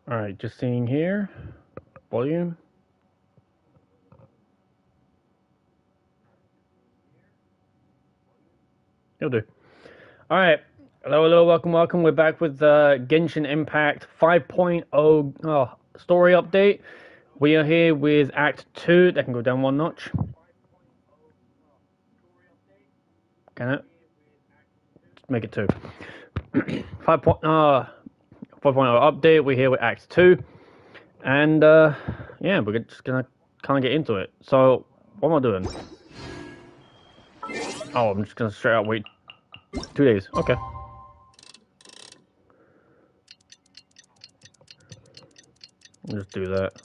Alright, just seeing here. Volume. You'll do. Alright. Hello, welcome. We're back with Genshin Impact 5.0 story update. We are here with Act 2. That can go down one notch. Can it? Make it 2. 5.0 update. We're here with Act 2. And, yeah, we're just gonna kind of get into it. So, what am I doing? Oh, I'm just gonna straight out wait 2 days. Okay. I'll just do that.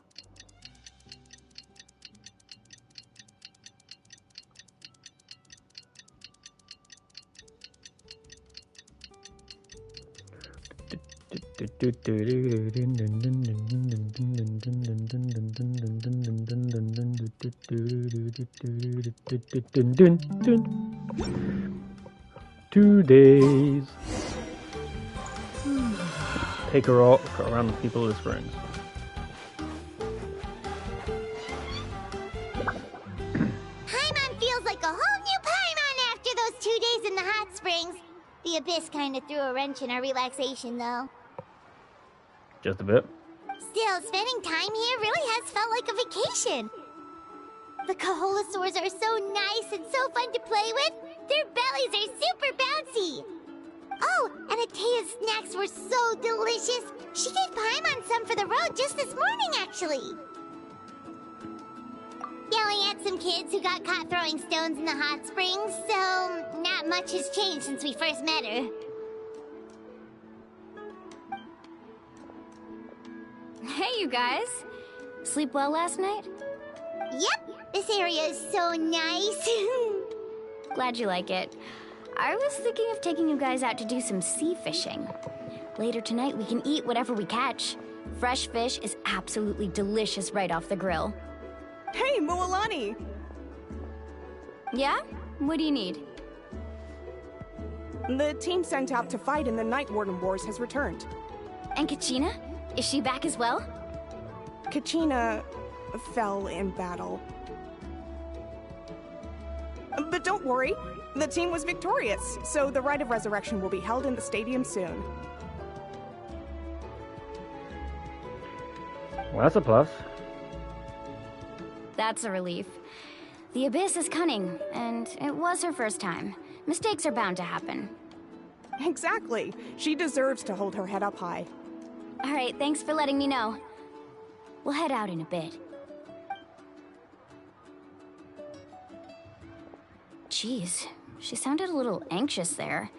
Two days. Take her all around the people of the springs. Paimon feels like a whole new Paimon after those 2 days in the hot springs. The Abyss kinda threw a wrench in our relaxation, though. Just a bit. Still, spending time here really has felt like a vacation. The Kaholosaurs are so nice and so fun to play with. Their bellies are super bouncy. Oh, and Atea's snacks were so delicious. She gave Paimon some for the road just this morning, actually. Yelling at some kids who got caught throwing stones in the hot springs, so not much has changed since we first met her. Hey, you guys. Sleep well last night? Yep, this area is so nice. Glad you like it. I was thinking of taking you guys out to do some sea fishing. Later tonight, we can eat whatever we catch. Fresh fish is absolutely delicious right off the grill. Hey, Mualani! Yeah? What do you need? The team sent out to fight in the Night Warden Wars has returned. And Kachina? Is she back as well? Kachina fell in battle. But don't worry, the team was victorious, so the Rite of Resurrection will be held in the stadium soon. Well, that's a plus. That's a relief. The Abyss is cunning, and it was her first time. Mistakes are bound to happen. Exactly. She deserves to hold her head up high. All right, thanks for letting me know. We'll head out in a bit. Jeez, she sounded a little anxious there.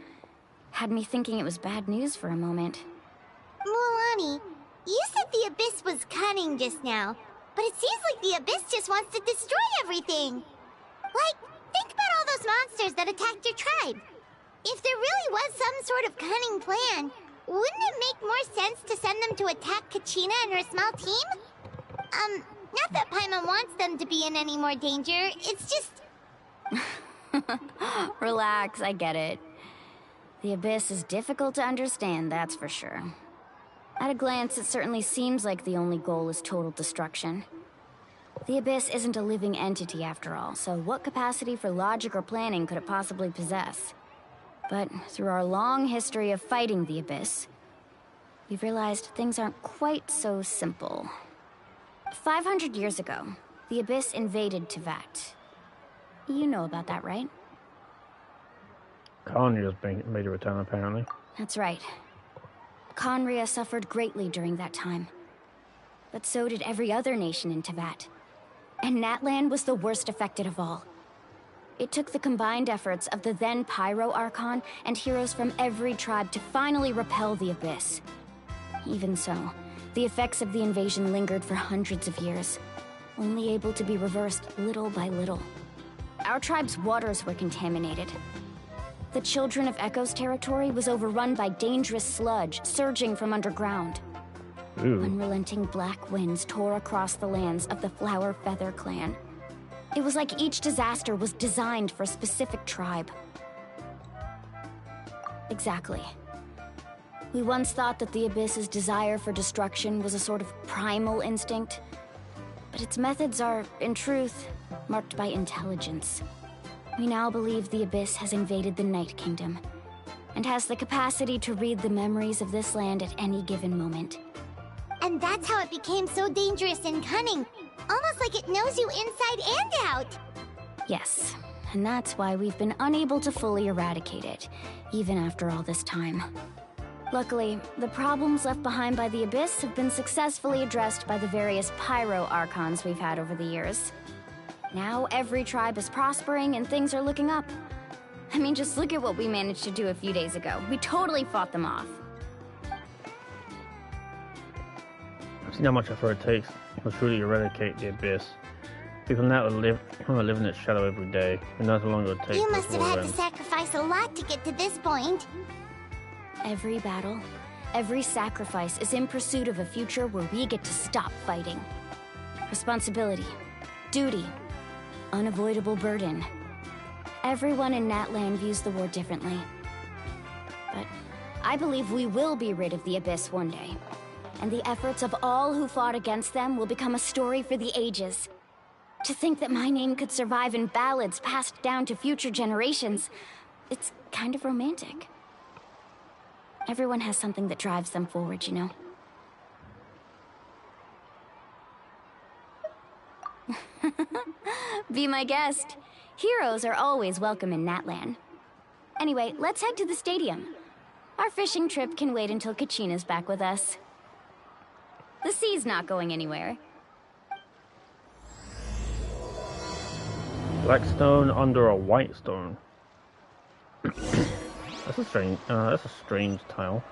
Had me thinking it was bad news for a moment. Mualani, you said the Abyss was cunning just now, but it seems like the Abyss just wants to destroy everything. Like, think about all those monsters that attacked your tribe. If there really was some sort of cunning plan, wouldn't it make more sense to send them to attack Kachina and her small team? Not that Paimon wants them to be in any more danger, it's just... Relax, I get it. The Abyss is difficult to understand, that's for sure. At a glance, it certainly seems like the only goal is total destruction. The Abyss isn't a living entity after all, so what capacity for logic or planning could it possibly possess? But through our long history of fighting the Abyss, we've realized things aren't quite so simple. 500 years ago, the Abyss invaded Teyvat. You know about that, right? Kanya's made a return, apparently. That's right. Khaenri'ah suffered greatly during that time. But so did every other nation in Teyvat. And Natlan was the worst affected of all. It took the combined efforts of the then Pyro Archon and heroes from every tribe to finally repel the Abyss. Even so, the effects of the invasion lingered for hundreds of years, only able to be reversed little by little. Our tribe's waters were contaminated. The Children of Echo's territory was overrun by dangerous sludge surging from underground. Ooh. Unrelenting black winds tore across the lands of the Flower Feather clan. It was like each disaster was designed for a specific tribe. Exactly. We once thought that the Abyss's desire for destruction was a sort of primal instinct, but its methods are, in truth, marked by intelligence. We now believe the Abyss has invaded the Night Kingdom, and has the capacity to read the memories of this land at any given moment. And that's how it became so dangerous and cunning. Almost like it knows you inside and out. Yes, and that's why we've been unable to fully eradicate it, even after all this time. Luckily, the problems left behind by the Abyss have been successfully addressed by the various pyro archons we've had over the years. Now every tribe is prospering and things are looking up. I mean, just look at what we managed to do a few days ago. We totally fought them off. I've seen how much effort it takes to truly eradicate the Abyss. People now live in its shadow every day, and that's how long it would take. You must have had to end. sacrifice a lot to get to this point. Every battle, every sacrifice is in pursuit of a future where we get to stop fighting. Responsibility, duty, unavoidable burden. Everyone in Natlan views the war differently. But I believe we will be rid of the Abyss one day. And the efforts of all who fought against them will become a story for the ages. To think that my name could survive in ballads passed down to future generations, it's kind of romantic. Everyone has something that drives them forward, you know? Be my guest. Heroes are always welcome in Natlan. Anyway, let's head to the stadium. Our fishing trip can wait until Kachina's back with us. The sea's not going anywhere. Black stone under a white stone. That's a strange tile.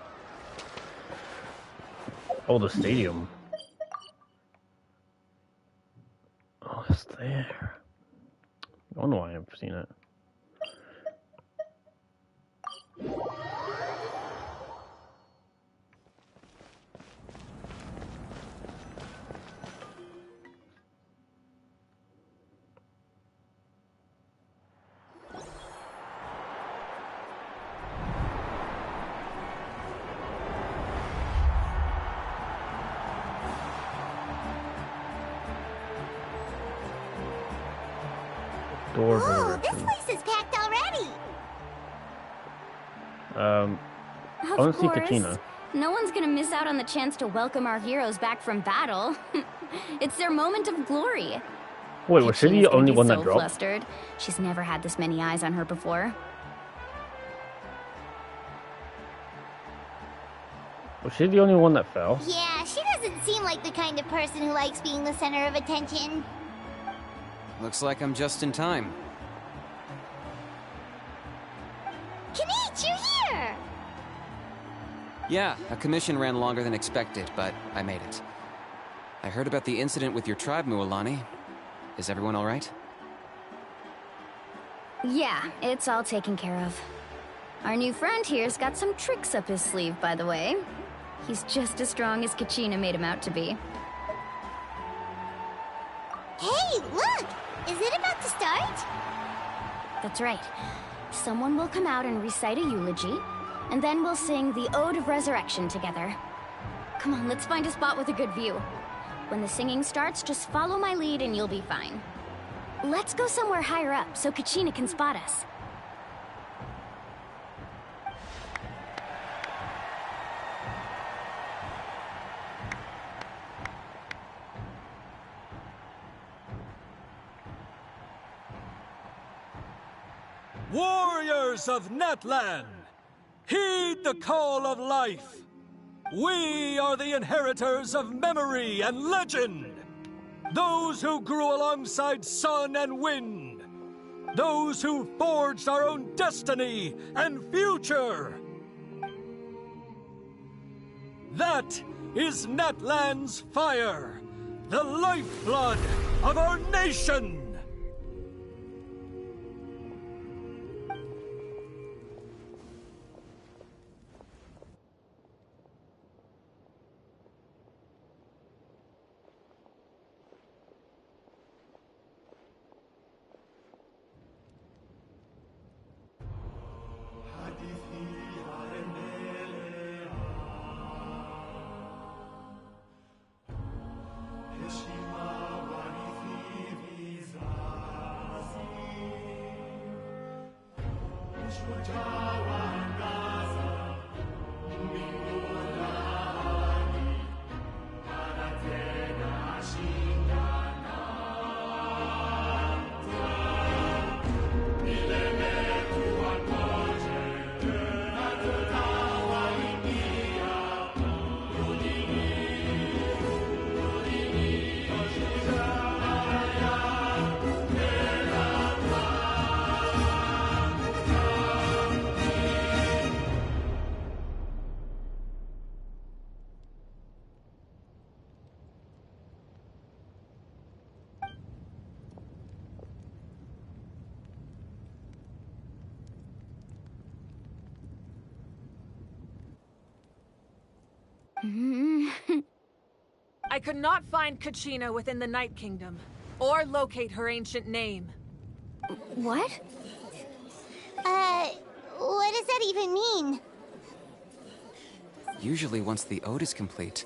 Oh, the stadium. Oh, it's there. I don't know why I haven't seen it. Door Whoa, this resurrection. place is packed already. I want to see Kachina. No one's gonna miss out on the chance to welcome our heroes back from battle. It's their moment of glory. Wait, was she Kachina's the gonna only be one so that dropped? flustered. She's never had this many eyes on her before. Was she the only one that fell? Yeah, she doesn't seem like the kind of person who likes being the center of attention. Looks like I'm just in time. Kinich, you're here! Yeah, a commission ran longer than expected, but I made it. I heard about the incident with your tribe, Mualani. Is everyone all right? Yeah, it's all taken care of. Our new friend here's got some tricks up his sleeve, by the way. He's just as strong as Kachina made him out to be. Hey, look! Is it about to start? That's right. Someone will come out and recite a eulogy, and then we'll sing the Ode of Resurrection together. Come on, let's find a spot with a good view. When the singing starts, just follow my lead and you'll be fine. Let's go somewhere higher up so Kachina can spot us. Warriors of Natlan, heed the call of life. We are the inheritors of memory and legend. Those who grew alongside sun and wind. Those who forged our own destiny and future. That is Natlan's fire, the lifeblood of our nation. I could not find Kachina within the Night Kingdom, or locate her ancient name. What? What does that even mean? Usually once the ode is complete,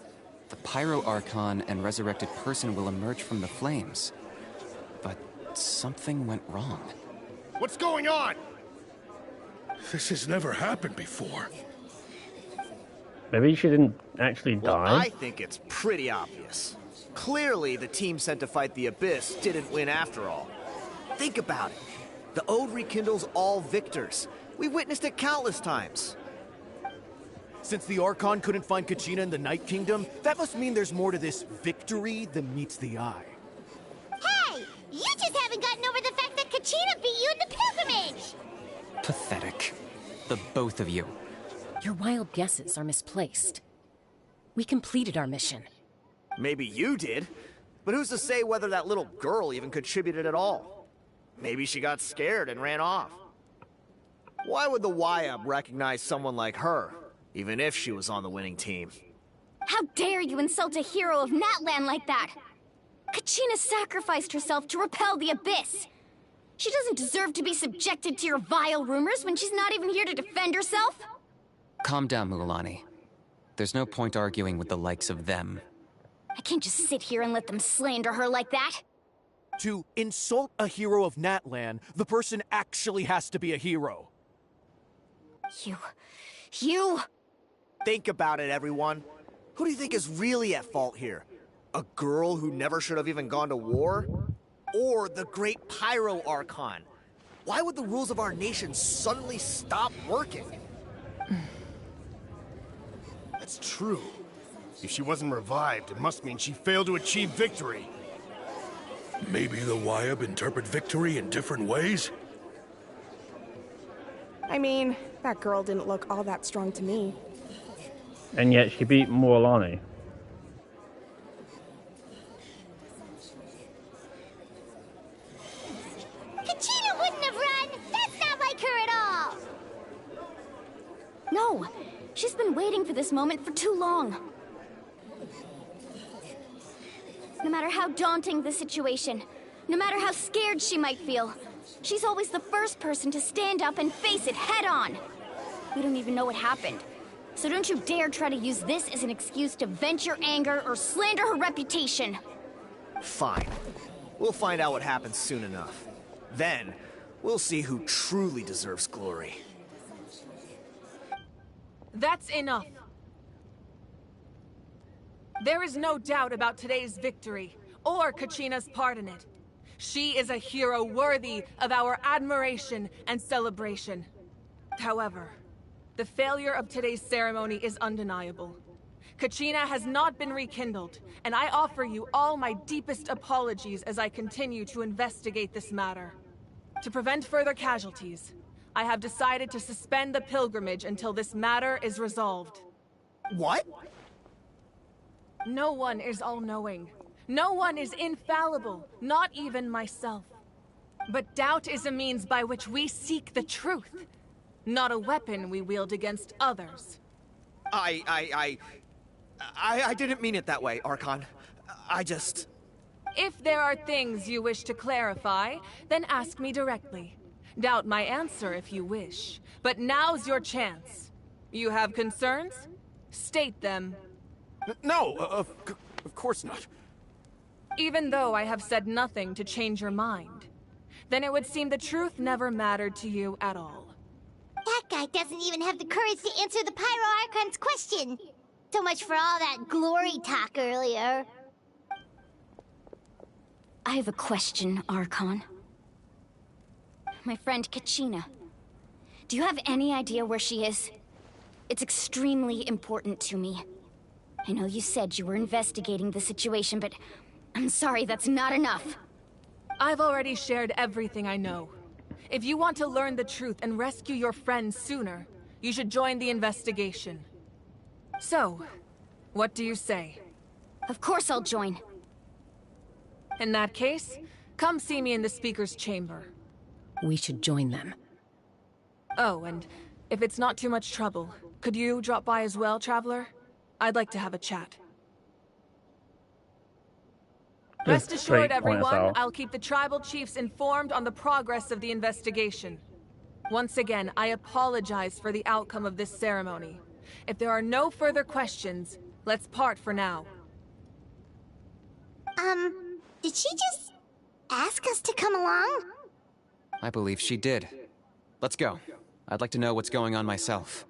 the Pyro Archon and resurrected person will emerge from the flames. But something went wrong. What's going on? This has never happened before. Maybe she didn't actually Well, die. I think it's pretty obvious. Clearly, the team sent to fight the Abyss didn't win after all. Think about it. The Ode rekindles all victors. We witnessed it countless times. Since the Archon couldn't find Kachina in the Night Kingdom, that must mean there's more to this victory than meets the eye. Hey! You just haven't gotten over the fact that Kachina beat you at the pilgrimage! Pathetic. The both of you. Your wild guesses are misplaced. We completed our mission. Maybe you did, but who's to say whether that little girl even contributed at all? Maybe she got scared and ran off. Why would the YUB recognize someone like her, even if she was on the winning team? How dare you insult a hero of Natlan like that? Kachina sacrificed herself to repel the Abyss. She doesn't deserve to be subjected to your vile rumors when she's not even here to defend herself. Calm down, Mualani. There's no point arguing with the likes of them. I can't just sit here and let them slander her like that. To insult a hero of Natlan, the person actually has to be a hero. You... Think about it, everyone. Who do you think is really at fault here? A girl who never should have even gone to war? Or the great Pyro Archon? Why would the rules of our nation suddenly stop working? That's true. If she wasn't revived, it must mean she failed to achieve victory. Maybe the YUB interpret victory in different ways? I mean, that girl didn't look all that strong to me. And yet she beat Mualani. Kachina wouldn't have run! That's not like her at all! No, she's been waiting for this moment for too long. No matter how daunting the situation, no matter how scared she might feel, she's always the first person to stand up and face it head on. We don't even know what happened. So don't you dare try to use this as an excuse to vent your anger or slander her reputation. Fine. We'll find out what happens soon enough. Then, we'll see who truly deserves glory. That's enough. There is no doubt about today's victory, or Kachina's part in it. She is a hero worthy of our admiration and celebration. However, the failure of today's ceremony is undeniable. Kachina has not been rekindled, and I offer you all my deepest apologies as I continue to investigate this matter. To prevent further casualties, I have decided to suspend the pilgrimage until this matter is resolved. What? No one is all-knowing. No one is infallible, not even myself. But doubt is a means by which we seek the truth, not a weapon we wield against others. I didn't mean it that way, Archon. I just... If there are things you wish to clarify, then ask me directly. Doubt my answer if you wish, but now's your chance. You have concerns? State them. No, of course not. Even though I have said nothing to change your mind, then it would seem the truth never mattered to you at all. guy doesn't even have the courage to answer the Pyro Archon's question. So much for all that glory talk earlier. I have a question, Archon. My friend Kachina. Do you have any idea where she is? It's extremely important to me. I know you said you were investigating the situation, but I'm sorry, that's not enough. I've already shared everything I know. If you want to learn the truth and rescue your friend sooner, you should join the investigation. So, what do you say? Of course I'll join. In that case, come see me in the speaker's chamber. We should join them. Oh, and if it's not too much trouble, could you drop by as well, Traveler? I'd like to have a chat. Rest assured, everyone, I'll keep the tribal chiefs informed on the progress of the investigation. Once again, I apologize for the outcome of this ceremony. If there are no further questions, let's part for now. Did she just ask us to come along? I believe she did. Let's go. I'd like to know what's going on myself.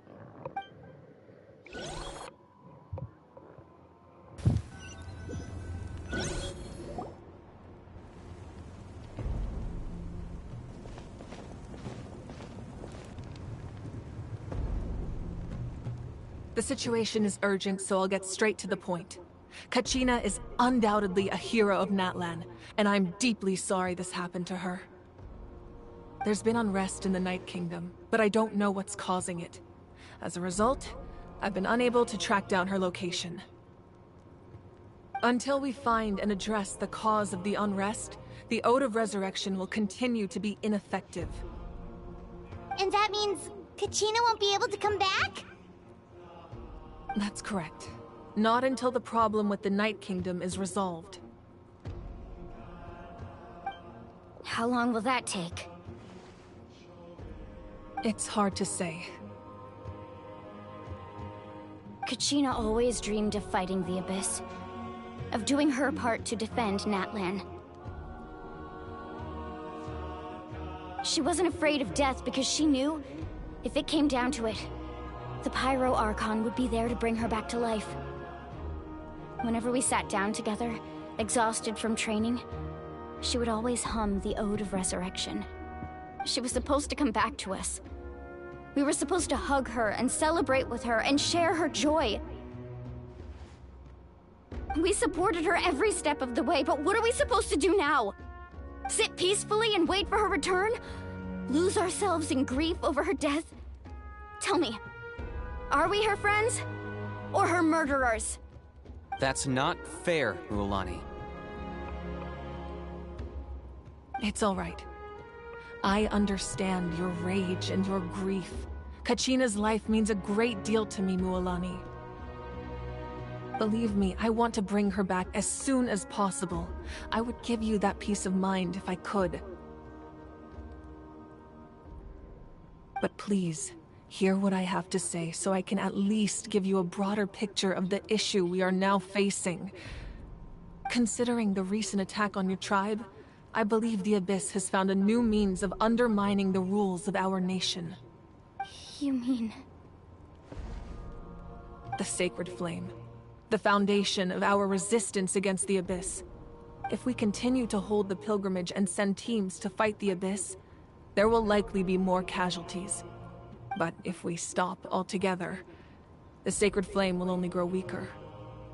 The situation is urgent, so I'll get straight to the point. Kachina is undoubtedly a hero of Natlan, and I'm deeply sorry this happened to her. There's been unrest in the Night Kingdom, but I don't know what's causing it. As a result, I've been unable to track down her location. Until we find and address the cause of the unrest, the Ode of Resurrection will continue to be ineffective. And that means Kachina won't be able to come back? That's correct. Not until the problem with the Night Kingdom is resolved. How long will that take? It's hard to say. Kachina always dreamed of fighting the Abyss. Of doing her part to defend Natlan. She wasn't afraid of death because she knew, if it came down to it, the Pyro Archon would be there to bring her back to life. Whenever we sat down together, exhausted from training, she would always hum the Ode of Resurrection. She was supposed to come back to us. We were supposed to hug her and celebrate with her and share her joy. We supported her every step of the way, but what are we supposed to do now? Sit peacefully and wait for her return? Lose ourselves in grief over her death? Tell me, are we her friends? Or her murderers? That's not fair, Mualani. It's all right. I understand your rage and your grief. Kachina's life means a great deal to me, Mualani. Believe me, I want to bring her back as soon as possible. I would give you that peace of mind if I could. But please, hear what I have to say so I can at least give you a broader picture of the issue we are now facing. Considering the recent attack on your tribe, I believe the Abyss has found a new means of undermining the rules of our nation. You mean... The Sacred Flame. The foundation of our resistance against the Abyss. If we continue to hold the pilgrimage and send teams to fight the Abyss, there will likely be more casualties. But if we stop altogether, the Sacred Flame will only grow weaker.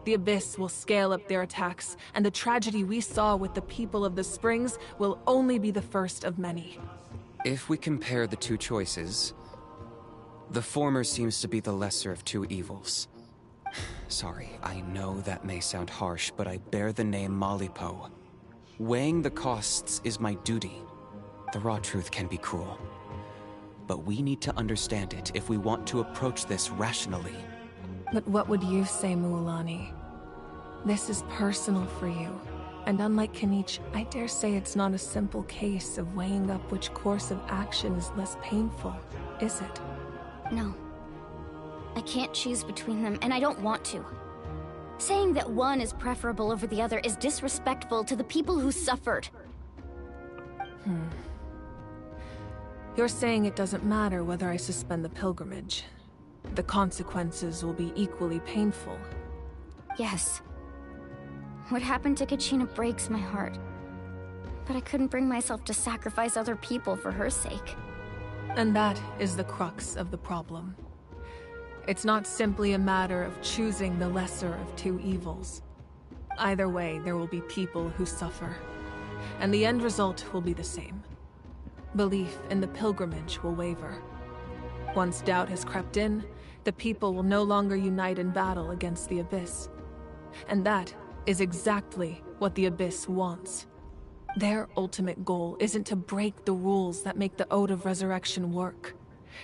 The Abyss will scale up their attacks, and the tragedy we saw with the people of the Springs will only be the first of many. If we compare the two choices, the former seems to be the lesser of two evils. Sorry, I know that may sound harsh, but I bear the name Malipo. Weighing the costs is my duty. The raw truth can be cruel. But we need to understand it if we want to approach this rationally. But what would you say, Mualani? This is personal for you. And unlike Kanich, I dare say it's not a simple case of weighing up which course of action is less painful, is it? No. I can't choose between them, and I don't want to. Saying that one is preferable over the other is disrespectful to the people who suffered. You're saying it doesn't matter whether I suspend the pilgrimage. The consequences will be equally painful. Yes. What happened to Kachina breaks my heart. But I couldn't bring myself to sacrifice other people for her sake. And that is the crux of the problem. It's not simply a matter of choosing the lesser of two evils. Either way, there will be people who suffer. And the end result will be the same. Belief in the pilgrimage will waver. Once doubt has crept in, the people will no longer unite in battle against the Abyss. And that is exactly what the Abyss wants. Their ultimate goal isn't to break the rules that make the Ode of Resurrection work.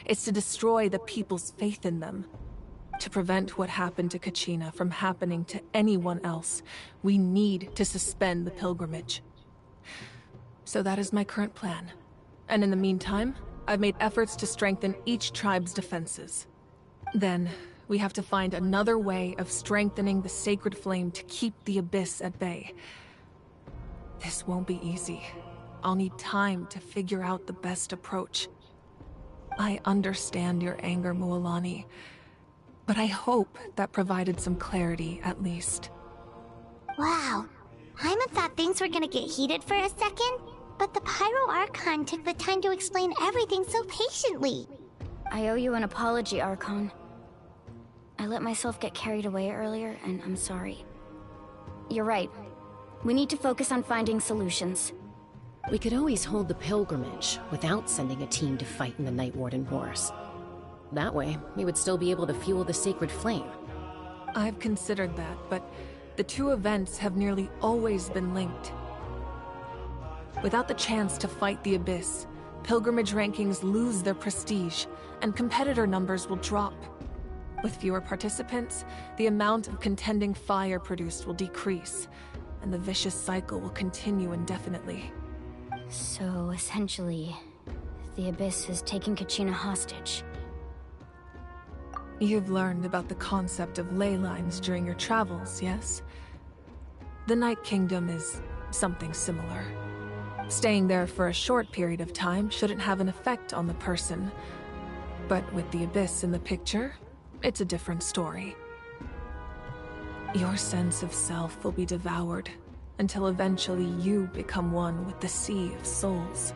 It's to destroy the people's faith in them. To prevent what happened to Kachina from happening to anyone else, we need to suspend the pilgrimage. So that is my current plan. And in the meantime, I've made efforts to strengthen each tribe's defenses. Then, we have to find another way of strengthening the sacred flame to keep the Abyss at bay. This won't be easy. I'll need time to figure out the best approach. I understand your anger, Mualani, but I hope that provided some clarity, at least. Wow. Paimon thought things were gonna get heated for a second, but the Pyro Archon took the time to explain everything so patiently. I owe you an apology, Archon. I let myself get carried away earlier, and I'm sorry. You're right. We need to focus on finding solutions. We could always hold the pilgrimage without sending a team to fight in the Night Warden Wars. That way, we would still be able to fuel the sacred flame. I've considered that, but the two events have nearly always been linked. Without the chance to fight the Abyss, pilgrimage rankings lose their prestige, and competitor numbers will drop. With fewer participants, the amount of contending fire produced will decrease, and the vicious cycle will continue indefinitely. So, essentially, the Abyss has taken Kachina hostage. You've learned about the concept of ley lines during your travels, yes? The Night Kingdom is something similar. Staying there for a short period of time shouldn't have an effect on the person. But with the Abyss in the picture, it's a different story. Your sense of self will be devoured, until eventually you become one with the Sea of Souls.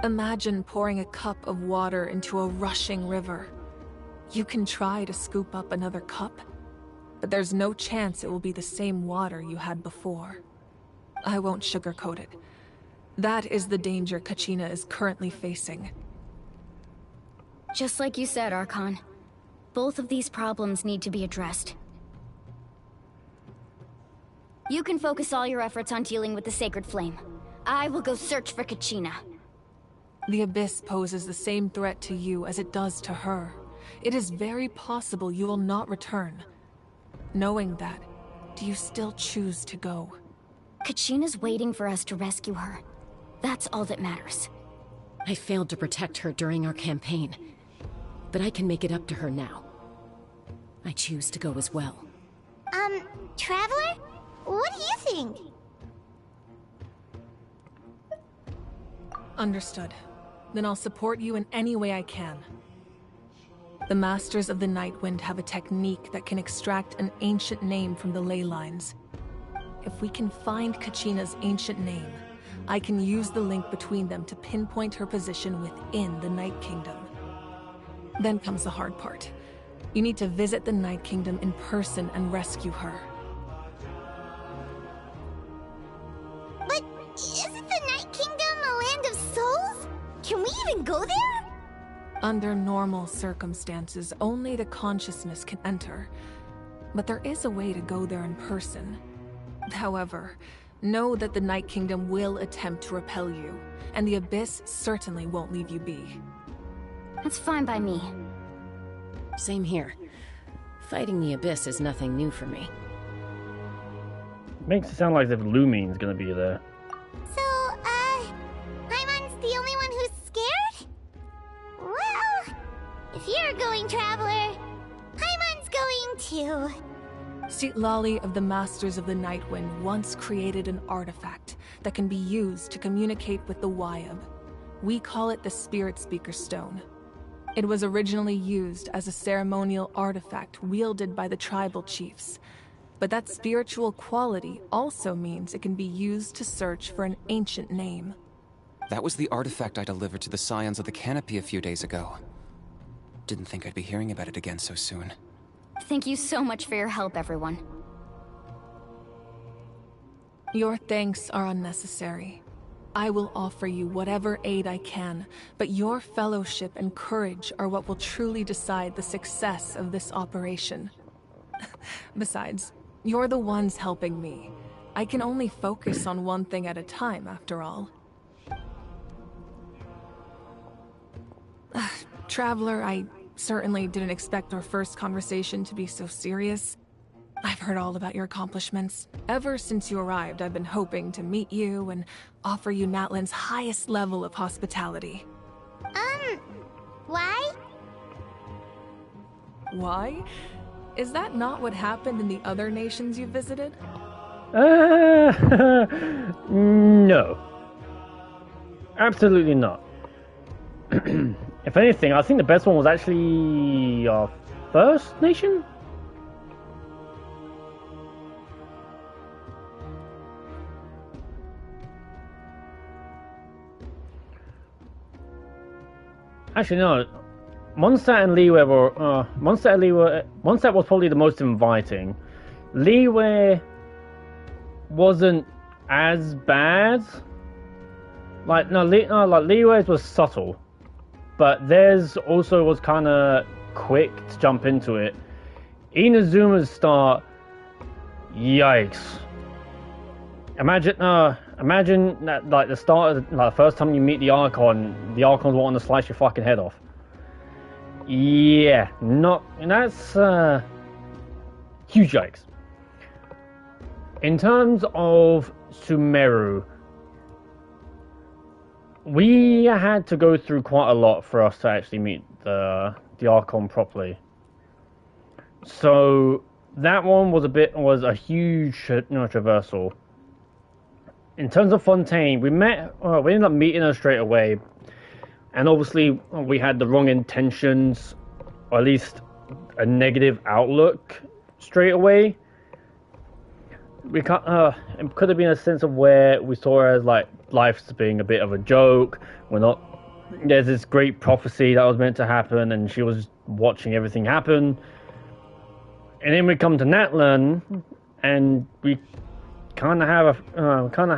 Imagine pouring a cup of water into a rushing river. You can try to scoop up another cup, but there's no chance it will be the same water you had before. I won't sugarcoat it. That is the danger Kachina is currently facing. Just like you said, Archon. Both of these problems need to be addressed. You can focus all your efforts on dealing with the Sacred Flame. I will go search for Kachina. The Abyss poses the same threat to you as it does to her. It is very possible you will not return. Knowing that, do you still choose to go? Kachina's waiting for us to rescue her. That's all that matters. I failed to protect her during our campaign, but I can make it up to her now. I choose to go as well. Traveler? What do you think? Understood. Then I'll support you in any way I can. The Masters of the Nightwind have a technique that can extract an ancient name from the ley lines. If we can find Kachina's ancient name, I can use the link between them to pinpoint her position within the Night Kingdom. Then comes the hard part. You need to visit the Night Kingdom in person and rescue her. But isn't the Night Kingdom a land of souls? Can we even go there? Under normal circumstances, only the consciousness can enter. But there is a way to go there in person. However, know that the Night Kingdom will attempt to repel you, and the Abyss certainly won't leave you be. That's fine by me. Same here. Fighting the Abyss is nothing new for me. Makes it sound like as if Lumine's gonna be there. So, Paimon's the only one who's scared? Well, if you're going, Traveler, Paimon's going too. Citlali of the Masters of the Nightwind once created an artifact that can be used to communicate with the Wyab. We call it the Spirit Speaker Stone. It was originally used as a ceremonial artifact wielded by the tribal chiefs. But that spiritual quality also means it can be used to search for an ancient name. That was the artifact I delivered to the Scions of the Canopy a few days ago. Didn't think I'd be hearing about it again so soon. Thank you so much for your help, everyone. Your thanks are unnecessary. I will offer you whatever aid I can, but your fellowship and courage are what will truly decide the success of this operation. Besides, you're the ones helping me. I can only focus on one thing at a time, after all. Traveler, I certainly didn't expect our first conversation to be so serious. I've heard all about your accomplishments. Ever since you arrived, I've been hoping to meet you and offer you Natlan's highest level of hospitality. Why? Why? Is that not what happened in the other nations you visited? No. Absolutely not. If anything, I think the best one was actually our first nation? Actually, no. Mondstadt and Liyue were... Mondstadt was probably the most inviting. Liyue wasn't as bad. Liyue's was subtle. But theirs also was kind of quick to jump into it. Inazuma's start... Yikes. Imagine that, like, the start of the first time you meet the Archons wanting to slice your fucking head off. Yeah, that's huge yikes. In terms of Sumeru, we had to go through quite a lot for us to actually meet the Archon properly. So that one was a huge traversal. In terms of Fontaine, we ended up meeting her straight away, and obviously we had the wrong intentions, or at least a negative outlook straight away. It could have been a sense of where we saw her as like life's being a bit of a joke. There's this great prophecy that was meant to happen, and she was watching everything happen. And then we come to Natlan, and we kind of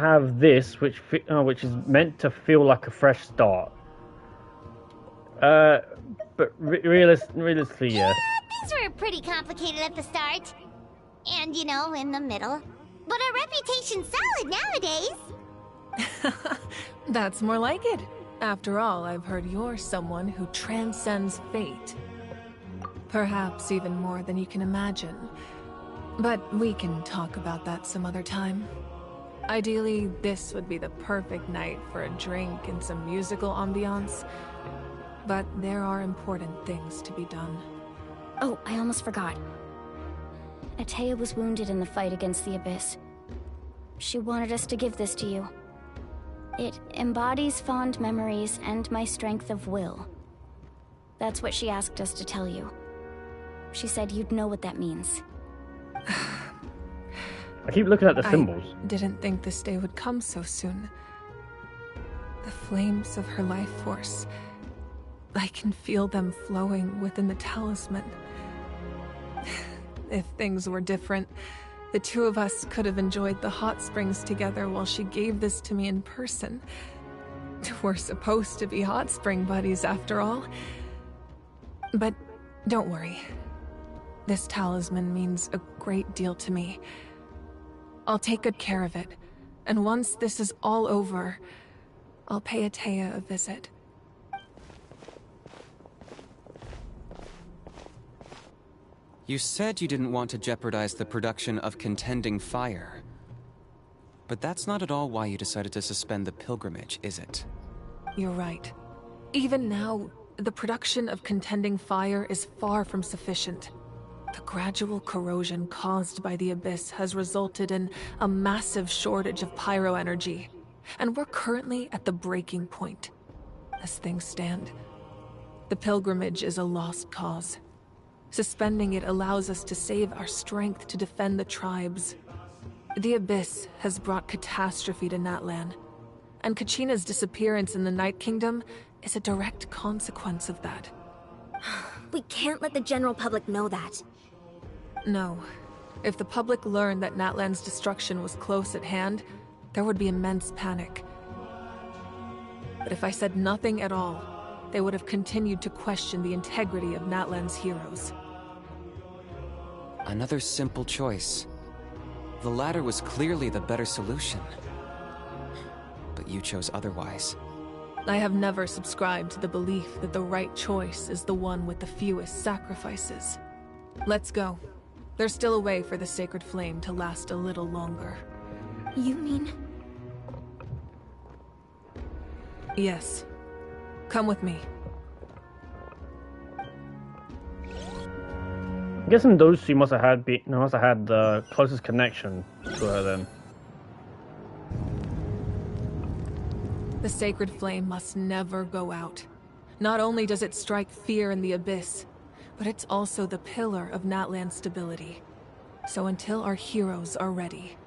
have this, which is meant to feel like a fresh start. But realistically, yeah. Things were pretty complicated at the start. And, in the middle. But our reputation's solid nowadays. That's more like it. After all, I've heard you're someone who transcends fate. Perhaps even more than you can imagine. But we can talk about that some other time. Ideally, this would be the perfect night for a drink and some musical ambiance. But there are important things to be done. Oh, I almost forgot. Atea was wounded in the fight against the Abyss. She wanted us to give this to you. It embodies fond memories and my strength of will. That's what she asked us to tell you. She said you'd know what that means. I keep looking at the symbols. I didn't think this day would come so soon. The flames of her life force. I can feel them flowing within the talisman. If things were different, the two of us could have enjoyed the hot springs together while she gave this to me in person. We're supposed to be hot spring buddies after all. But don't worry. This talisman means a great deal to me. I'll take good care of it, and once this is all over, I'll pay Atea a visit. You said you didn't want to jeopardize the production of Contending Fire. But that's not at all why you decided to suspend the pilgrimage, is it? You're right. Even now, the production of Contending Fire is far from sufficient. The gradual corrosion caused by the Abyss has resulted in a massive shortage of pyro energy, and we're currently at the breaking point. as things stand. The pilgrimage is a lost cause. Suspending it allows us to save our strength to defend the tribes. The Abyss has brought catastrophe to Natlan, and Kachina's disappearance in the Night Kingdom is a direct consequence of that. We can't let the general public know that. No. If the public learned that Natlan's destruction was close at hand, there would be immense panic. But if I said nothing at all, they would have continued to question the integrity of Natlan's heroes. Another simple choice. The latter was clearly the better solution. But you chose otherwise. I have never subscribed to the belief that the right choice is the one with the fewest sacrifices. Let's go. There's still a way for the sacred flame to last a little longer. You mean? Yes. Come with me. I'm guessing those two must have had the closest connection to her then. The sacred flame must never go out. Not only does it strike fear in the Abyss, but it's also the pillar of Natlan's stability. So until our heroes are ready,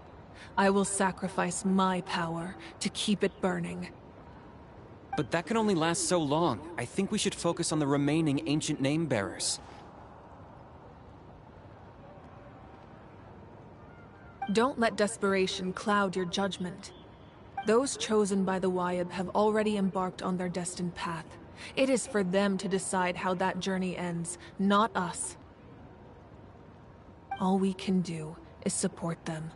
I will sacrifice my power to keep it burning. But that can only last so long. I think we should focus on the remaining ancient name-bearers. Don't let desperation cloud your judgment. Those chosen by the Wayab have already embarked on their destined path. It is for them to decide how that journey ends, not us. All we can do is support them.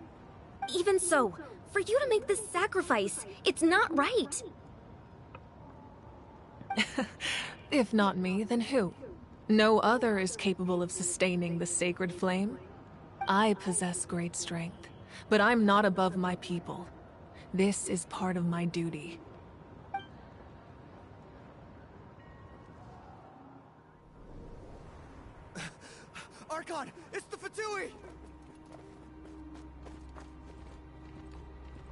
Even so, for you to make this sacrifice, it's not right. If not me, then who? No other is capable of sustaining the sacred flame. I possess great strength, but I'm not above my people. This is part of my duty. Archon, it's the Fatui!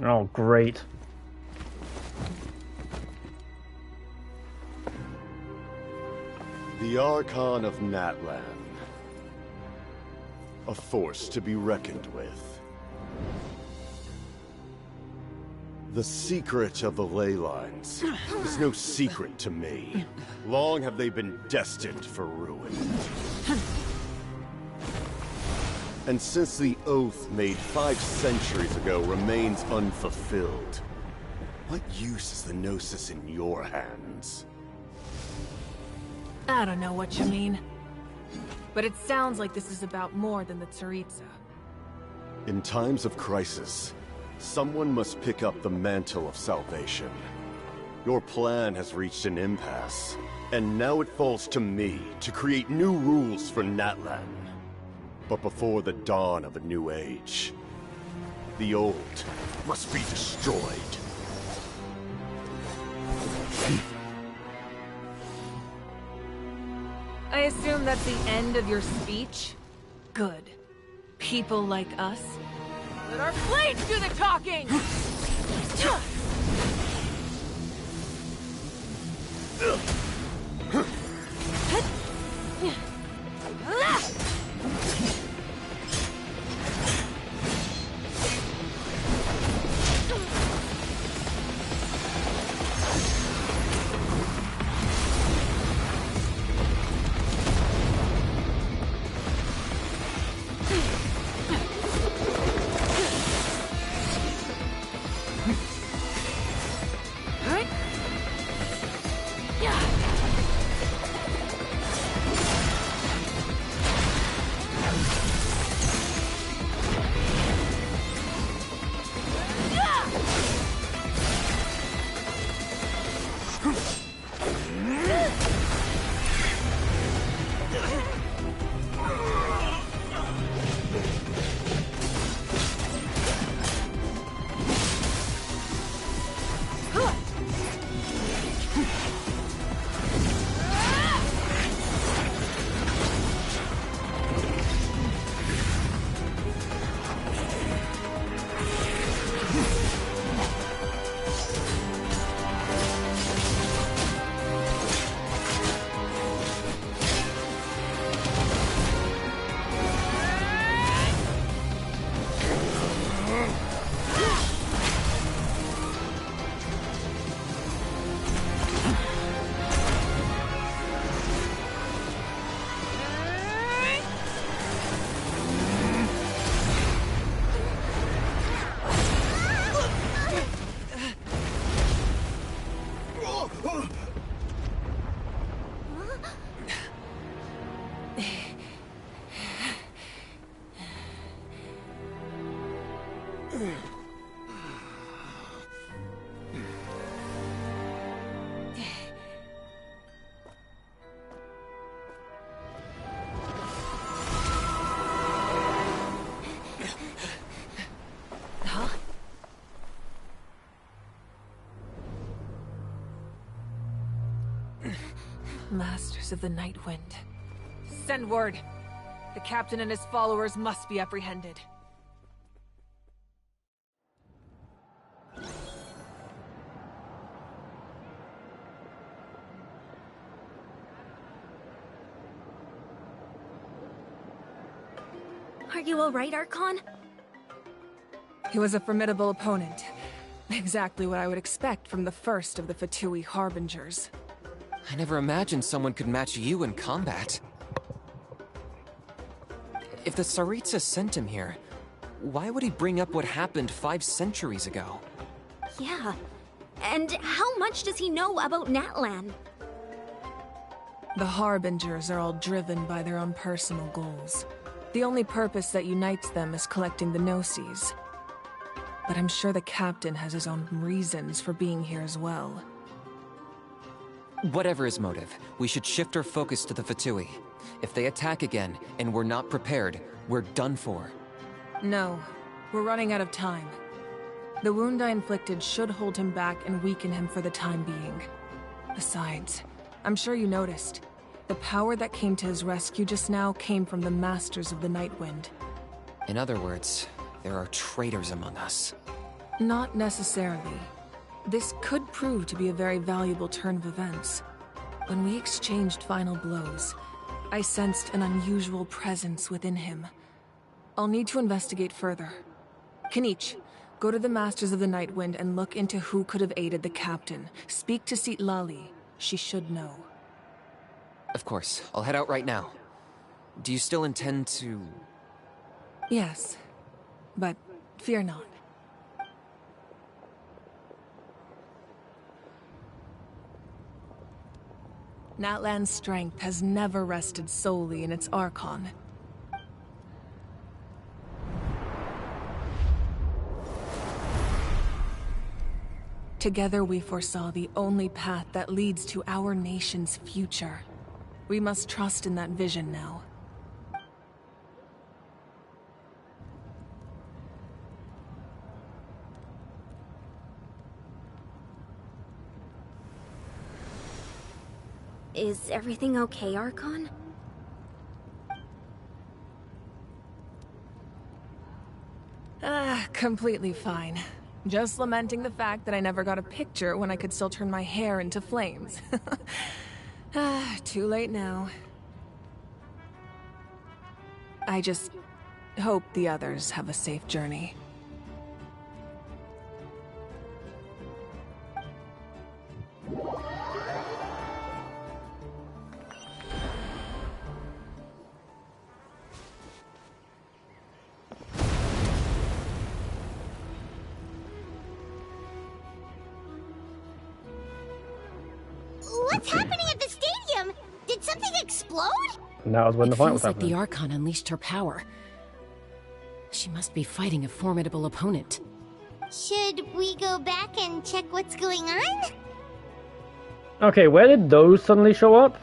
Oh, great. The Archon of Natlan. A force to be reckoned with. The secret of the ley lines is no secret to me. Long have they been destined for ruin. And since the oath made 5 centuries ago remains unfulfilled, what use is the Gnosis in your hands? I don't know what you mean. But it sounds like this is about more than the Tsaritsa. In times of crisis, someone must pick up the mantle of salvation. Your plan has reached an impasse, and now it falls to me to create new rules for Natlan. But before the dawn of a new age, the old must be destroyed. I assume that's the end of your speech? Good. People like us? Let our blades do the talking! Yeah. Masters of the Night Wind. Send word. The captain and his followers must be apprehended. Are you alright, Archon? He was a formidable opponent. Exactly what I would expect from the first of the Fatui Harbingers. I never imagined someone could match you in combat. If the Tsaritsa sent him here, why would he bring up what happened 5 centuries ago? Yeah. And how much does he know about Natlan? The Harbingers are all driven by their own personal goals. The only purpose that unites them is collecting the Gnosis. But I'm sure the captain has his own reasons for being here as well. Whatever his motive, we should shift our focus to the Fatui. If they attack again, and we're not prepared, we're done for. No, we're running out of time. The wound I inflicted should hold him back and weaken him for the time being. Besides, I'm sure you noticed, the power that came to his rescue just now came from the Masters of the Night Wind. In other words, there are traitors among us. Not necessarily. This could prove to be a very valuable turn of events. When we exchanged final blows, I sensed an unusual presence within him. I'll need to investigate further. Kinich, go to the Masters of the Night Wind and look into who could have aided the captain. Speak to Citlali. She should know. Of course, I'll head out right now. Do you still intend to... Yes, but fear not. Natlan's strength has never rested solely in its archon. Together we foresaw the only path that leads to our nation's future. We must trust in that vision now. Is everything okay, Archon? Completely fine. Just lamenting the fact that I never got a picture when I could still turn my hair into flames. Too late now. I just hope the others have a safe journey. What's happening at the stadium? Did something explode? And that was when the fight was Feels like happening. the Archon unleashed her power. She must be fighting a formidable opponent. Should we go back and check what's going on? Okay, where did those suddenly show up?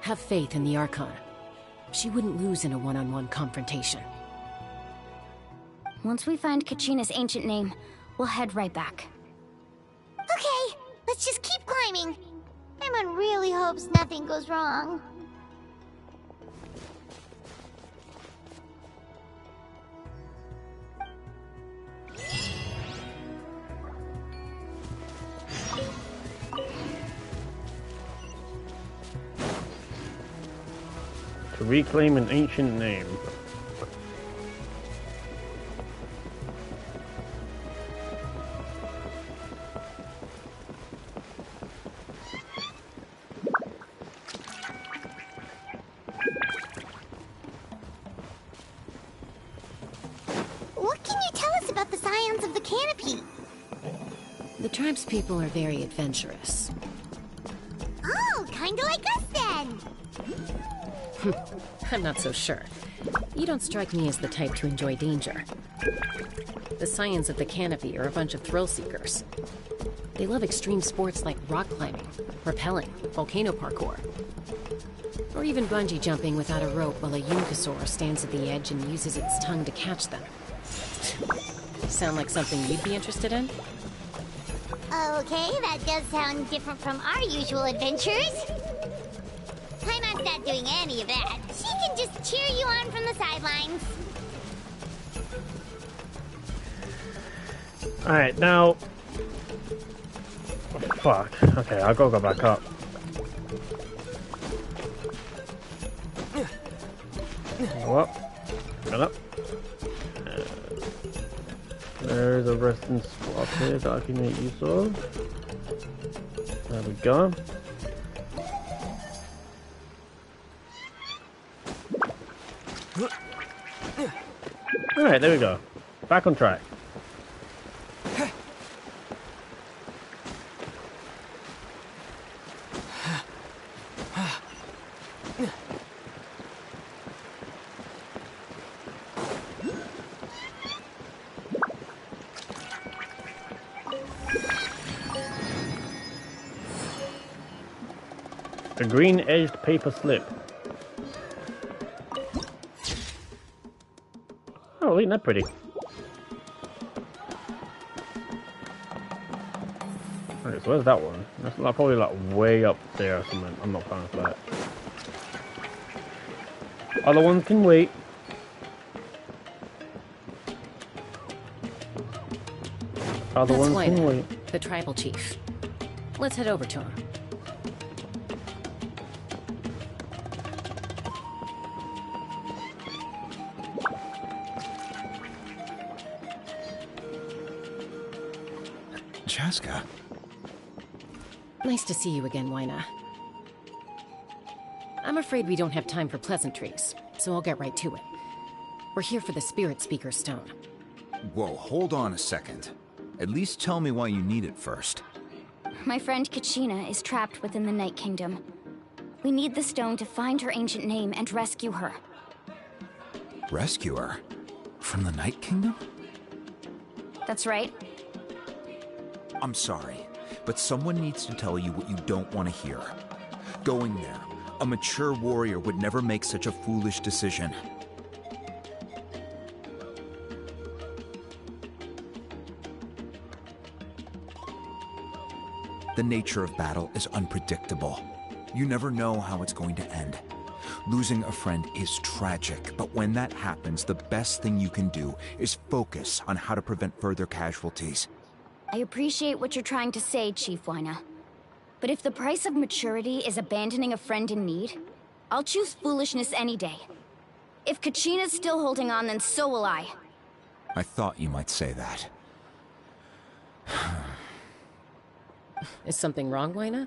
Have faith in the Archon. She wouldn't lose in a one-on-one confrontation. Once we find Kachina's ancient name, we'll head right back. Okay, let's just keep climbing. Paimon really hopes nothing goes wrong. To reclaim an ancient name. What can you tell us about the scions of the canopy? The tribespeople are very adventurous. Oh, kinda like us then. I'm not so sure. You don't strike me as the type to enjoy danger. The scions of the canopy are a bunch of thrill seekers. They love extreme sports like rock climbing, rappelling, volcano parkour, or even bungee jumping without a rope while a Yunkasaur stands at the edge and uses its tongue to catch them. Sound like something you'd be interested in? Okay, that does sound different from our usual adventures. Paimon's not doing any of that. She can just cheer you on from the sidelines. Alright, now... Oh, fuck. Okay, I'll go back up. Go up. Go up. There's a resting spot here that I can make use of. There we go. Alright, there we go. Back on track. A green-edged paper slip. Oh, ain't that pretty? Okay, so where's that one? That's like, probably like way up there or something. I'm not planning for that. Other ones can wait. Other That's ones can wait. the tribal chief. Let's head over to him. Chaska. Nice to see you again, Wyna. I'm afraid we don't have time for pleasantries, so I'll get right to it. We're here for the Spirit Speaker Stone. Whoa, hold on a second. At least tell me why you need it first. My friend Kachina is trapped within the Night Kingdom. We need the stone to find her ancient name and rescue her. Rescue her? From the Night Kingdom? That's right. I'm sorry, but someone needs to tell you what you don't want to hear. Going there, a mature warrior would never make such a foolish decision. The nature of battle is unpredictable. You never know how it's going to end. Losing a friend is tragic, but when that happens, the best thing you can do is focus on how to prevent further casualties. I appreciate what you're trying to say, Chief Wyna. But if the price of maturity is abandoning a friend in need, I'll choose foolishness any day. If Kachina's still holding on, then so will I. I thought you might say that. Is something wrong, Wyna?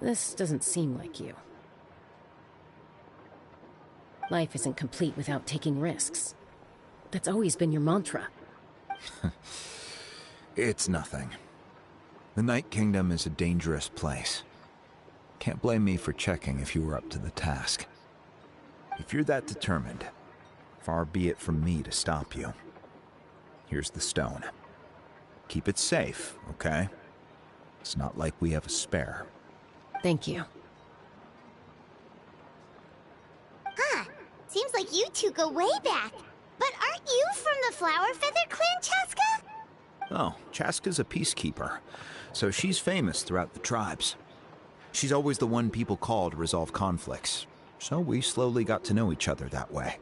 This doesn't seem like you. Life isn't complete without taking risks. That's always been your mantra. It's nothing. The Night Kingdom is a dangerous place. Can't blame me for checking if you were up to the task. If you're that determined, far be it from me to stop you. Here's the stone. Keep it safe, okay? It's not like we have a spare. Thank you. Huh. Seems like you two go way back. But aren't you from the Flower Feather Clan, Chaska? Oh, Chaska's a peacekeeper, so she's famous throughout the tribes. She's always the one people call to resolve conflicts, so we slowly got to know each other that way.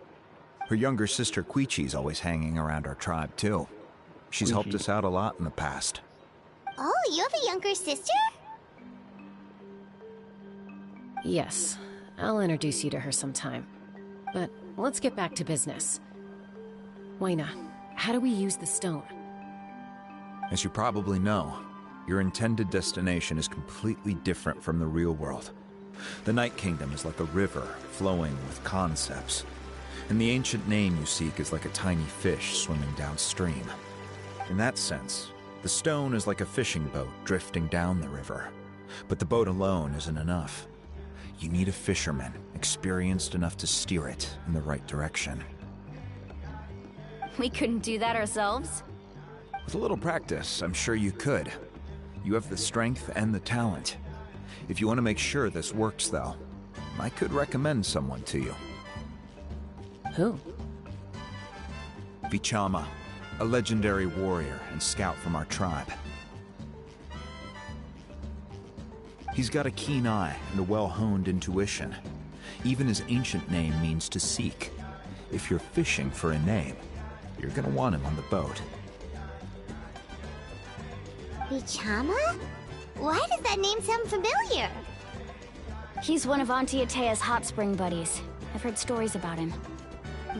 Her younger sister Quichi's always hanging around our tribe, too. She's helped us out a lot in the past. Oh, you have a younger sister? Yes, I'll introduce you to her sometime. But let's get back to business. Wyna, how do we use the stone? As you probably know, your intended destination is completely different from the real world. The Night Kingdom is like a river flowing with concepts, and the ancient name you seek is like a tiny fish swimming downstream. In that sense, the stone is like a fishing boat drifting down the river, but the boat alone isn't enough. You need a fisherman experienced enough to steer it in the right direction. We couldn't do that ourselves? With a little practice, I'm sure you could. You have the strength and the talent. If you want to make sure this works, though, I could recommend someone to you. Who? Vichama, a legendary warrior and scout from our tribe. He's got a keen eye and a well-honed intuition. Even his ancient name means to seek. If you're fishing for a name, you're gonna want him on the boat. Vichama? Why does that name sound familiar? He's one of Auntie Atea's hot spring buddies. I've heard stories about him.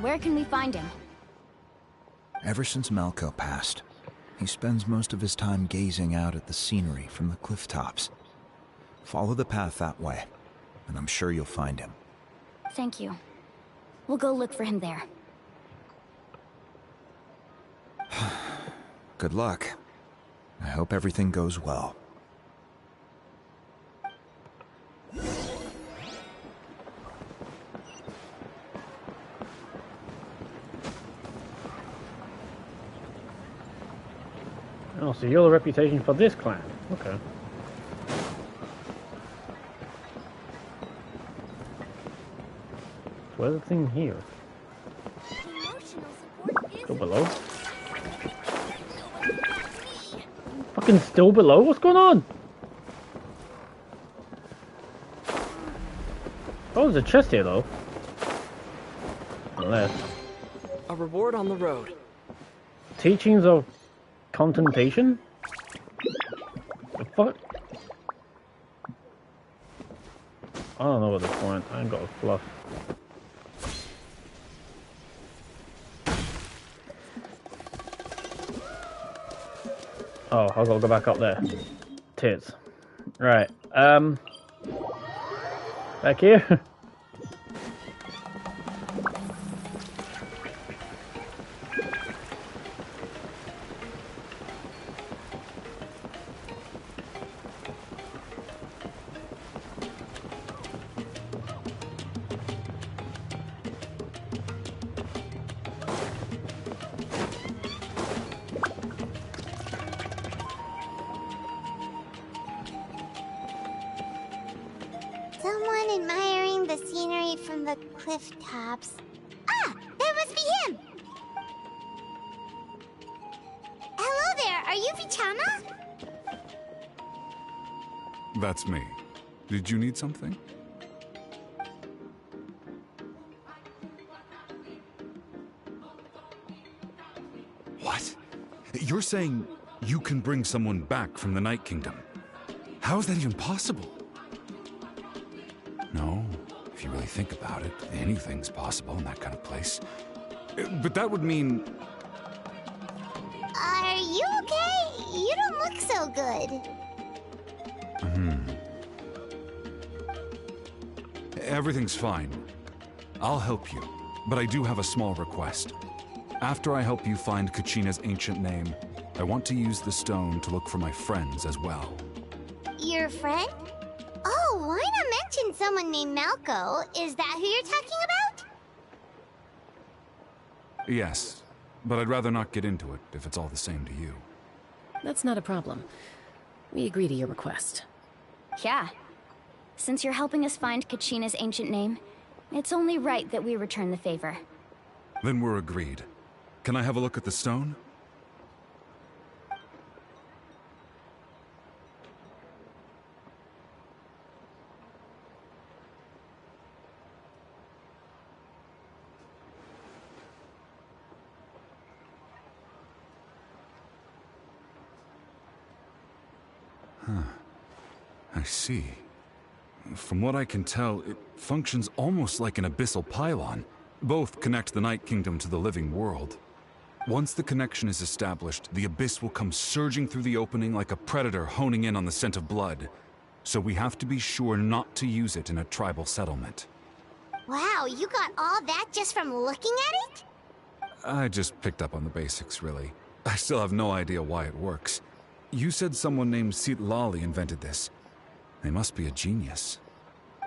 Where can we find him? Ever since Malco passed, he spends most of his time gazing out at the scenery from the cliff tops. Follow the path that way, and I'm sure you'll find him. Thank you. We'll go look for him there. Good luck. I hope everything goes well. Oh, so you're the reputation for this clan. Okay. Where's the thing here? Still below? Fucking still below? What's going on? Oh, there's a chest here though. Unless. A reward on the road. Teachings of contemplation? The fuck? I don't know at this point. I ain't got a fluff. Oh, I've got to go back up there. Tits. Right. Back here. Someone admiring the scenery from the cliff tops. Ah, that must be him! Hello there, are you Vichama? That's me. Did you need something? What? You're saying you can bring someone back from the Night Kingdom? How is that even possible? No, if you really think about it, anything's possible in that kind of place. But that would mean... Are you okay? You don't look so good. Everything's fine. I'll help you, but I do have a small request. After I help you find Kachina's ancient name, I want to use the stone to look for my friends as well. Your friend? Oh, why not mention someone named Malco? Is that who you're talking about? Yes, but I'd rather not get into it if it's all the same to you. That's not a problem. We agree to your request. Yeah. Since you're helping us find Kachina's ancient name, it's only right that we return the favor. Then we're agreed. Can I have a look at the stone? Huh. I see. From what I can tell, it functions almost like an abyssal pylon. Both connect the Night Kingdom to the living world. Once the connection is established, the abyss will come surging through the opening like a predator honing in on the scent of blood. So we have to be sure not to use it in a tribal settlement. Wow, you got all that just from looking at it? I just picked up on the basics, really. I still have no idea why it works. You said someone named Sitlali invented this. They must be a genius.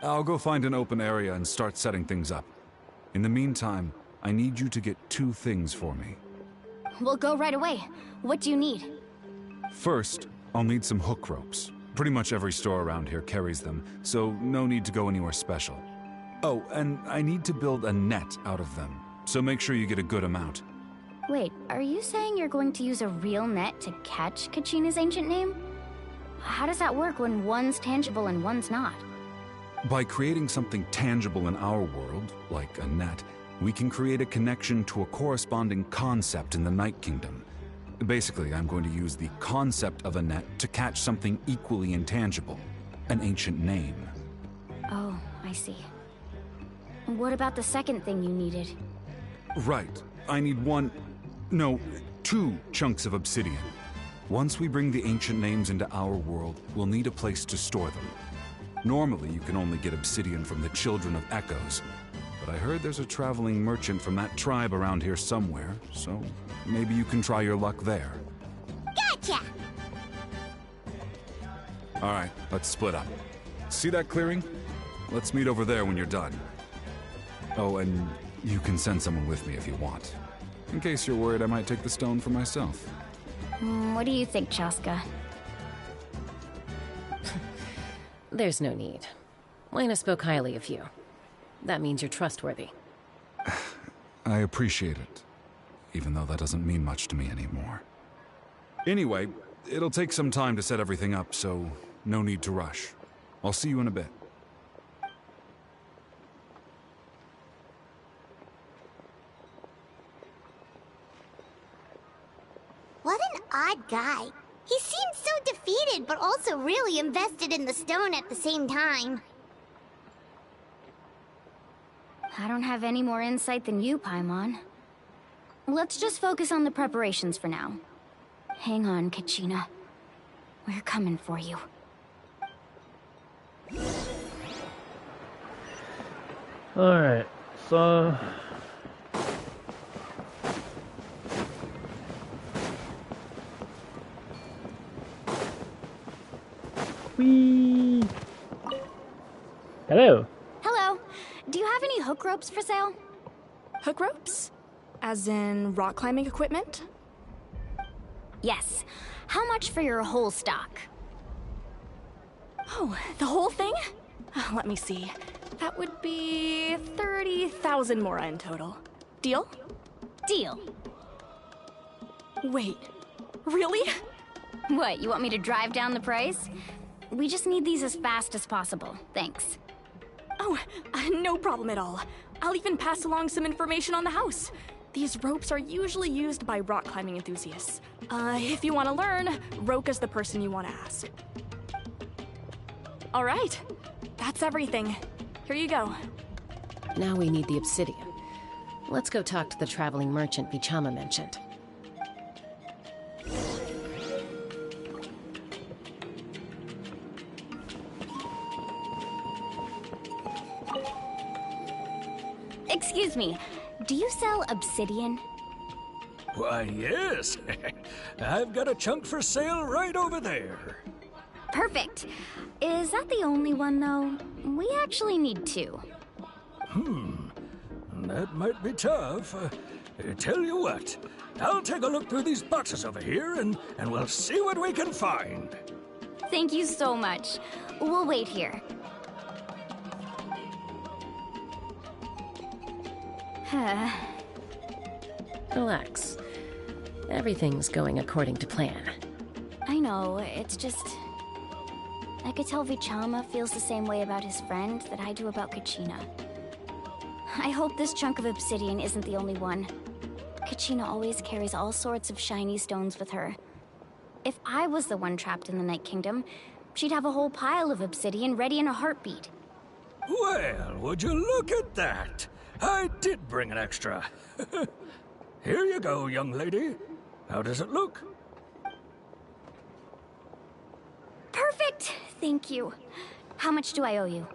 I'll go find an open area and start setting things up. In the meantime, I need you to get 2 things for me. We'll go right away. What do you need? First, I'll need some hook ropes. Pretty much every store around here carries them, so no need to go anywhere special. Oh, and I need to build a net out of them, so make sure you get a good amount. Wait, are you saying you're going to use a real net to catch Kachina's ancient name? How does that work when one's tangible and one's not? By creating something tangible in our world, like a net, we can create a connection to a corresponding concept in the Night Kingdom. Basically, I'm going to use the concept of a net to catch something equally intangible, an ancient name. Oh, I see. What about the second thing you needed? Right. I need two chunks of obsidian. Once we bring the ancient names into our world, we'll need a place to store them. Normally, you can only get obsidian from the Children of Echoes, but I heard there's a traveling merchant from that tribe around here somewhere, so maybe you can try your luck there. Gotcha! Alright, let's split up. See that clearing? Let's meet over there when you're done. Oh, and you can send someone with me if you want. In case you're worried I might take the stone for myself. What do you think, Chaska? There's no need. Lena spoke highly of you. That means you're trustworthy. I appreciate it, even though that doesn't mean much to me anymore. Anyway, it'll take some time to set everything up, so no need to rush. I'll see you in a bit. What an odd guy. He seems so defeated, but also really invested in the stone at the same time. I don't have any more insight than you, Paimon. Let's just focus on the preparations for now. Hang on, Kachina. We're coming for you. Alright, so... Whee! Hello. Hello. Do you have any hook ropes for sale? Hook ropes? As in rock climbing equipment? Yes. How much for your whole stock? Oh, the whole thing? Let me see. That would be 30,000 mora in total. Deal? Deal. Wait, really? What, you want me to drive down the price? We just need these as fast as possible. Thanks. Oh, no problem at all. I'll even pass along some information on the house. These ropes are usually used by rock climbing enthusiasts. If you want to learn, Roka's the person you want to ask. All right, that's everything. Here you go. Now we need the obsidian. Let's go talk to the traveling merchant Vichama mentioned. Excuse me, do you sell obsidian? Why, yes. I've got a chunk for sale right over there. Perfect. Is that the only one, though? We actually need two. That might be tough. Tell you what, I'll take a look through these boxes over here, and we'll see what we can find. Thank you so much. We'll wait here. Relax. Everything's going according to plan. I know, it's just... I could tell Vichama feels the same way about his friend that I do about Kachina. I hope this chunk of obsidian isn't the only one. Kachina always carries all sorts of shiny stones with her. If I was the one trapped in the Night Kingdom, she'd have a whole pile of obsidian ready in a heartbeat. Well, would you look at that? I did bring an extra. Here you go, young lady. How does it look? Perfect! Thank you. How much do I owe you?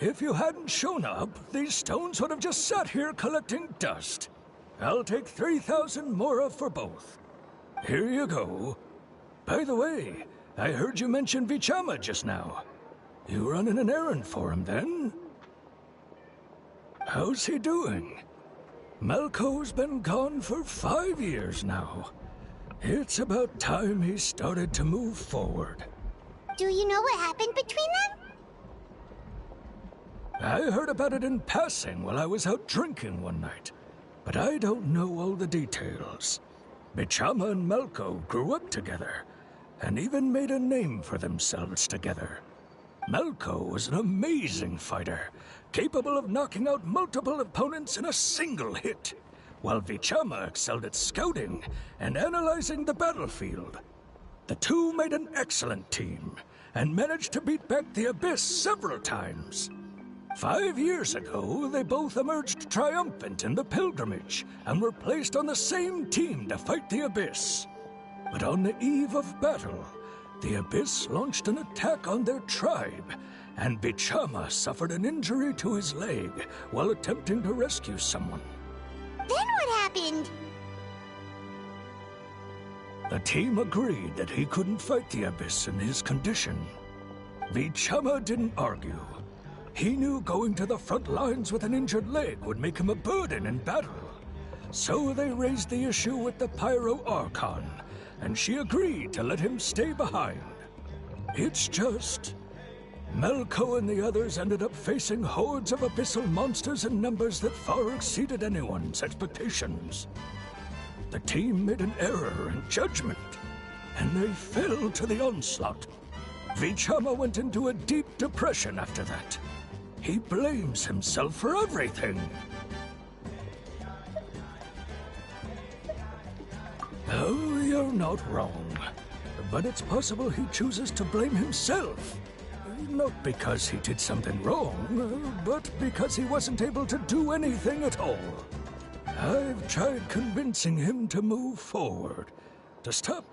If you hadn't shown up, these stones would have just sat here collecting dust. I'll take 3,000 mora for both. Here you go. By the way, I heard you mention Vichama just now. You running an errand for him, then? How's he doing? Malco's been gone for 5 years now. It's about time he started to move forward. Do you know what happened between them? I heard about it in passing while I was out drinking one night, but I don't know all the details. Vichama and Malco grew up together. and even made a name for themselves together. Malko was an amazing fighter, capable of knocking out multiple opponents in a single hit, while Vichama excelled at scouting and analyzing the battlefield. The two made an excellent team, and managed to beat back the Abyss several times. 5 years ago, they both emerged triumphant in the pilgrimage, and were placed on the same team to fight the Abyss. But on the eve of battle, the Abyss launched an attack on their tribe, and Vichama suffered an injury to his leg while attempting to rescue someone. Then what happened? The team agreed that he couldn't fight the Abyss in his condition. Vichama didn't argue. He knew going to the front lines with an injured leg would make him a burden in battle. So they raised the issue with the Pyro Archon, and she agreed to let him stay behind. It's just... Malko and the others ended up facing hordes of abyssal monsters in numbers that far exceeded anyone's expectations. The team made an error in judgment, and they fell to the onslaught. Vichama went into a deep depression after that. He blames himself for everything. Oh, you're not wrong. But it's possible he chooses to blame himself. Not because he did something wrong, but because he wasn't able to do anything at all. I've tried convincing him to move forward, to stop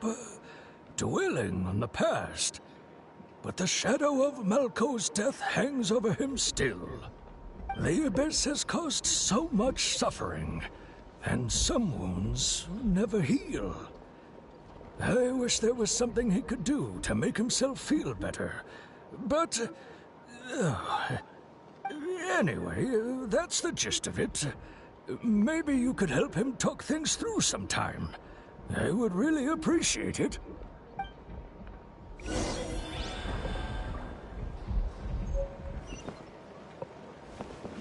dwelling on the past. But the shadow of Malko's death hangs over him still. The Abyss has caused so much suffering, and some wounds never heal. I wish there was something he could do to make himself feel better. But... anyway, that's the gist of it. Maybe you could help him talk things through sometime. I would really appreciate it.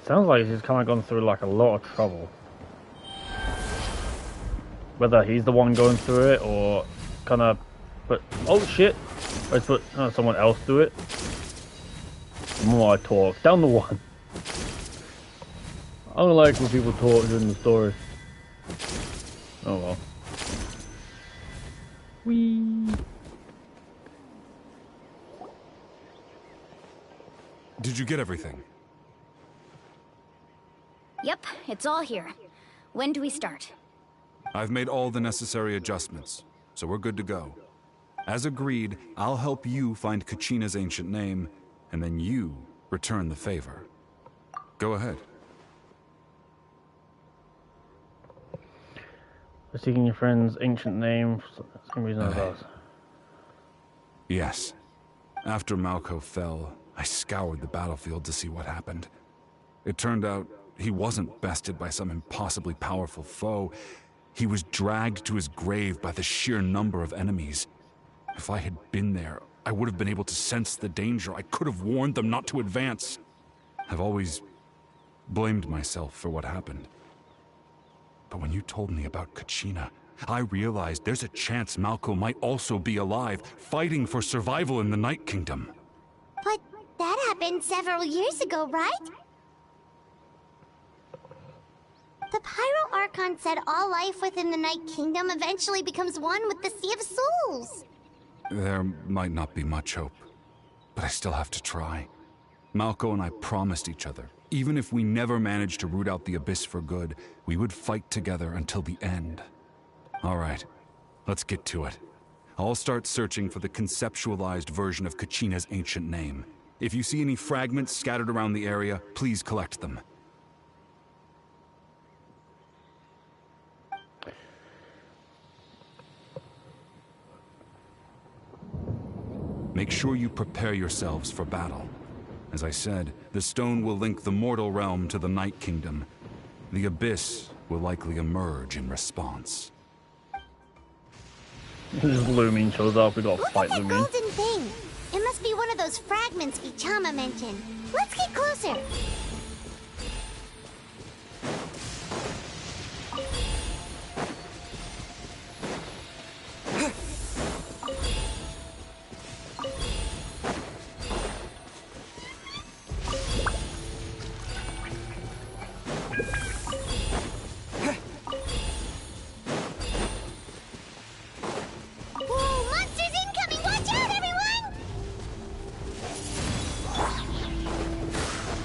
Sounds like he's kind of gone through like a lot of trouble. Whether he's the one going through it or kind of put... Oh shit! Let's put someone else do it. The more I talk, down the one. I don't like when people talk during the story. Oh well. Whee! Did you get everything? Yep, it's all here. When do we start? I've made all the necessary adjustments, so we're good to go. As agreed, I'll help you find Kachina's ancient name, and then you return the favor. Go ahead. For seeking your friend's ancient name for some reason or others. Yes. After Malko fell, I scoured the battlefield to see what happened. It turned out he wasn't bested by some impossibly powerful foe. He was dragged to his grave by the sheer number of enemies. If I had been there, I would have been able to sense the danger. I could have warned them not to advance. I've always blamed myself for what happened. But when you told me about Kachina, I realized there's a chance Malko might also be alive, fighting for survival in the Night Kingdom. But that happened several years ago, right? The Pyro Archon said all life within the Night Kingdom eventually becomes one with the Sea of Souls. There might not be much hope, but I still have to try. Malko and I promised each other, even if we never managed to root out the Abyss for good, we would fight together until the end. All right, let's get to it. I'll start searching for the conceptualized version of Kachina's ancient name. If you see any fragments scattered around the area, please collect them. Make sure you prepare yourselves for battle. As I said, the stone will link the mortal realm to the Night Kingdom. The Abyss will likely emerge in response. This Lumine shows up, we gotta fight Look at that Lumine. golden thing! It must be one of those fragments Vichama mentioned. Let's get closer!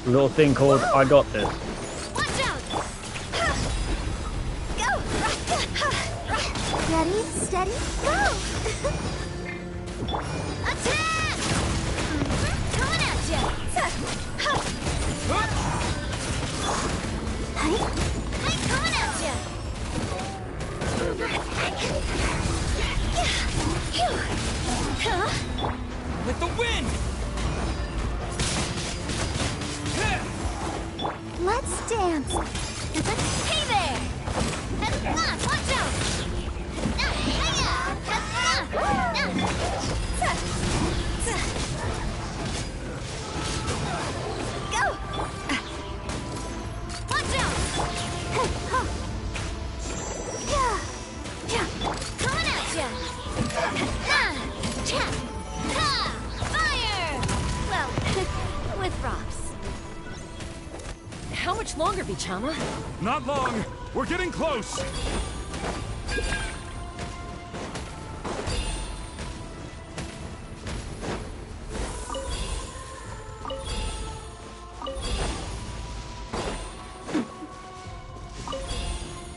little thing called I got this. Watch out! Go! Ready, steady, go! Attack! Coming at ya! Hey, coming at ya! With the wind! Let's dance. Hey there! Watch out! Go! Watch out! Coming at ya! Fire! Well, with props. How much longer, Vichama? Not long. We're getting close.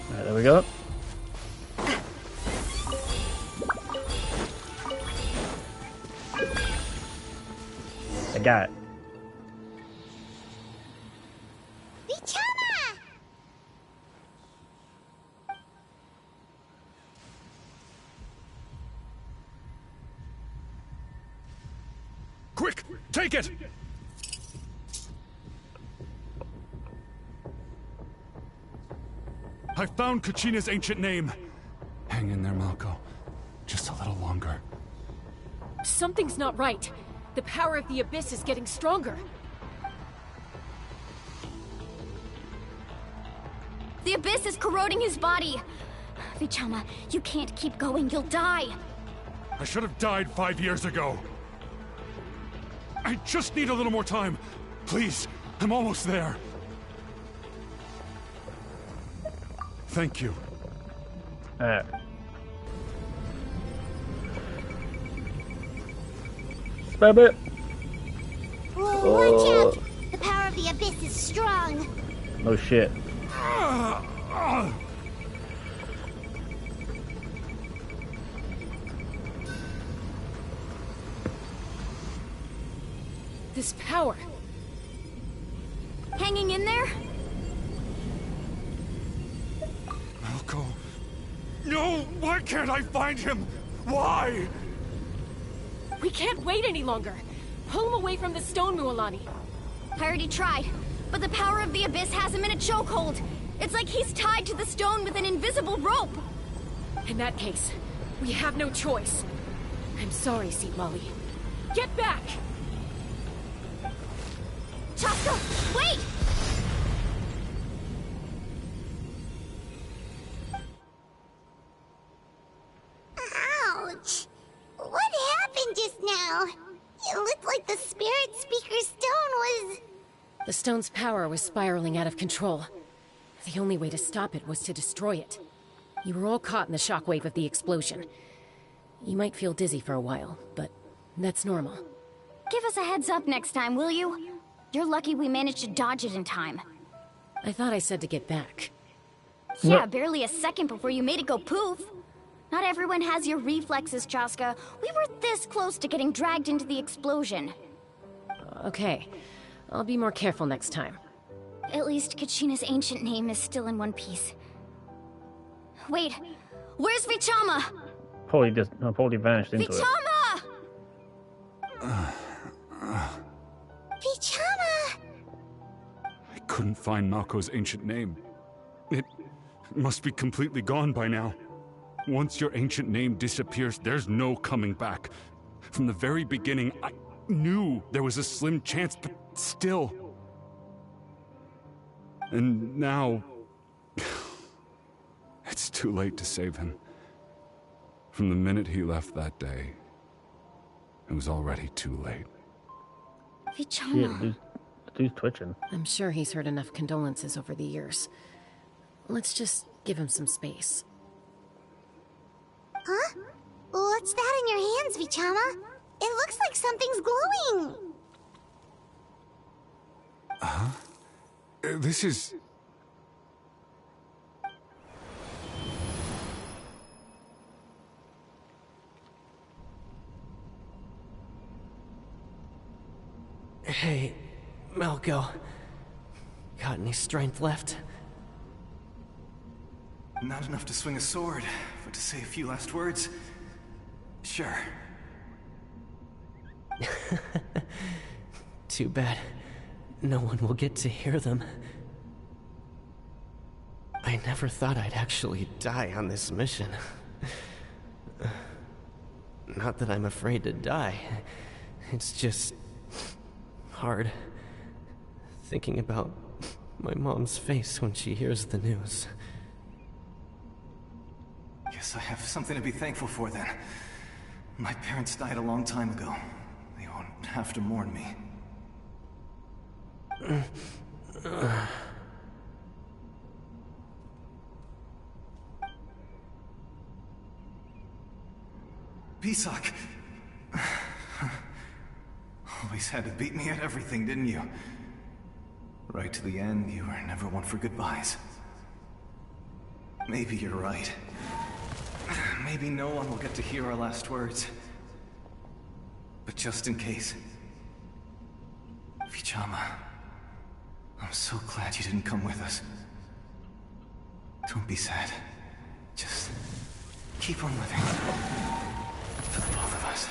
Alright, there we go. I got it. Quick, take it! I found Kachina's ancient name. Hang in there, Malko. Just a little longer. Something's not right. The power of the Abyss is getting stronger. The Abyss is corroding his body. Vichama, you can't keep going. You'll die. I should have died 5 years ago. I just need a little more time. Please, I'm almost there. Thank you. Alright. Stab it. Whoa, watch out! The power of the Abyss is strong. No shit. This power. Hanging in there? Malko. No! Why can't I find him? Why? We can't wait any longer. Pull him away from the stone, Mualani. I already tried, but the power of the Abyss has him in a chokehold. It's like he's tied to the stone with an invisible rope. In that case, we have no choice. I'm sorry, Seat Molly. Get back! Chaska, wait! Ouch! What happened just now? It looked like the Spirit Speaker's stone was... The stone's power was spiraling out of control. The only way to stop it was to destroy it. You were all caught in the shockwave of the explosion. You might feel dizzy for a while, but that's normal. Give us a heads up next time, will you? You're lucky we managed to dodge it in time. I thought I said to get back. Yeah, barely a second before you made it go poof. Not everyone has your reflexes, Chaska. We were this close to getting dragged into the explosion. Okay. I'll be more careful next time. At least Kachina's ancient name is still in one piece. Wait, where's Vichama? Probably vanished into it. Vichama! Vichama! I couldn't find Malko's ancient name. It must be completely gone by now. Once your ancient name disappears, there's no coming back. From the very beginning, I knew there was a slim chance, but still. And now... it's too late to save him. From the minute he left that day, it was already too late. Vichama. Shit, dude's twitching. I'm sure he's heard enough condolences over the years. Let's just give him some space. Huh? What's that in your hands, Vichama? It looks like something's glowing. This is... Hey, Malco. Got any strength left? Not enough to swing a sword, but to say a few last words? Sure. Too bad. No one will get to hear them. I never thought I'd actually die on this mission. Not that I'm afraid to die. It's just... hard. Thinking about my mom's face when she hears the news. Guess I have something to be thankful for then. My parents died a long time ago. They won't have to mourn me. Pisak! Always had to beat me at everything, didn't you? Right to the end, you were never one for goodbyes. Maybe you're right. Maybe no one will get to hear our last words. But just in case... Vichama, I'm so glad you didn't come with us. Don't be sad. Just keep on living. For the both of us.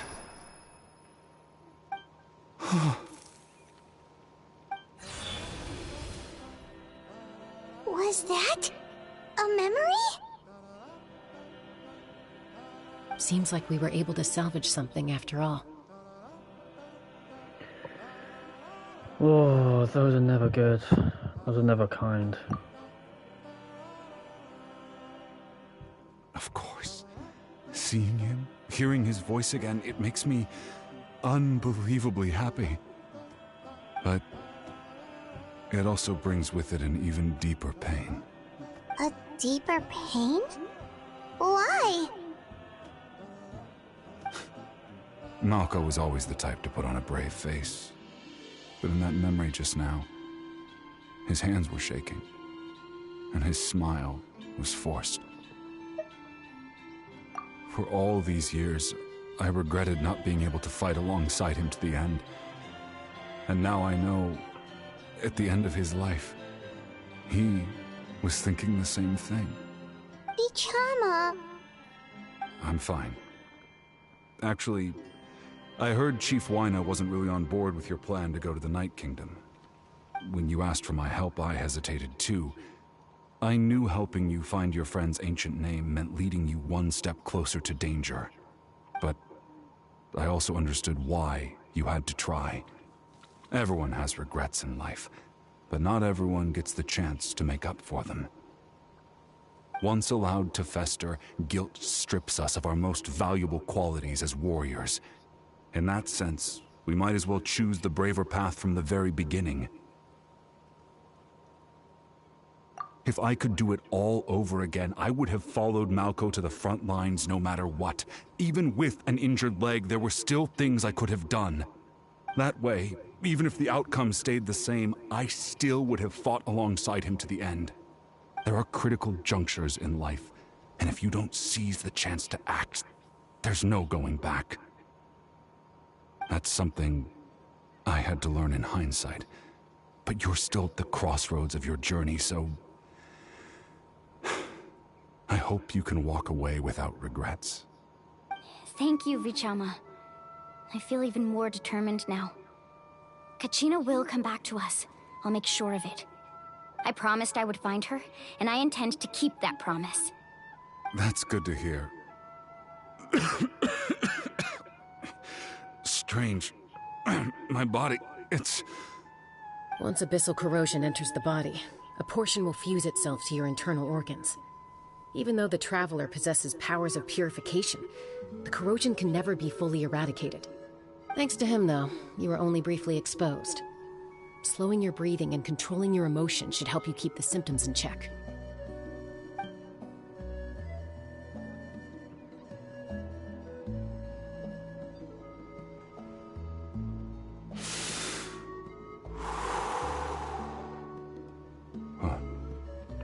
Was that a memory? Seems like we were able to salvage something after all. Oh, those are never good. Those are never kind. Of course. Seeing him, hearing his voice again, it makes me unbelievably happy. But it also brings with it an even deeper pain. A deeper pain? Why? Malco was always the type to put on a brave face. But in that memory just now, his hands were shaking, and his smile was forced. For all these years, I regretted not being able to fight alongside him to the end. And now I know, at the end of his life, he was thinking the same thing. Vichama. I'm fine. Actually, I heard Chief Wyna wasn't really on board with your plan to go to the Night Kingdom. When you asked for my help, I hesitated too. I knew helping you find your friend's ancient name meant leading you one step closer to danger. But I also understood why you had to try. Everyone has regrets in life, but not everyone gets the chance to make up for them. Once allowed to fester, guilt strips us of our most valuable qualities as warriors. In that sense, we might as well choose the braver path from the very beginning. If I could do it all over again, I would have followed Malco to the front lines no matter what. Even with an injured leg, there were still things I could have done. That way, even if the outcome stayed the same, I still would have fought alongside him to the end. There are critical junctures in life, and if you don't seize the chance to act, there's no going back. That's something I had to learn in hindsight, but you're still at the crossroads of your journey, so I hope you can walk away without regrets. Thank you, Vichama. I feel even more determined now. Kachina will come back to us. I'll make sure of it. I promised I would find her, and I intend to keep that promise. That's good to hear. Strange. My body, it's... Once abyssal corrosion enters the body, a portion will fuse itself to your internal organs. Even though the Traveler possesses powers of purification, the corrosion can never be fully eradicated. Thanks to him, though, you were only briefly exposed. Slowing your breathing and controlling your emotions should help you keep the symptoms in check.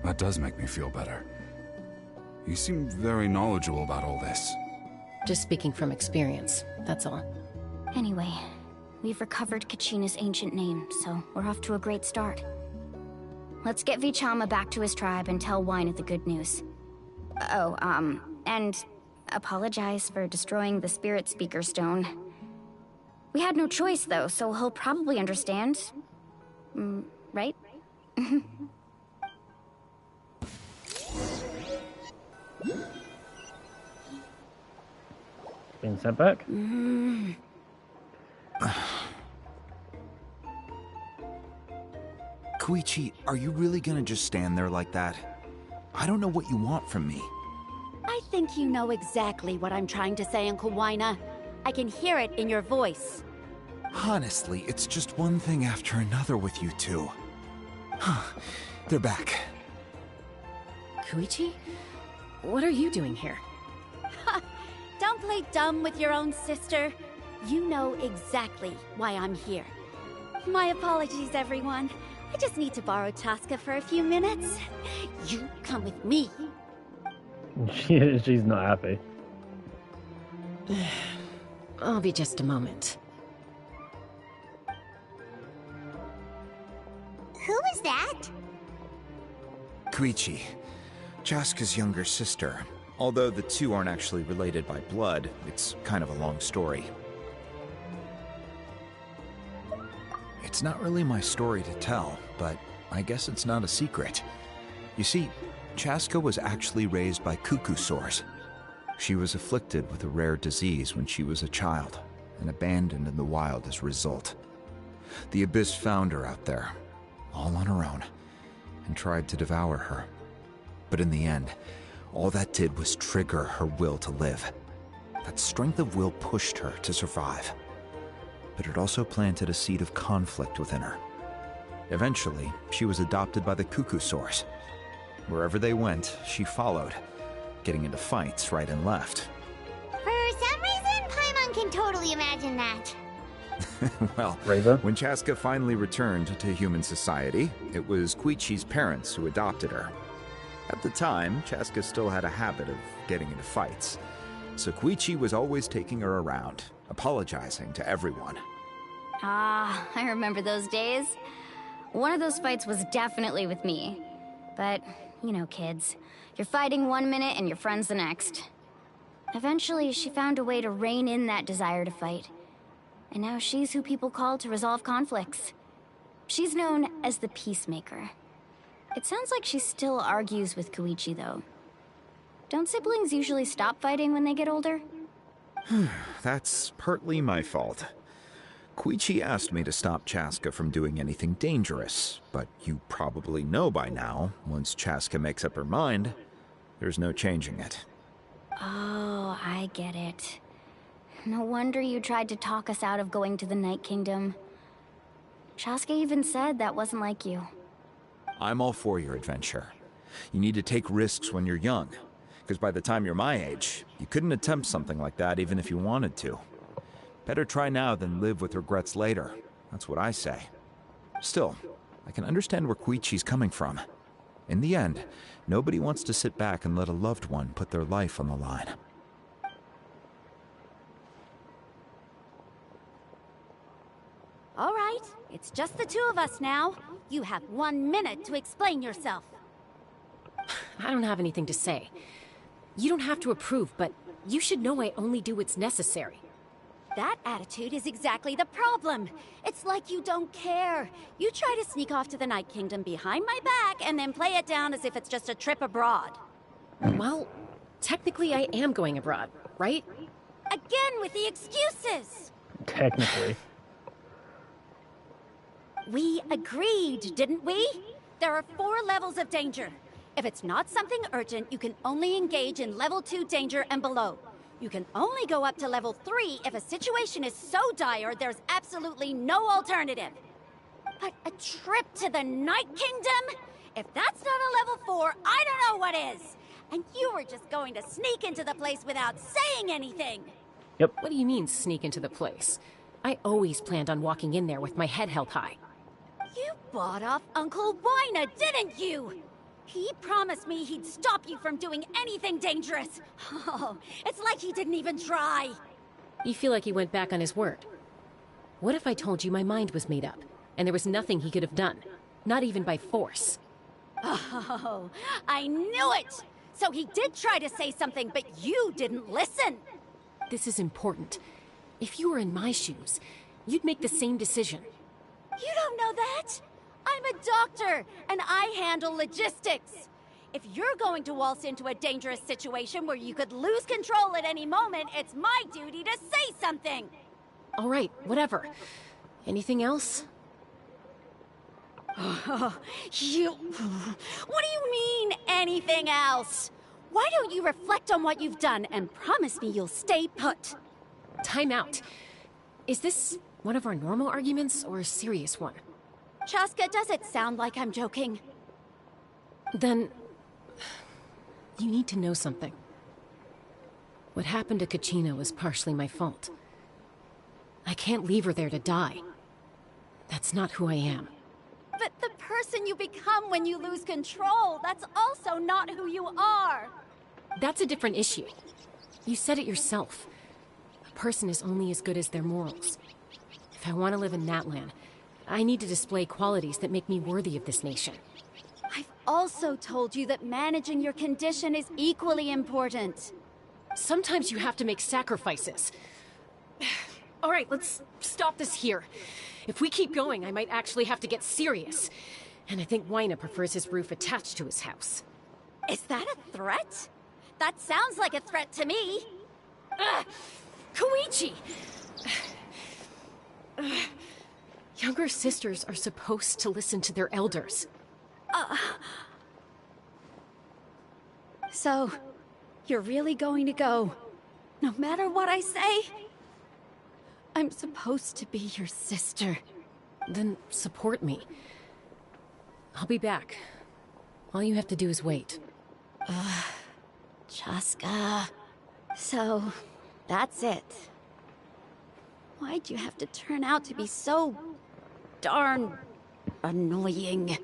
That does make me feel better. You seem very knowledgeable about all this. Just speaking from experience, that's all. Anyway, we've recovered Kachina's ancient name, so we're off to a great start. Let's get Vichama back to his tribe and tell Wina the good news. Oh, and apologize for destroying the Spirit Speaker Stone. We had no choice, though, so he'll probably understand. Right? Being sent back? Koichi, are you really gonna just stand there like that? I don't know what you want from me. I think you know exactly what I'm trying to say, Uncle Wina. I can hear it in your voice. Honestly, it's just one thing after another with you two. They're back. Koichi? What are you doing here? Don't play dumb with your own sister. You know exactly why I'm here. My apologies, everyone. I just need to borrow Chaska for a few minutes. You come with me. She's not happy. I'll be just a moment. Who is that? Koichi, Chaska's younger sister. Although the two aren't actually related by blood, it's kind of a long story. It's not really my story to tell, but I guess it's not a secret. You see, Chaska was actually raised by cuckoo sores. She was afflicted with a rare disease when she was a child, and abandoned in the wild as a result. The Abyss found her out there, all on her own, and tried to devour her. But in the end, all that did was trigger her will to live. That strength of will pushed her to survive. But it also planted a seed of conflict within her. Eventually, she was adopted by the cuckoo sores. Wherever they went, she followed, getting into fights right and left. For some reason, Paimon can totally imagine that. Well, Razor? When Chaska finally returned to human society, it was Koichi's parents who adopted her. At the time, Chaska still had a habit of getting into fights, so Koichi was always taking her around, apologizing to everyone. Ah, I remember those days. One of those fights was definitely with me. But, you know, kids. You're fighting one minute and your friend's the next. Eventually, she found a way to rein in that desire to fight. And now she's who people call to resolve conflicts. She's known as the Peacemaker. It sounds like she still argues with Koichi, though. Don't siblings usually stop fighting when they get older? That's partly my fault. Koichi asked me to stop Chaska from doing anything dangerous, but you probably know by now, once Chaska makes up her mind, there's no changing it. Oh, I get it. No wonder you tried to talk us out of going to the Night Kingdom. Chaska even said that wasn't like you. I'm all for your adventure. You need to take risks when you're young, because by the time you're my age, you couldn't attempt something like that even if you wanted to. Better try now than live with regrets later. That's what I say. Still, I can understand where Koichi's coming from. In the end, nobody wants to sit back and let a loved one put their life on the line. All right, it's just the two of us now. You have 1 minute to explain yourself. I don't have anything to say. You don't have to approve, but you should know I only do what's necessary. That attitude is exactly the problem. It's like you don't care. You try to sneak off to the Night Kingdom behind my back and then play it down as if it's just a trip abroad. Well, technically I am going abroad, right? Again with the excuses! Technically. We agreed, didn't we? There are 4 levels of danger. If it's not something urgent, you can only engage in level 2 danger and below. You can only go up to level 3 if a situation is so dire there's absolutely no alternative. But a trip to the Night Kingdom? If that's not a level 4, I don't know what is. And you were just going to sneak into the place without saying anything. Yep. What do you mean, sneak into the place? I always planned on walking in there with my head held high. You bought off Uncle Wina, didn't you? He promised me he'd stop you from doing anything dangerous. Oh, it's like he didn't even try. You feel like he went back on his word. What if I told you my mind was made up, and there was nothing he could have done? Not even by force. Oh, I knew it! So he did try to say something, but you didn't listen. This is important. If you were in my shoes, you'd make the same decision. You don't know that? I'm a doctor, and I handle logistics. If you're going to waltz into a dangerous situation where you could lose control at any moment, it's my duty to say something. All right, whatever. Anything else? What do you mean, anything else? Why don't you reflect on what you've done and promise me you'll stay put? Time out. Is this one of our normal arguments or a serious one? Chaska, does it sound like I'm joking? Then... you need to know something. What happened to Kachina was partially my fault. I can't leave her there to die. That's not who I am. But the person you become when you lose control, that's also not who you are. That's a different issue. You said it yourself. A person is only as good as their morals. If I want to live in Natlan, I need to display qualities that make me worthy of this nation. I've also told you that managing your condition is equally important. Sometimes you have to make sacrifices. All right, let's stop this here. If we keep going, I might actually have to get serious. And I think Waina prefers his roof attached to his house. Is that a threat? That sounds like a threat to me. Koichi! Younger sisters are supposed to listen to their elders. So, you're really going to go, no matter what I say? I'm supposed to be your sister. Then support me. I'll be back. All you have to do is wait. Chaska. So, that's it. Why'd you have to turn out to be so darn annoying?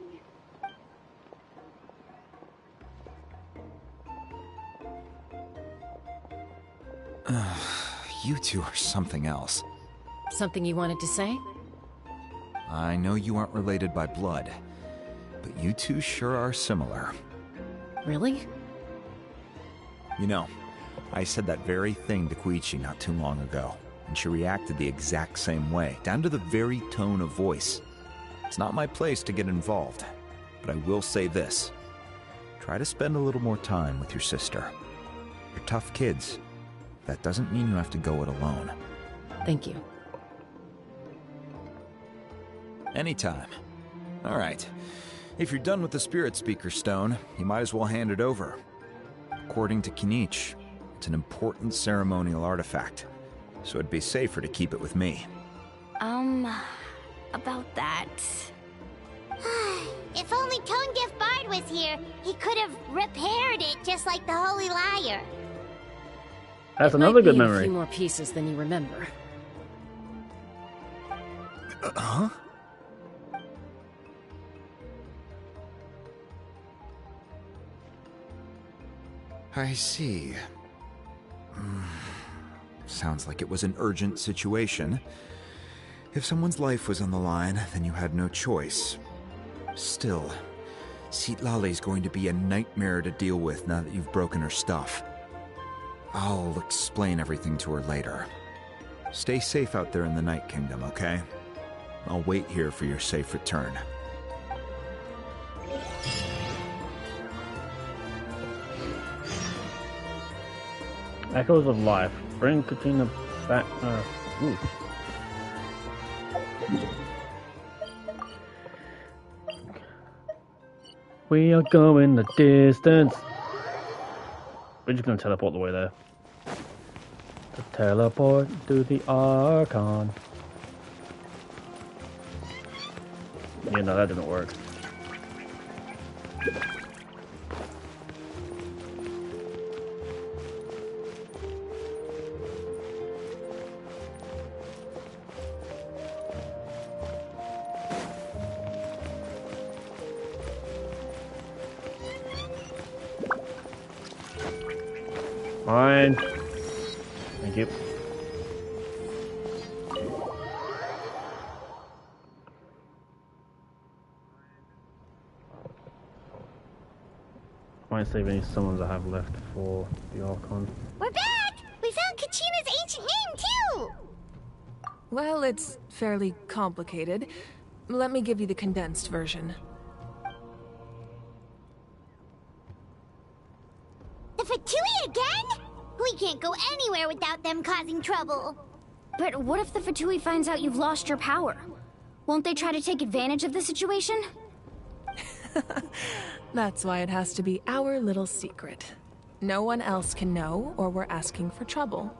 You two are something else. Something you wanted to say? I know you aren't related by blood, but you two sure are similar. Really? You know, I said that very thing to Koichi not too long ago, and she reacted the exact same way, down to the very tone of voice. It's not my place to get involved, but I will say this. Try to spend a little more time with your sister. You're tough kids. That doesn't mean you have to go it alone. Thank you. Anytime. All right. If you're done with the Spirit Speaker Stone, you might as well hand it over. According to Kinich, it's an important ceremonial artifact, so it'd be safer to keep it with me. About that... If only Tonegif Bard was here, he could have repaired it just like the Holy Liar. That's another good A memory. few more pieces than you remember. Huh? I see. Sounds like it was an urgent situation. If someone's life was on the line, then you had no choice. Still, Citlali's going to be a nightmare to deal with now that you've broken her stuff. I'll explain everything to her later. Stay safe out there in the Night Kingdom, okay? I'll wait here for your safe return. Echoes of Life. Bring Katina back. Ooh. We are going the distance. We're just gonna teleport the way there. Teleport to the Archon. Yeah, no, that didn't work. Fine. Thank you. Might save any summons I have left for the archon. We're back! We found Kachina's ancient name, too! Well, it's fairly complicated. Let me give you the condensed version. The Fatui again? We can't go anywhere without them causing trouble. But what if the Fatui finds out you've lost your power? Won't they try to take advantage of the situation? That's why it has to be our little secret. No one else can know, or we're asking for trouble.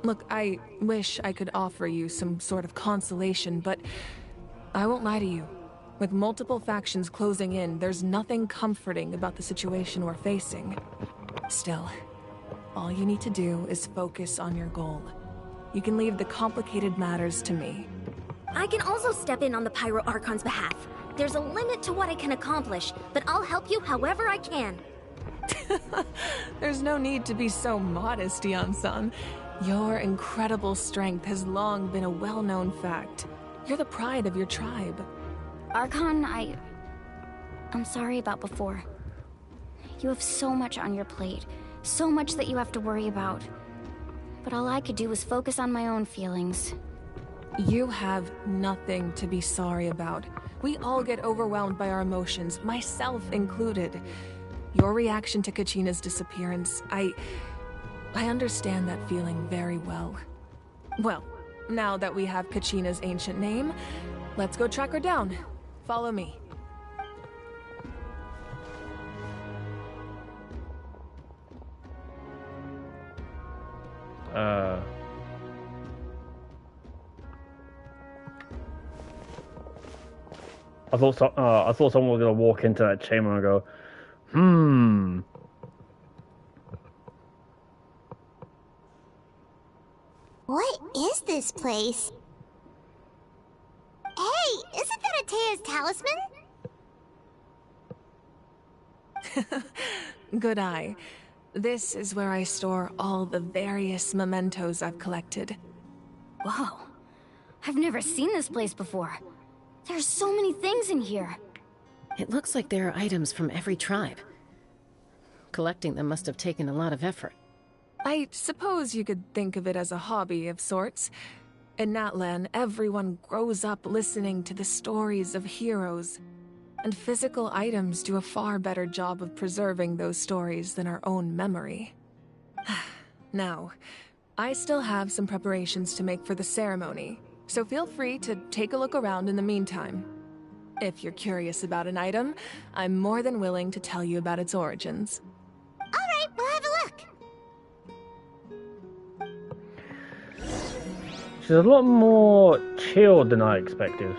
Look, I wish I could offer you some sort of consolation, but I won't lie to you. With multiple factions closing in, there's nothing comforting about the situation we're facing. Still, all you need to do is focus on your goal. You can leave the complicated matters to me. I can also step in on the Pyro Archon's behalf. There's a limit to what I can accomplish, but I'll help you however I can. There's no need to be so modest, Yan-san. Your incredible strength has long been a well-known fact. You're the pride of your tribe. Archon, I'm sorry about before. You have so much on your plate, so much that you have to worry about. But all I could do was focus on my own feelings. You have nothing to be sorry about. We all get overwhelmed by our emotions, myself included. Your reaction to Kachina's disappearance, I understand that feeling very well. Well, now that we have Kachina's ancient name, let's go track her down. Follow me. I thought someone was gonna walk into that chamber and go, What is this place? Hey, isn't that Atea's talisman? Good eye. This is where I store all the various mementos I've collected. Whoa. I've never seen this place before. There's so many things in here. It looks like there are items from every tribe. Collecting them must have taken a lot of effort. I suppose you could think of it as a hobby of sorts. In Natlan, everyone grows up listening to the stories of heroes, and physical items do a far better job of preserving those stories than our own memory. Now, I still have some preparations to make for the ceremony, so feel free to take a look around in the meantime. If you're curious about an item, I'm more than willing to tell you about its origins. Alright, we'll have a look. she's a lot more chilled than I expected.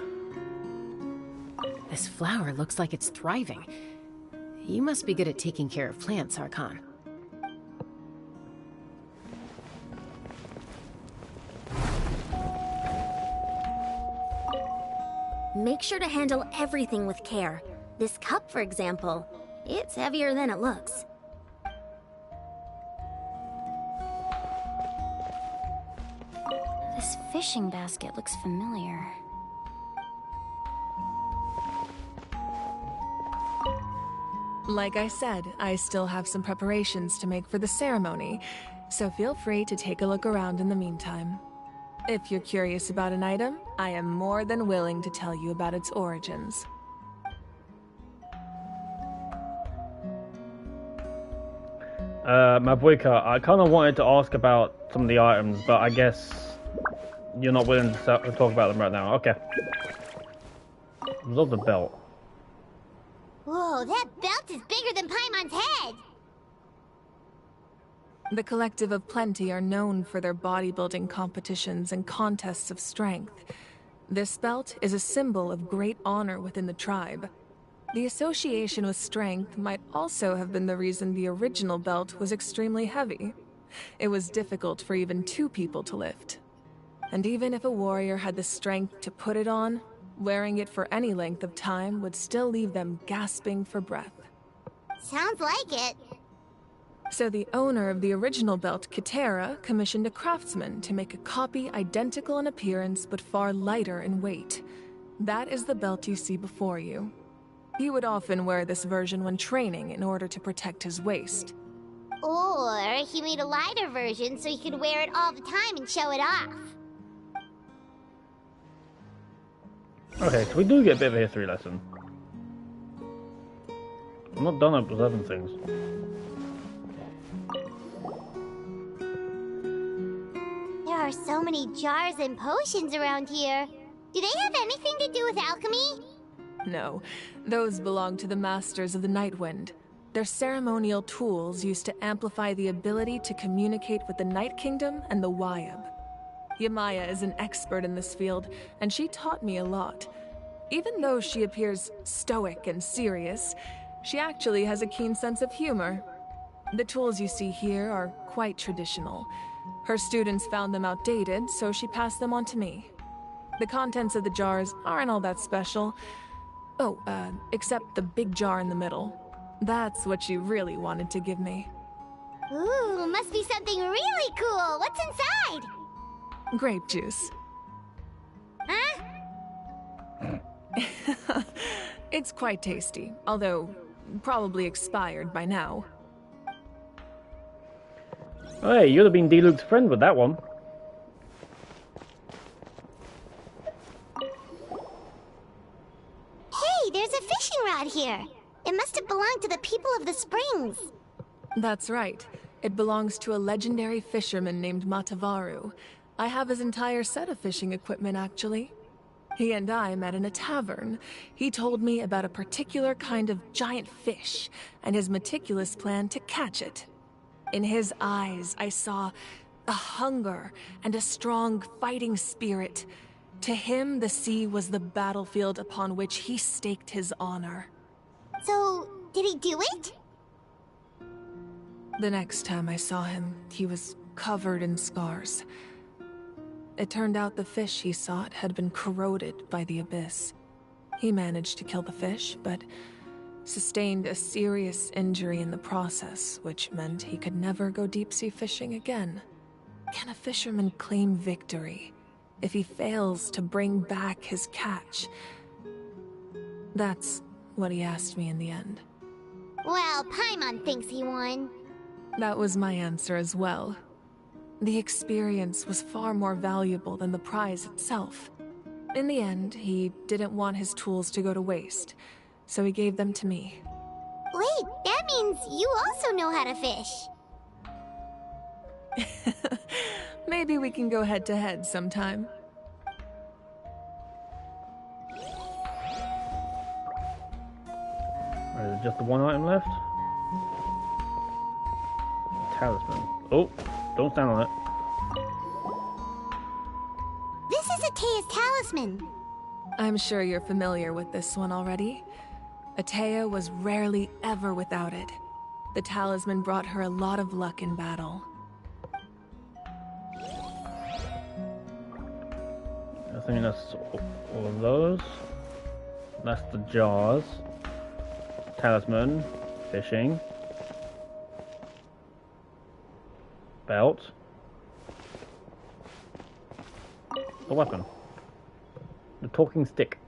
This flower looks like it's thriving. You must be good at taking care of plants, Archon. Make sure to handle everything with care. This cup, for example, it's heavier than it looks. This fishing basket looks familiar. Like I said, I still have some preparations to make for the ceremony, so feel free to take a look around in the meantime. If you're curious about an item, I am more than willing to tell you about its origins. Mabuika, I kind of wanted to ask about some of the items, but I guess you're not willing to talk about them right now. Okay. Love the belt. Whoa, that belt is bigger than Paimon's head! The Collective of Plenty are known for their bodybuilding competitions and contests of strength. This belt is a symbol of great honor within the tribe. The association with strength might also have been the reason the original belt was extremely heavy. It was difficult for even two people to lift. And even if a warrior had the strength to put it on, wearing it for any length of time would still leave them gasping for breath. Sounds like it. So the owner of the original belt, Kitera, commissioned a craftsman to make a copy identical in appearance but far lighter in weight. That is the belt you see before you. He would often wear this version when training in order to protect his waist. Or he made a lighter version so he could wear it all the time and show it off. Okay, so we do get a bit of a history lesson. I'm not done observing things. There are so many jars and potions around here. Do they have anything to do with alchemy? No, those belong to the Masters of the Nightwind. They're ceremonial tools used to amplify the ability to communicate with the Night Kingdom and the Wyab. Yamaya is an expert in this field, and she taught me a lot. Even though she appears stoic and serious, she actually has a keen sense of humor. The tools you see here are quite traditional. Her students found them outdated, so she passed them on to me. The contents of the jars aren't all that special. Oh, except the big jar in the middle. That's what she really wanted to give me. Ooh, must be something really cool. What's inside? Grape juice. Huh? It's quite tasty, although probably expired by now. Oh, hey, you'd have been D-Luke's friend with that one. Hey, there's a fishing rod here. It must have belonged to the people of the springs. That's right. It belongs to a legendary fisherman named Matavaru. I have his entire set of fishing equipment, actually. He and I met in a tavern. He told me about a particular kind of giant fish and his meticulous plan to catch it. In his eyes, I saw a hunger and a strong fighting spirit. To him, the sea was the battlefield upon which he staked his honor. So, did he do it? The next time I saw him, he was covered in scars. It turned out the fish he sought had been corroded by the abyss. He managed to kill the fish, but sustained a serious injury in the process, which meant he could never go deep-sea fishing again. Can a fisherman claim victory if he fails to bring back his catch? That's what he asked me in the end. Well, Paimon thinks he won. That was my answer as well. The experience was far more valuable than the prize itself. In the end, he didn't want his tools to go to waste, so he gave them to me. Wait, that means you also know how to fish. Maybe we can go head-to-head sometime. Is it just the one item left? Talisman. Oh, don't stand on it. This is Atea's talisman. I'm sure you're familiar with this one already. Atea was rarely ever without it. The talisman brought her a lot of luck in battle. I think that's all of those. That's the jars. Talisman. Fishing. Belt. The weapon. The talking stick.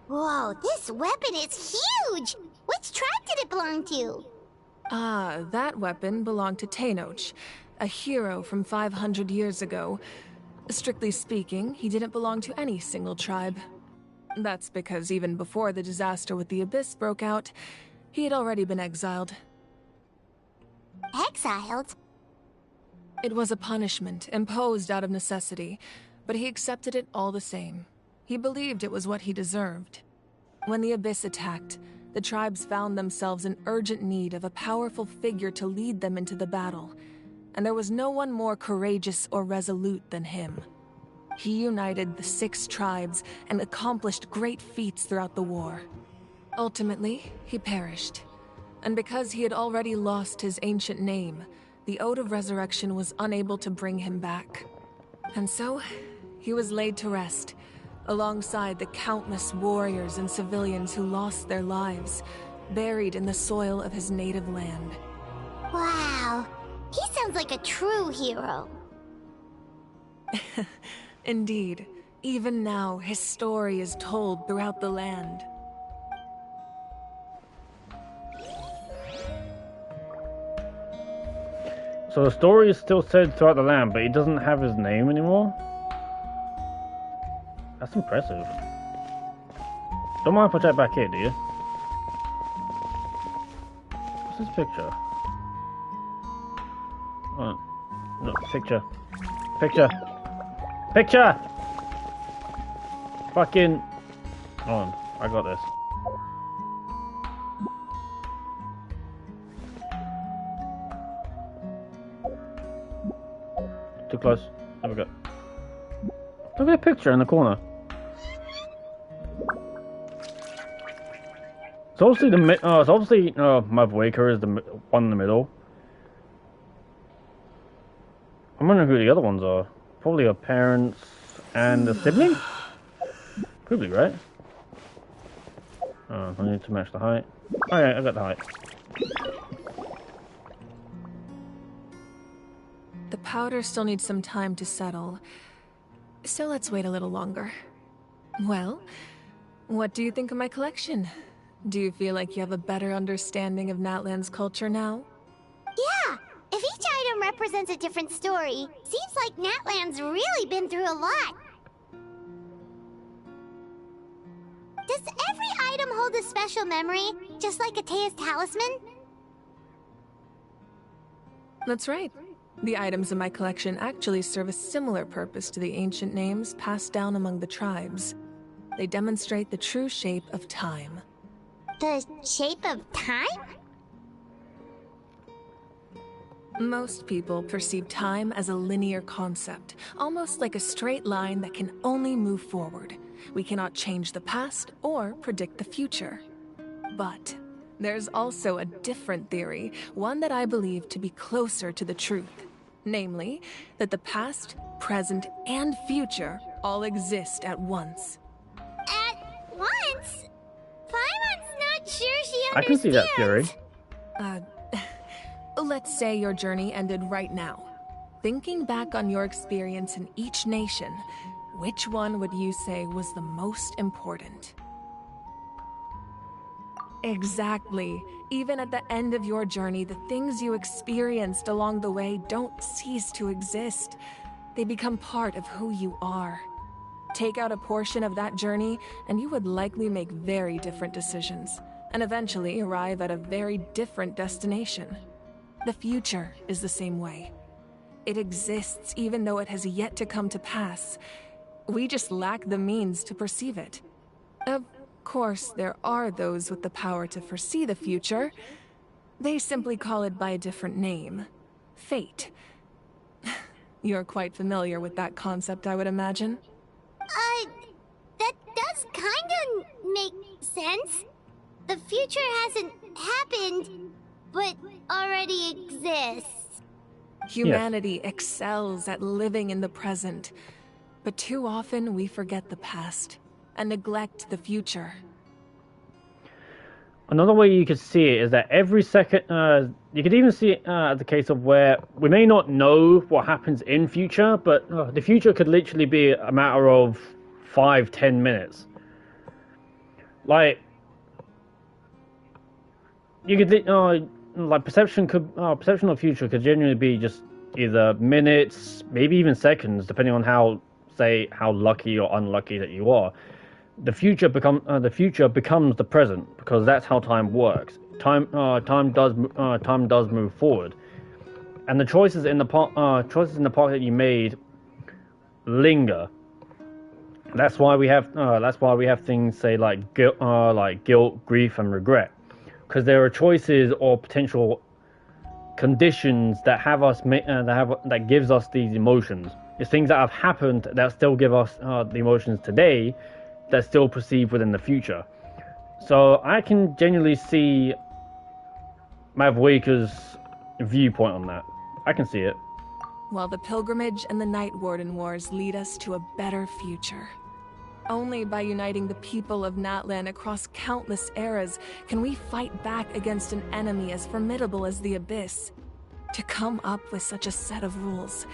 Whoa, this weapon is huge! Which tribe did it belong to? Ah, that weapon belonged to Tenoch, a hero from 500 years ago. Strictly speaking, he didn't belong to any single tribe. That's because even before the disaster with the Abyss broke out, he had already been exiled. Exiled? It was a punishment imposed out of necessity, but he accepted it all the same. He believed it was what he deserved. When the Abyss attacked, the tribes found themselves in urgent need of a powerful figure to lead them into the battle, and there was no one more courageous or resolute than him. He united the 6 tribes and accomplished great feats throughout the war. Ultimately, he perished, and because he had already lost his ancient name, the Ode of Resurrection was unable to bring him back. And so, he was laid to rest, alongside the countless warriors and civilians who lost their lives, buried in the soil of his native land. Wow, he sounds like a true hero. Indeed, even now his story is told throughout the land. So the story is still said throughout the land, but he doesn't have his name anymore? That's impressive. Don't mind if I check back here, do you? What's this picture? Oh, no, picture. Picture! Picture! Fucking... Hold on, I got this. Too close. There we go. Look at the picture in the corner. It's obviously Mother Waker is the one in the middle. I'm wondering who the other ones are. Probably her parents and the sibling? Could be, right? Oh, I need to match the height. Oh yeah, I got the height. The powder still needs some time to settle, so let's wait a little longer. Well, what do you think of my collection? Do you feel like you have a better understanding of Natlan's culture now? Yeah, if each item represents a different story, seems like Natlan's really been through a lot. Does every item hold a special memory, just like Atea's talisman? That's right. The items in my collection actually serve a similar purpose to the ancient names passed down among the tribes. They demonstrate the true shape of time. The shape of time? Most people perceive time as a linear concept, almost like a straight line that can only move forward. We cannot change the past or predict the future. But there's also a different theory, one that I believe to be closer to the truth. Namely, that the past, present, and future all exist at once. At once? Paimon's not sure she understands. I can see that theory. Let's say your journey ended right now. Thinking back on your experience in each nation, which one would you say was the most important? Exactly. Even at the end of your journey, the things you experienced along the way don't cease to exist. They become part of who you are. Take out a portion of that journey, and you would likely make very different decisions, and eventually arrive at a very different destination. The future is the same way. It exists even though it has yet to come to pass. We just lack the means to perceive it. Of course, there are those with the power to foresee the future. They simply call it by a different name. Fate. You're quite familiar with that concept, I would imagine. That does kinda make sense. The future hasn't happened, but already exists. Humanity excels at living in the present, but too often we forget the past and neglect the future. Another way you could see it is that every second, you could even see it as a case of where we may not know what happens in future, but the future could literally be a matter of 5-10 minutes. Like, you could, like perception of the future could genuinely be just either minutes, maybe even seconds, depending on how lucky or unlucky that you are. The future becomes the present because that's how time works. Time does move forward, and the choices in the part that you made linger. That's why we have things say like guilt, grief, and regret, because there are choices or potential conditions that that gives us these emotions. It's things that have happened that still give us the emotions today, that still perceived within the future. So I can genuinely see Mavwaker's viewpoint on that. I can see it. While the pilgrimage and the Night Warden Wars lead us to a better future. Only by uniting the people of Natlan across countless eras can we fight back against an enemy as formidable as the Abyss. To come up with such a set of rules,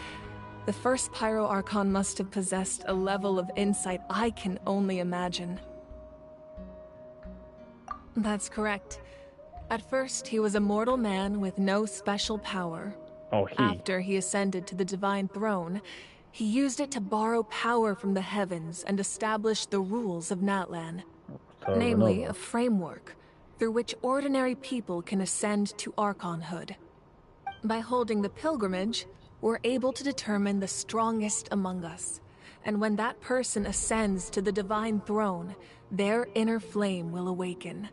the first Pyro Archon must have possessed a level of insight I can only imagine. That's correct. At first, he was a mortal man with no special power. After he ascended to the Divine Throne, he used it to borrow power from the heavens and establish the rules of Natlan. Namely, a framework through which ordinary people can ascend to Archonhood. By holding the pilgrimage, we're able to determine the strongest among us. And when that person ascends to the Divine Throne, their inner flame will awaken.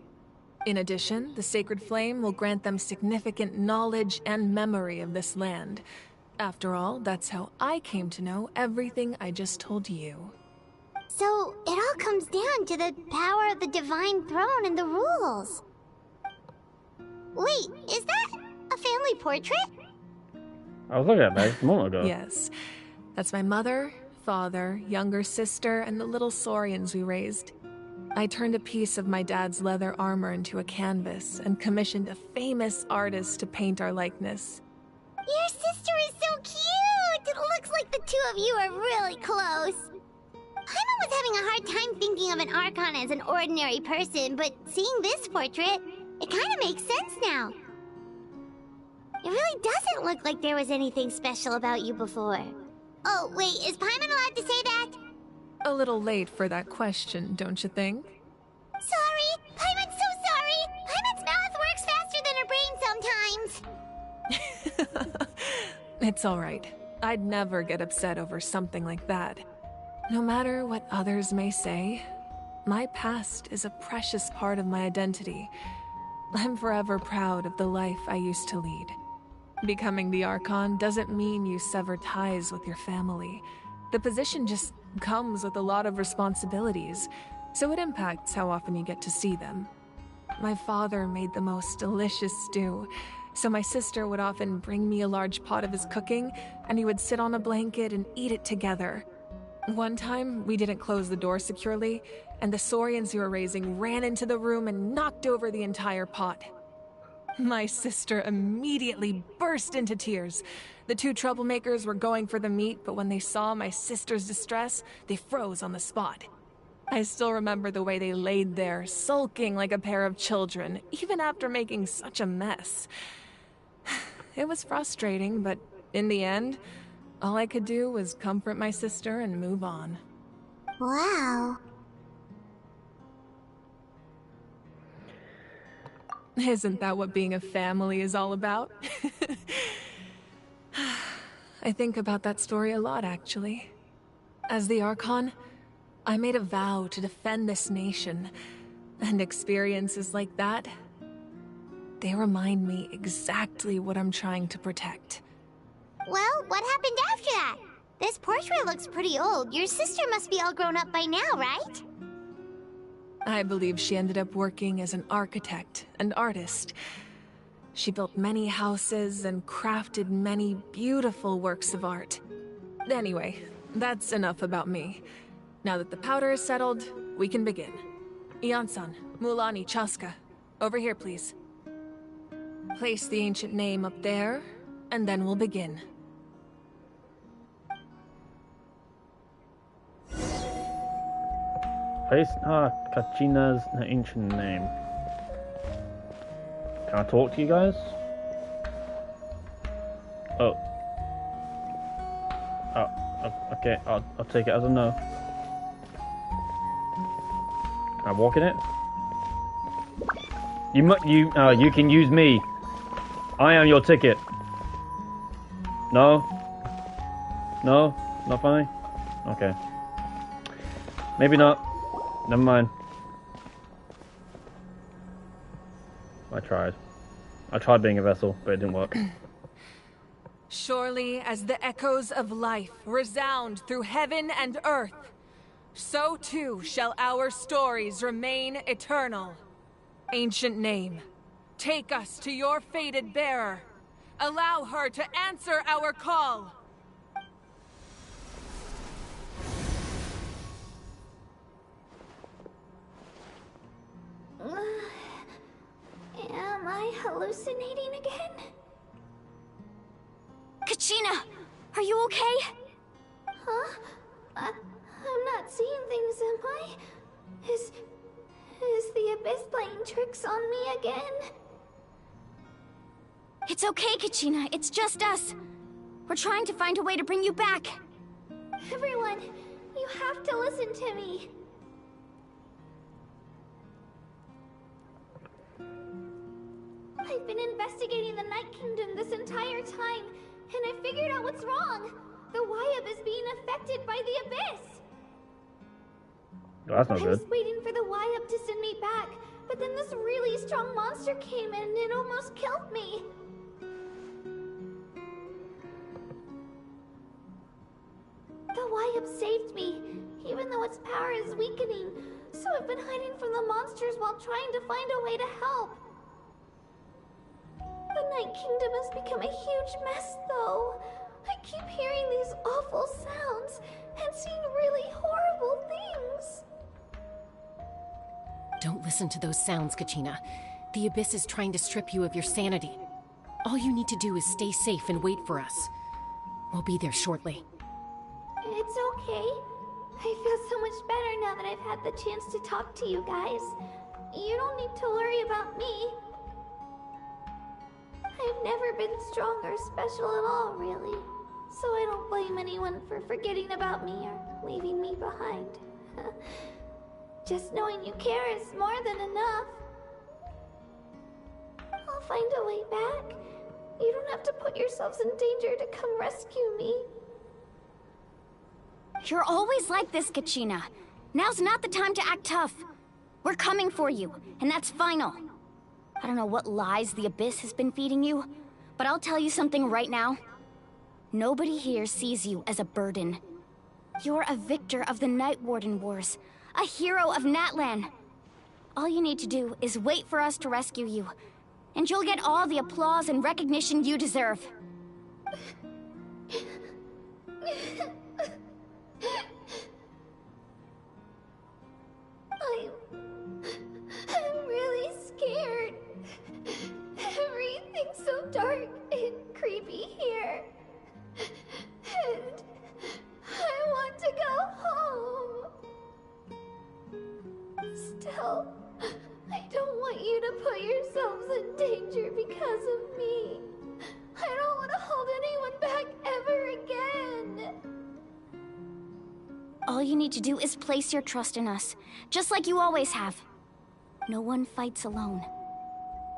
In addition, the sacred flame will grant them significant knowledge and memory of this land. After all, that's how I came to know everything I just told you. So, it all comes down to the power of the Divine Throne and the rules. Wait, is that a family portrait? I was looking at that a moment ago. Yes. That's my mother, father, younger sister, and the little saurians we raised. I turned a piece of my dad's leather armor into a canvas and commissioned a famous artist to paint our likeness. Your sister is so cute! It looks like the two of you are really close. Paimon was having a hard time thinking of an Archon as an ordinary person, but seeing this portrait, it kind of makes sense now. It really doesn't look like there was anything special about you before. Oh, wait, is Paimon allowed to say that? A little late for that question, don't you think? Sorry! Paimon's so sorry! Paimon's mouth works faster than her brain sometimes! It's alright. I'd never get upset over something like that. No matter what others may say, my past is a precious part of my identity. I'm forever proud of the life I used to lead. Becoming the Archon doesn't mean you sever ties with your family. The position just comes with a lot of responsibilities, so it impacts how often you get to see them. My father made the most delicious stew, so my sister would often bring me a large pot of his cooking, and we would sit on a blanket and eat it together. One time, we didn't close the door securely, and the saurians we were raising ran into the room and knocked over the entire pot. My sister immediately burst into tears. The two troublemakers were going for the meat, but when they saw my sister's distress, they froze on the spot. I still remember the way they laid there, sulking like a pair of children, even after making such a mess. It was frustrating, but in the end, all I could do was comfort my sister and move on. Wow. Isn't that what being a family is all about? I think about that story a lot, actually. As the Archon, I made a vow to defend this nation, and experiences like that, they remind me exactly what I'm trying to protect. Well, what happened after that? This portrait looks pretty old. Your sister must be all grown up by now, right? I believe she ended up working as an architect and artist. She built many houses and crafted many beautiful works of art. Anyway, that's enough about me. Now that the powder is settled, we can begin. Ian-san, Mulani, Chaska, over here, please. Place the ancient name up there, and then we'll begin. Place Kachina's ancient name. Can I talk to you guys? Oh. Okay, I'll take it as a no. Can I walk in it? You can use me. I am your ticket. No? No? Not funny? Okay. Maybe not. Never mind. I tried. I tried being a vessel, but it didn't work. Surely as the echoes of life resound through heaven and earth, so too shall our stories remain eternal. Ancient name, take us to your fated bearer. Allow her to answer our call. hallucinating again? Kachina, are you okay? Huh? I'm not seeing things, am I? Is the Abyss playing tricks on me again? It's okay, Kachina. It's just us. We're trying to find a way to bring you back. Everyone, you have to listen to me. I've been investigating the Night Kingdom this entire time, and I figured out what's wrong. The Wyab is being affected by the Abyss. Oh, that's not I good. was waiting for the Wyab to send me back, but then this really strong monster came in and it almost killed me. The Wyab saved me, even though its power is weakening, so I've been hiding from the monsters while trying to find a way to help. The Night Kingdom has become a huge mess, though. I keep hearing these awful sounds and seeing really horrible things. Don't listen to those sounds, Kachina. The Abyss is trying to strip you of your sanity. All you need to do is stay safe and wait for us. We'll be there shortly. It's okay. I feel so much better now that I've had the chance to talk to you guys. You don't need to worry about me. I've never been strong or special at all, really. So I don't blame anyone for forgetting about me or leaving me behind. Just knowing you care is more than enough. I'll find a way back. You don't have to put yourselves in danger to come rescue me. You're always like this, Kachina. Now's not the time to act tough. We're coming for you, and that's final. I don't know what lies the Abyss has been feeding you, but I'll tell you something right now. Nobody here sees you as a burden. You're a victor of the Night Warden Wars, a hero of Natlan. All you need to do is wait for us to rescue you, and you'll get all the applause and recognition you deserve. I'm really scared. Everything's so dark and creepy here. And I want to go home. Still, I don't want you to put yourselves in danger because of me. I don't want to hold anyone back ever again. All you need to do is place your trust in us, just like you always have. No one fights alone.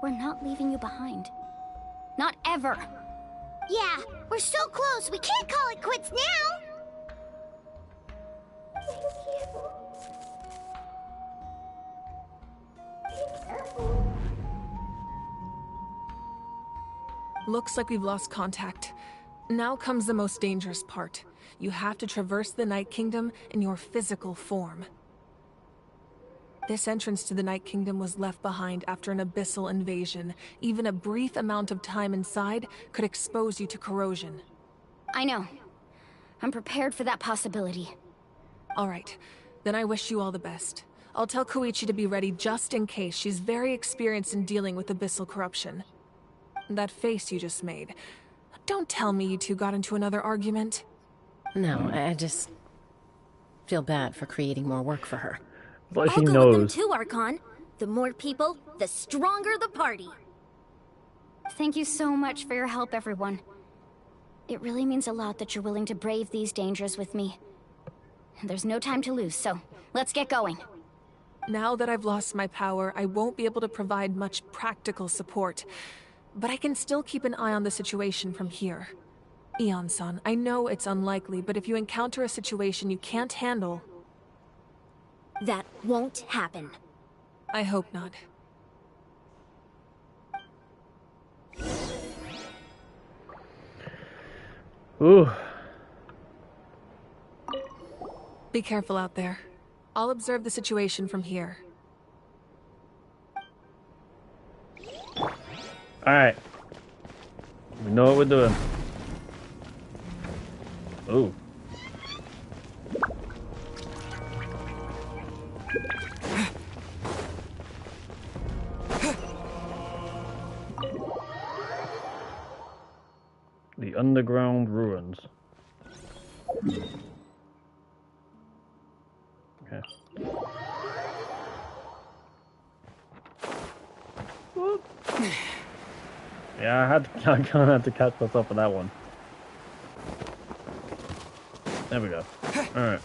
We're not leaving you behind. Not ever. Yeah, we're so close, we can't call it quits now! Thank you. Be careful. Looks like we've lost contact. Now comes the most dangerous part. You have to traverse the Night Kingdom in your physical form. This entrance to the Night Kingdom was left behind after an abyssal invasion. Even a brief amount of time inside could expose you to corrosion. I know. I'm prepared for that possibility. All right, then I wish you all the best. I'll tell Koichi to be ready just in case. She's very experienced in dealing with abyssal corruption. That face you just made. Don't tell me you two got into another argument. No, I just feel bad for creating more work for her. But I'll she go knows. with them too, Archon. The more people, the stronger the party. Thank you so much for your help, everyone. It really means a lot that you're willing to brave these dangers with me. There's no time to lose, so let's get going. Now that I've lost my power, I won't be able to provide much practical support. But I can still keep an eye on the situation from here. Eon-san, I know it's unlikely, but if you encounter a situation you can't handle... That won't happen. I hope not. Ooh. Be careful out there. I'll observe the situation from here. Alright. We know what we're doing. Ooh. The underground ruins. Okay. Yeah, I kind of had to catch myself for that one. There we go. Alright.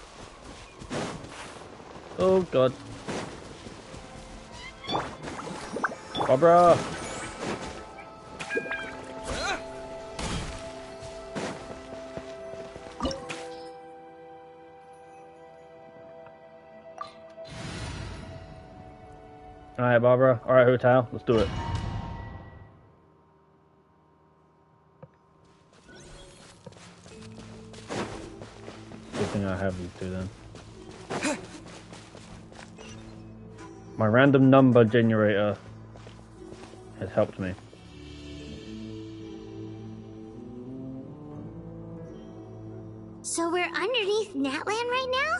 Oh god. Barbara! Alright, Barbara. Alright, Hotel. Let's do it. Good thing I have these two then. My random number generator has helped me. So we're underneath Natland right now?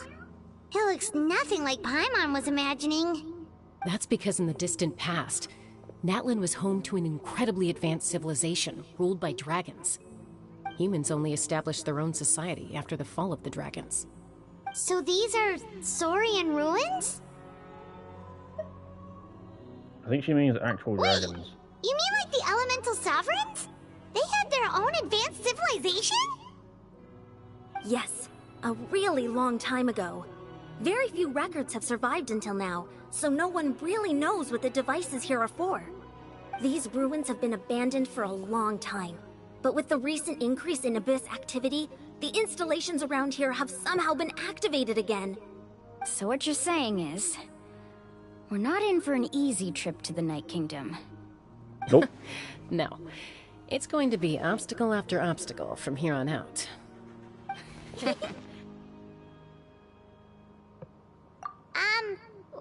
It looks nothing like Paimon was imagining. That's because in the distant past, Natlan was home to an incredibly advanced civilization ruled by dragons. Humans only established their own society after the fall of the dragons. So these are Saurian ruins? I think she means actual dragons. You mean like the elemental sovereigns? They had their own advanced civilization? Yes, a really long time ago. Very few records have survived until now, so no one really knows what the devices here are for. These ruins have been abandoned for a long time, but with the recent increase in Abyss activity, the installations around here have somehow been activated again. So what you're saying is, we're not in for an easy trip to the Night Kingdom. Nope. No. It's going to be obstacle after obstacle from here on out.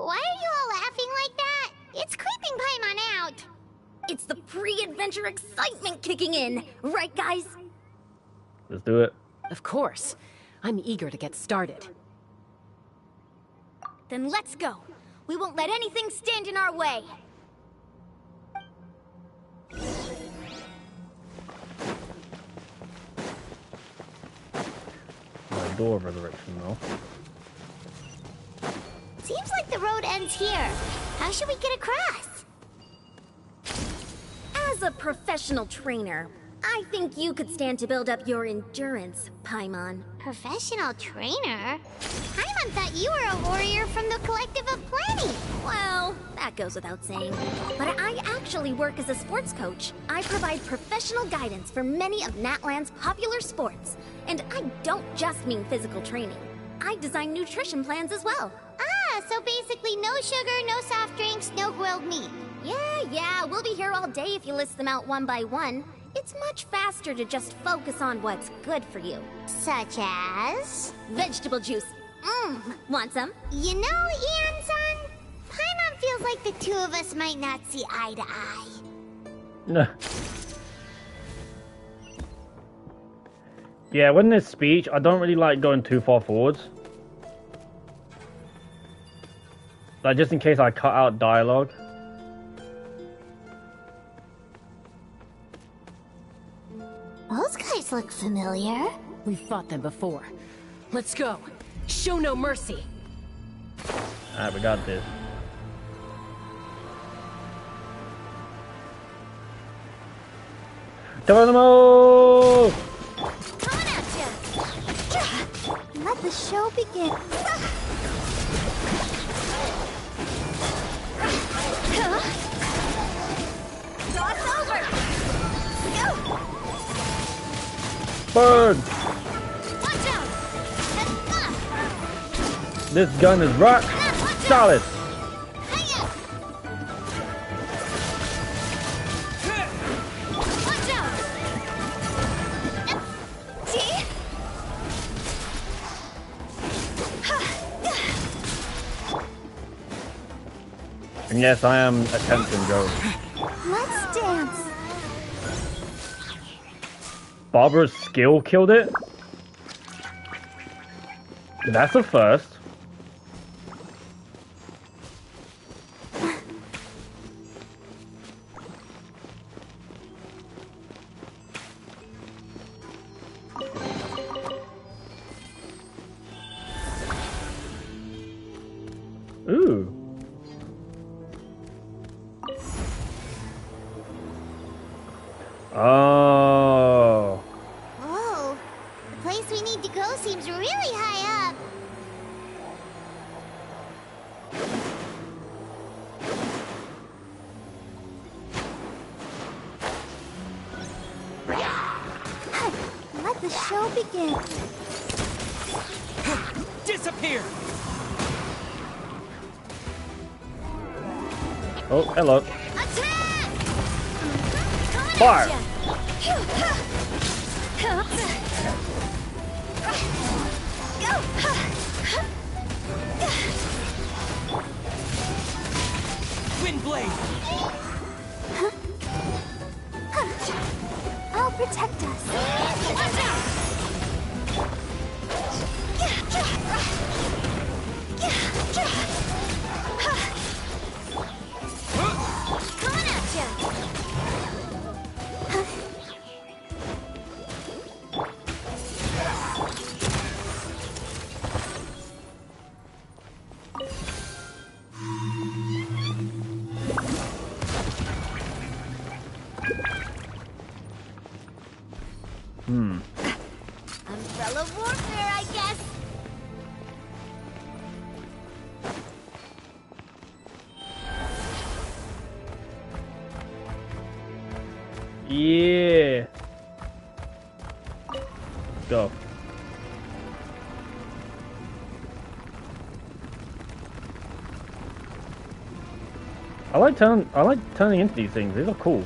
Why are you all laughing like that? It's creeping Paimon out. It's the pre-adventure excitement kicking in, right guys? Let's do it. Of course. I'm eager to get started. Then let's go. We won't let anything stand in our way. My door of resurrection though. Seems like the road ends here. How should we get across? As a professional trainer, I think you could stand to build up your endurance, Paimon. Professional trainer? Paimon thought you were a warrior from the Collective of Plenty. Well, that goes without saying. But I actually work as a sports coach. I provide professional guidance for many of Natland's popular sports. And I don't just mean physical training. I design nutrition plans as well. Ah, so basically no sugar, no soft drinks, no grilled meat. Yeah, we'll be here all day if you list them out one by one. It's much faster to just focus on what's good for you. Such as? Vegetable juice. Want some? You know, Ian-san, Paimon feels like the two of us might not see eye to eye. No. Yeah, when there's speech, I don't really like going too far forwards. Like, just in case I cut out dialogue. Those guys look familiar. We've fought them before. Let's go. Show no mercy. Alright, we got this. Geronimo! Coming at ya! Let the show begin. It's over! Go! Burn! Watch out! This gun is rock solid. Watch out! See? And yes, I am attempting Joe. Let's dance. Barbara's skill killed it? That's a first. Ooh. Oh. Whoa, the place we need to go seems really high up. Let the show begin. Disappear! Oh, hello. Fire! Wind blade! I'll protect us. Watch out! Coming at ya! Umbrella warfare, I guess. Yeah. Go. I like turning into these things. These are cool.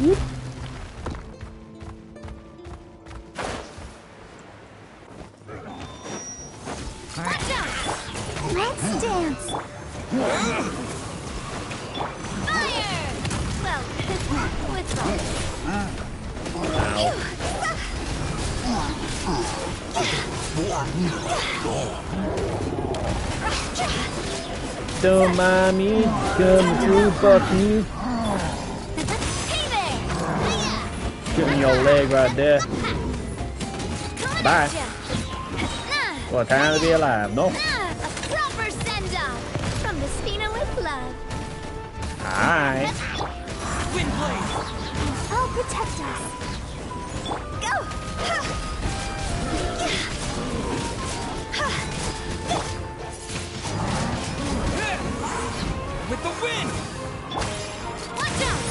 Whoop. Let's dance. Fire! Well, with Don't mind me, coming through, fuck you. Hey there! Give me your leg right there. Bye. What time to be alive, no? A proper send-off from the Spina with love. Alright. Wind blade! I'll protect us. Go! With the wind! Watch out!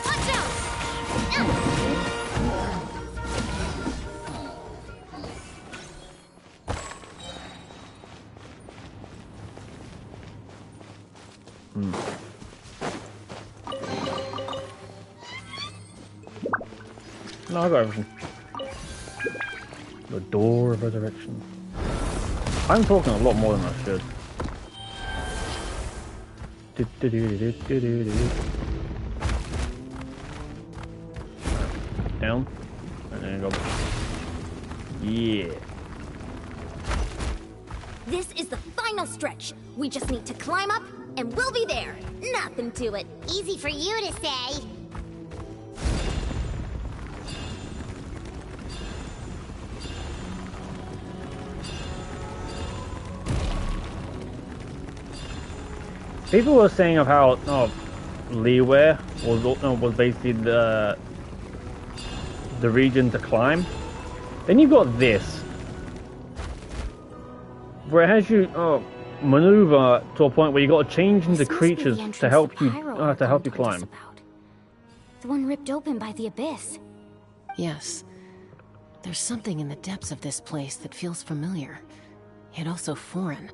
Watch out! No, I got everything. The door of resurrection. I'm talking a lot more than I should. Down. And then go. Yeah. This is the final stretch. We just need to climb up, and we'll be there. Nothing to it. Easy for you to say. People were saying of how Leeware was basically the region to climb. Then you've got this, where it has you maneuver to a point where you got to change into creatures to help you climb. The one ripped open by the abyss. Yes. There's something in the depths of this place that feels familiar, yet also foreign.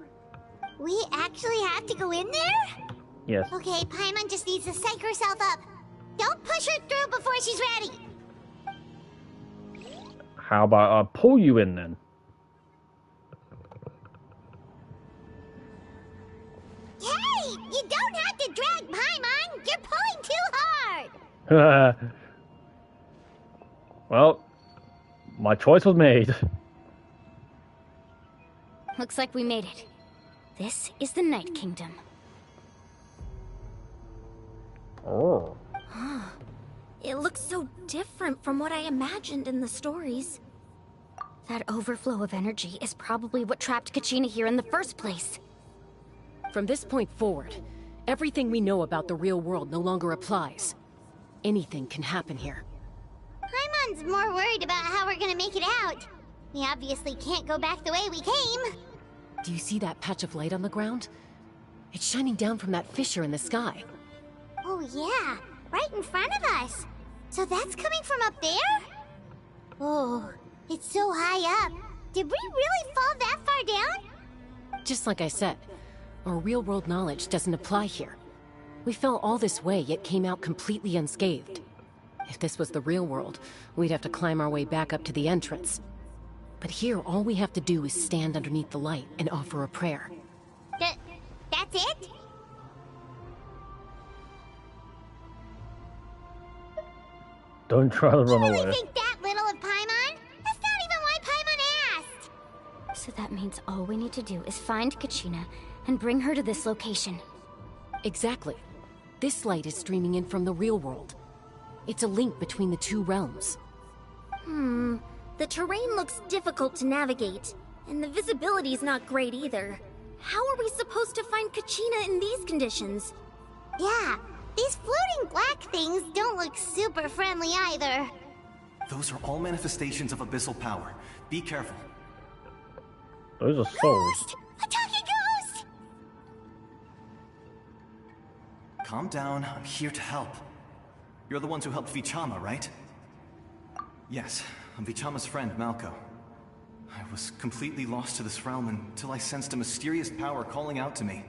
We actually have to go in there? Yes. Okay, Paimon just needs to psych herself up. Don't push her through before she's ready. How about I pull you in then? Hey, you don't have to drag Paimon. You're pulling too hard. Well, my choice was made. Looks like we made it. This is the Night Kingdom. Oh. It looks so different from what I imagined in the stories. That overflow of energy is probably what trapped Kachina here in the first place. From this point forward, everything we know about the real world no longer applies. Anything can happen here. Paimon's more worried about how we're gonna make it out. We obviously can't go back the way we came. Do you see that patch of light on the ground? It's shining down from that fissure in the sky. Oh yeah, right in front of us. So that's coming from up there? Oh, it's so high up. Did we really fall that far down? Just like I said, our real-world knowledge doesn't apply here. We fell all this way, yet came out completely unscathed. If this was the real world, we'd have to climb our way back up to the entrance. But here, all we have to do is stand underneath the light and offer a prayer. That's it? Don't try to run You away. really think that little of Paimon? That's not even why Paimon asked! So that means all we need to do is find Kachina and bring her to this location. Exactly. This light is streaming in from the real world. It's a link between the two realms. The terrain looks difficult to navigate, and the visibility's not great either. How are we supposed to find Kachina in these conditions? Yeah, these floating black things don't look super friendly either. Those are all manifestations of abyssal power. Be careful. Those are souls. A talking ghost! Calm down, I'm here to help. You're the ones who helped Vichama, right? Yes, I'm Vichama's friend, Malko. I was completely lost to this realm until I sensed a mysterious power calling out to me.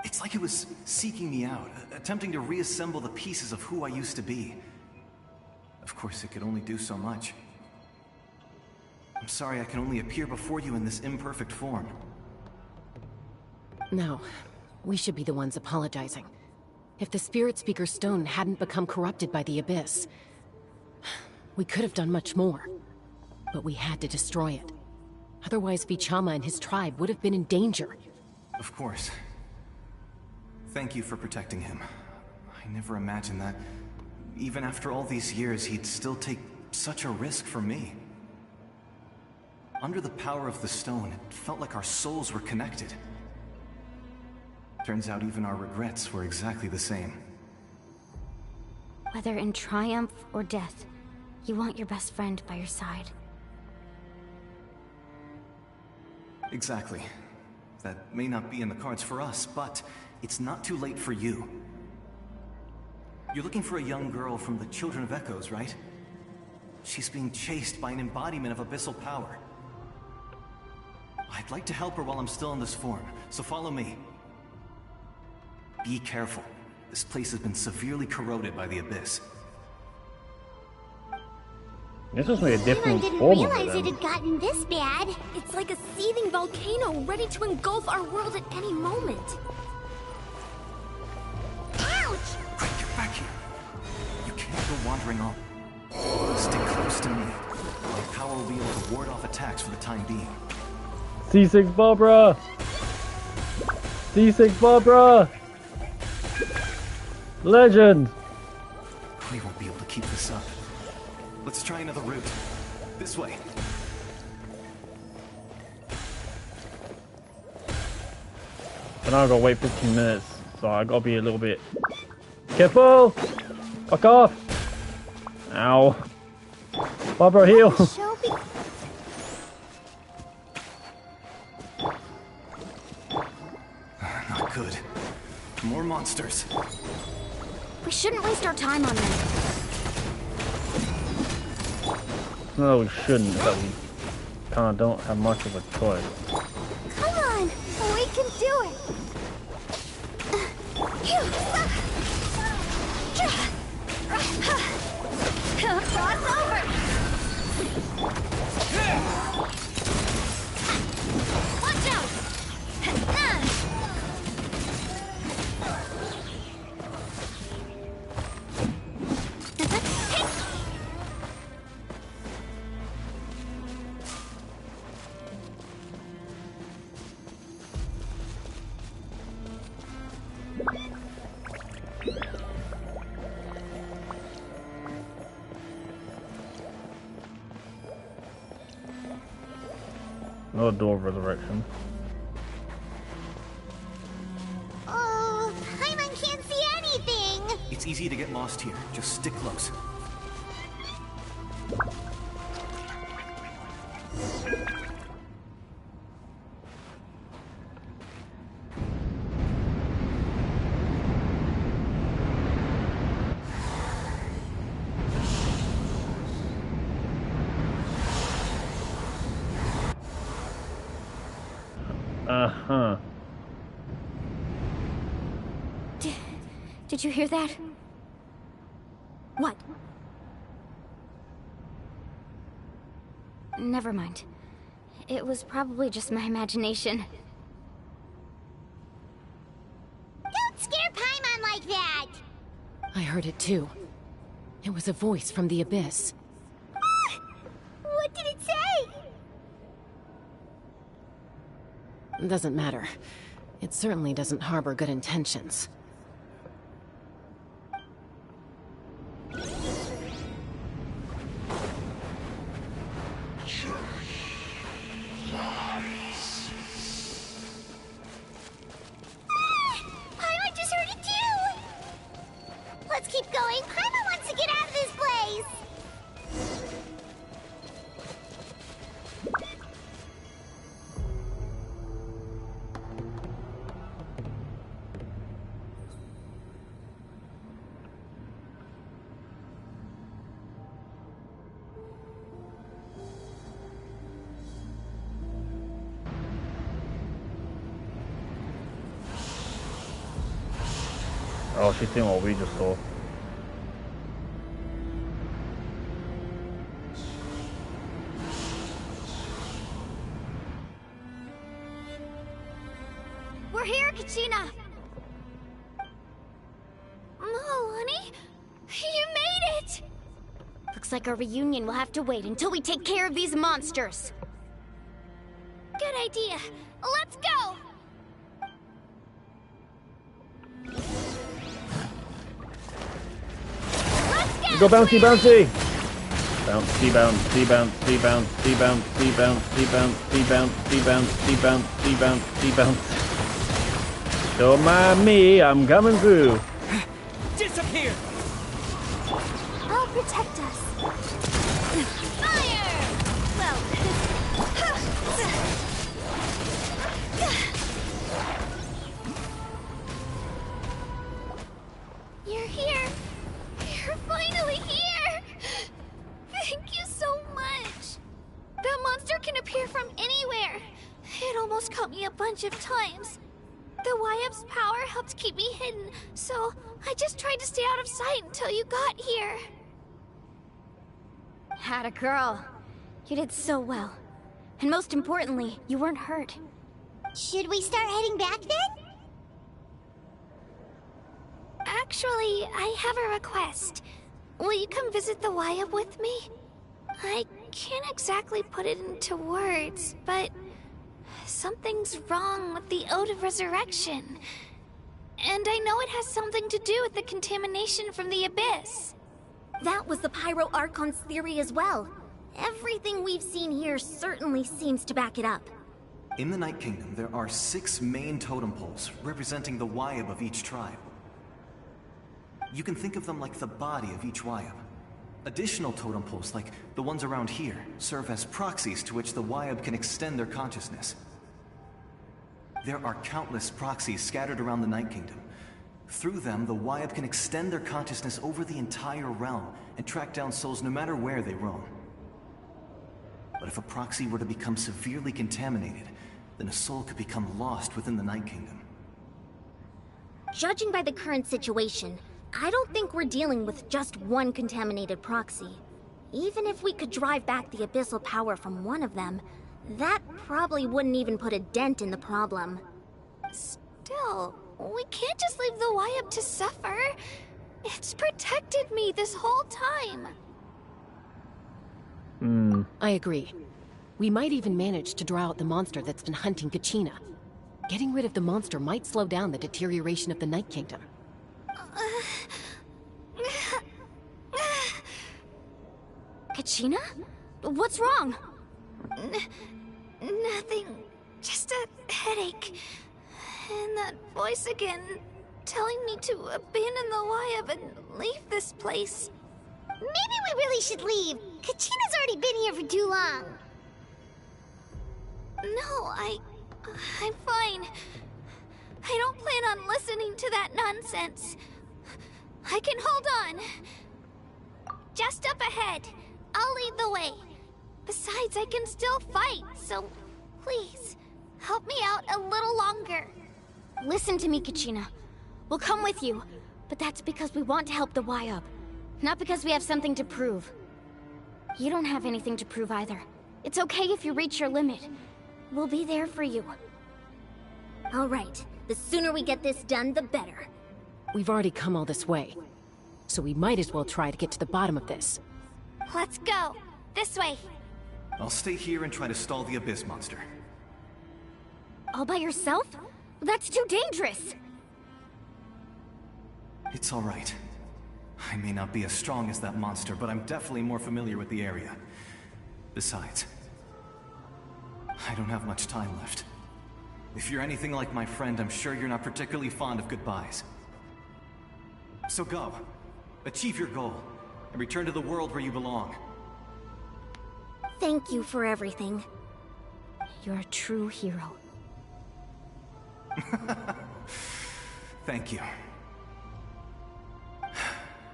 It's like it was seeking me out, attempting to reassemble the pieces of who I used to be. Of course, it could only do so much. I'm sorry I can only appear before you in this imperfect form. No, we should be the ones apologizing. If the Spirit Speaker's stone hadn't become corrupted by the Abyss, we could have done much more. But we had to destroy it. Otherwise, Vichama and his tribe would have been in danger. Of course. Thank you for protecting him. I never imagined that, even after all these years, he'd still take such a risk for me. Under the power of the stone, it felt like our souls were connected. Turns out even our regrets were exactly the same. Whether in triumph or death, you want your best friend by your side. Exactly. That may not be in the cards for us, but it's not too late for you. You're looking for a young girl from the Children of Echoes, right? She's being chased by an embodiment of abyssal power. I'd like to help her while I'm still in this form, so follow me. Be careful. This place has been severely corroded by the Abyss. This is like a Paimon different didn't form of realize it them. had gotten this bad. It's like a seething volcano ready to engulf our world at any moment. Ouch! Quick, get back here. You can't go wandering off. Stick close to me. My power will be able to ward off attacks for the time being. C6 Barbara! C6 Barbara! Legend! We won't be able to keep this up. Let's try another route. This way. But now I gotta wait 15 minutes, so I gotta be a little bit careful! Fuck off! Ow. Barbara, heal! Not good. More monsters. We shouldn't waste our time on them. No, we shouldn't, but we kinda don't have much of a choice. Come on! We can do it! Cross over! Watch out! Another door of resurrection. Oh, Paimon can't see anything! It's easy to get lost here. Just stick close. Uh-huh. Did you hear that? What? Never mind. It was probably just my imagination. Don't scare Paimon like that! I heard it too. It was a voice from the abyss. What did it say? Doesn't matter. It certainly doesn't harbor good intentions. Paimon just heard it too! Let's keep going. Paimon wants to get out of this place! Oh, she's seeing what we just saw. We're here, Kachina! Oh, honey, you made it! Looks like our reunion will have to wait until we take care of these monsters. Good idea. Let's go! Go bouncy, bouncy! Bouncy, bouncy, bouncy, bouncy, bouncy, bouncy, bouncy, bouncy, bouncy, bouncy, bouncy, bouncy. Don't mind me, I'm coming through. Disappear! I'll protect us. Fire! Well... You're here. You're finally here! Thank you so much! That monster can appear from anywhere. It almost caught me a bunch of times. The Wyab's power helped keep me hidden, so I just tried to stay out of sight until you got here. Had a girl. You did so well. And most importantly, you weren't hurt. Should we start heading back then? Actually, I have a request. Will you come visit the Wyab with me? I can't exactly put it into words, but something's wrong with the Ode of Resurrection. And I know it has something to do with the contamination from the Abyss. That was the Pyro Archon's theory as well. Everything we've seen here certainly seems to back it up. In the Night Kingdom, there are 6 main totem poles representing the Wyab of each tribe. You can think of them like the body of each Wyab. Additional totem poles, like the ones around here, serve as proxies to which the Wyab can extend their consciousness. There are countless proxies scattered around the Night Kingdom. Through them, the Wyab can extend their consciousness over the entire realm and track down souls no matter where they roam. But if a proxy were to become severely contaminated, then a soul could become lost within the Night Kingdom. Judging by the current situation, I don't think we're dealing with just one contaminated proxy. Even if we could drive back the abyssal power from one of them, that probably wouldn't even put a dent in the problem. Still, we can't just leave the Wyab to suffer. It's protected me this whole time. I agree. We might even manage to draw out the monster that's been hunting Kachina. Getting rid of the monster might slow down the deterioration of the Night Kingdom. Kachina? What's wrong? Nothing. Just a headache. And that voice again, telling me to abandon the Wayab and leave this place. Maybe we really should leave. Kachina's already been here for too long. No, I'm fine. I don't plan on listening to that nonsense. I can hold on. Just up ahead. I'll lead the way. Besides, I can still fight, so please, help me out a little longer. Listen to me, Kachina. We'll come with you, but that's because we want to help the Wayab, not because we have something to prove. You don't have anything to prove either. It's okay if you reach your limit. We'll be there for you. All right. The sooner we get this done, the better. We've already come all this way, so we might as well try to get to the bottom of this. Let's go. This way. I'll stay here and try to stall the Abyss monster. All by yourself? That's too dangerous! It's all right. I may not be as strong as that monster, but I'm definitely more familiar with the area. Besides, I don't have much time left. If you're anything like my friend, I'm sure you're not particularly fond of goodbyes. So go. Achieve your goal, and return to the world where you belong. Thank you for everything. You're a true hero. Thank you.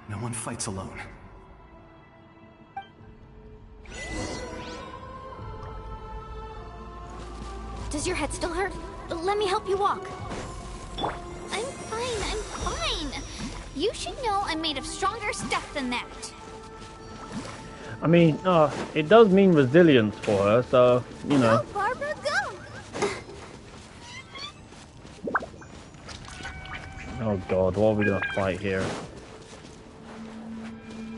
No one fights alone. Does your head still hurt? Let me help you walk. I'm fine. You should know I'm made of stronger stuff than that. I mean, it does mean resilience for her, so, you know. Go, Barbara, go! Oh god, what are we gonna fight here?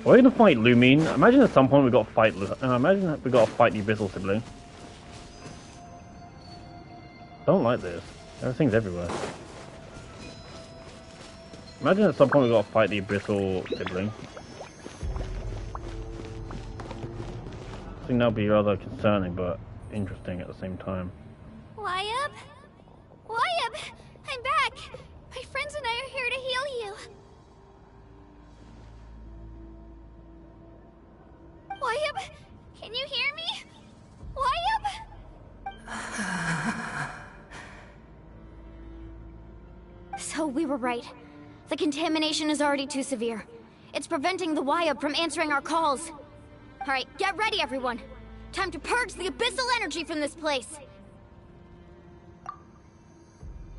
Are we gonna fight Lumine? Imagine at some point we got to fight. Imagine we got to fight the Abyssal sibling. Don't like this. Everything's everywhere. Imagine at some point we got to fight the Abyssal sibling. I think that'll be rather concerning, but interesting at the same time. Wayab? Wayab! I'm back! My friends and I are here to heal you. Wayab, can you hear me? Wayab? So we were right. The contamination is already too severe. It's preventing the Wayab from answering our calls. Alright, get ready everyone. Time to purge the abyssal energy from this place.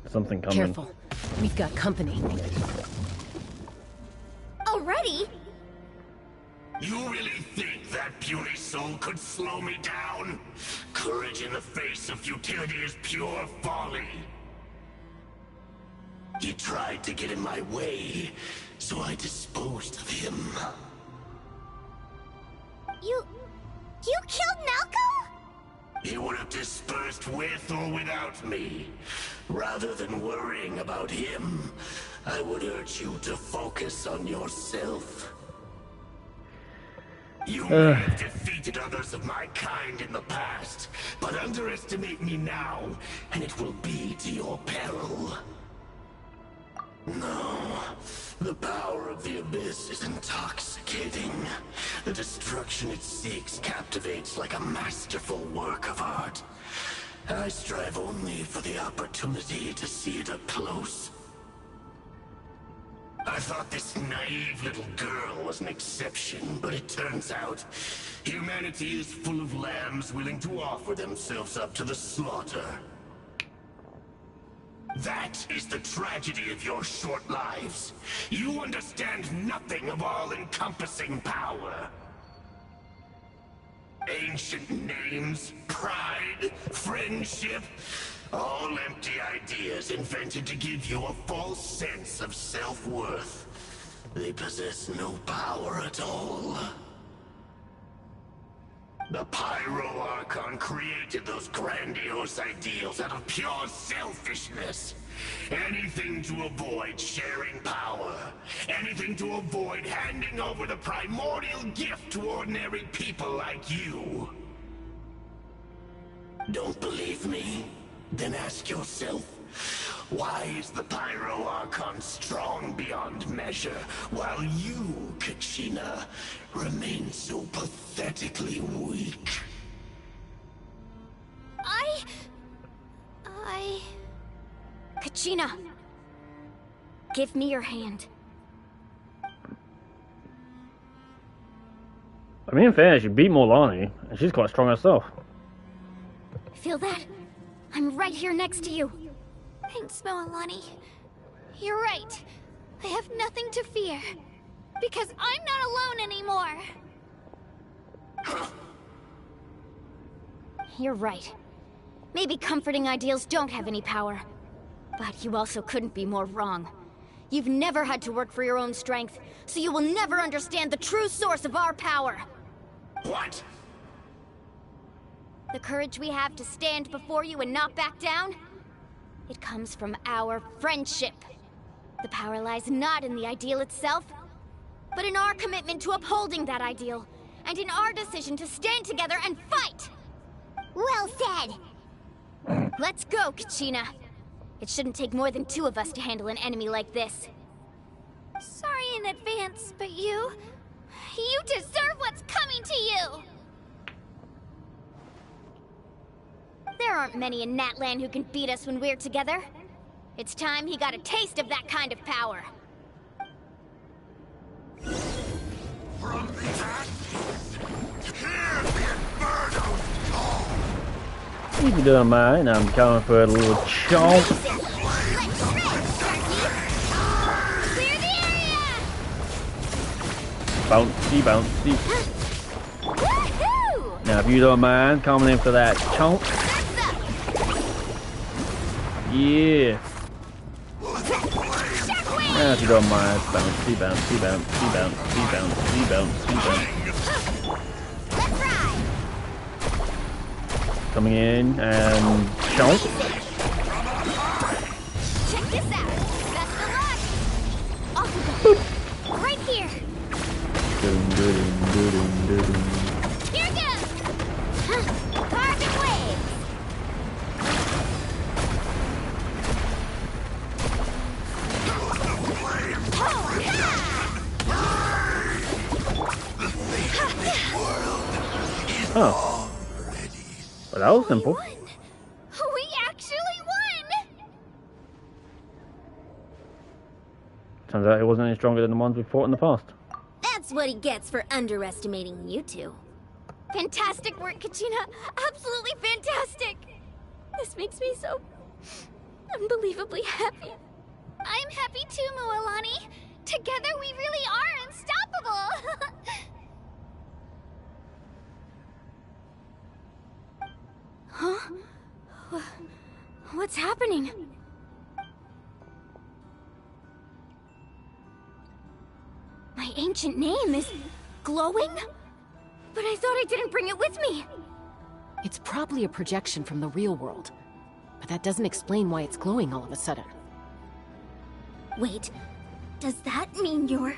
Something coming. Careful. We've got company. Already? You really think that puny soul could slow me down? Courage in the face of futility is pure folly. He tried to get in my way, so I disposed of him. You killed Malco? He would have dispersed with or without me. Rather than worrying about him, I would urge you to focus on yourself. You may have defeated others of my kind in the past, but underestimate me now, and it will be to your peril. No, the power of the Abyss is intoxicating. The destruction it seeks captivates like a masterful work of art. I strive only for the opportunity to see it up close. I thought this naive little girl was an exception, but it turns out humanity is full of lambs willing to offer themselves up to the slaughter. That is the tragedy of your short lives. You understand nothing of all-encompassing power. Ancient names, pride, friendship, all empty ideas invented to give you a false sense of self-worth. They possess no power at all. The Pyro Archon created those grandiose ideals out of pure selfishness. Anything to avoid sharing power. Anything to avoid handing over the primordial gift to ordinary people like you. Don't believe me? Then ask yourself, why is the Pyro Archon strong beyond measure, while you, Kachina, remain so pathetically weak? Kachina! Give me your hand. I mean, in fairness, she beat Morlani, and she's quite strong herself. Feel that? I'm right here next to you. Thanks, Moalani. You're right. I have nothing to fear. Because I'm not alone anymore. You're right. Maybe comforting ideals don't have any power. But you also couldn't be more wrong. You've never had to work for your own strength, so you will never understand the true source of our power. What? The courage we have to stand before you and not back down? It comes from our friendship. The power lies not in the ideal itself, but in our commitment to upholding that ideal, and in our decision to stand together and fight! Well said! Let's go, Kachina. It shouldn't take more than 2 of us to handle an enemy like this. Sorry in advance, but you deserve what's coming to you! There aren't many in Natlan who can beat us when we're together. It's time he got a taste of that kind of power. From the ashes, hear the inferno call! If you don't mind, I'm coming for a little chomp. Clear the area! Bouncy, bouncy. Now, if you don't mind, coming in for that chomp. Yeah. Now, if you don't mind, bouncy, bouncy, bouncy, bouncy, bouncy, bouncy, bouncy. Coming in and chomp. Check this out. Best of luck. Off we go. Right here. Here goes. Carpet waves. Oh. Well, that was simple. We actually won! Turns out he wasn't any stronger than the ones we fought in the past. That's what he gets for underestimating you two. Fantastic work, Kachina. Absolutely fantastic. This makes me so unbelievably happy. I'm happy too, Moalani. Together we really are unstoppable. Huh? What's happening? My ancient name is glowing? But I thought I didn't bring it with me. It's probably a projection from the real world. But that doesn't explain why it's glowing all of a sudden. Wait, does that mean you're...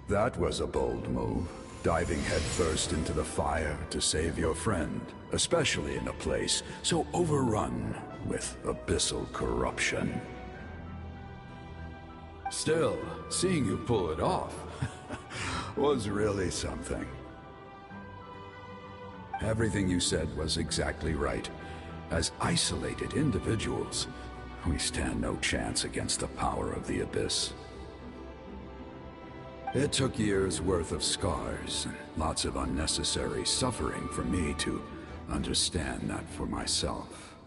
That was a bold move, diving headfirst into the fire to save your friend, especially in a place so overrun with abyssal corruption. Still, seeing you pull it off was really something. Everything you said was exactly right. As isolated individuals, we stand no chance against the power of the Abyss. It took years' worth of scars and lots of unnecessary suffering for me to understand that for myself.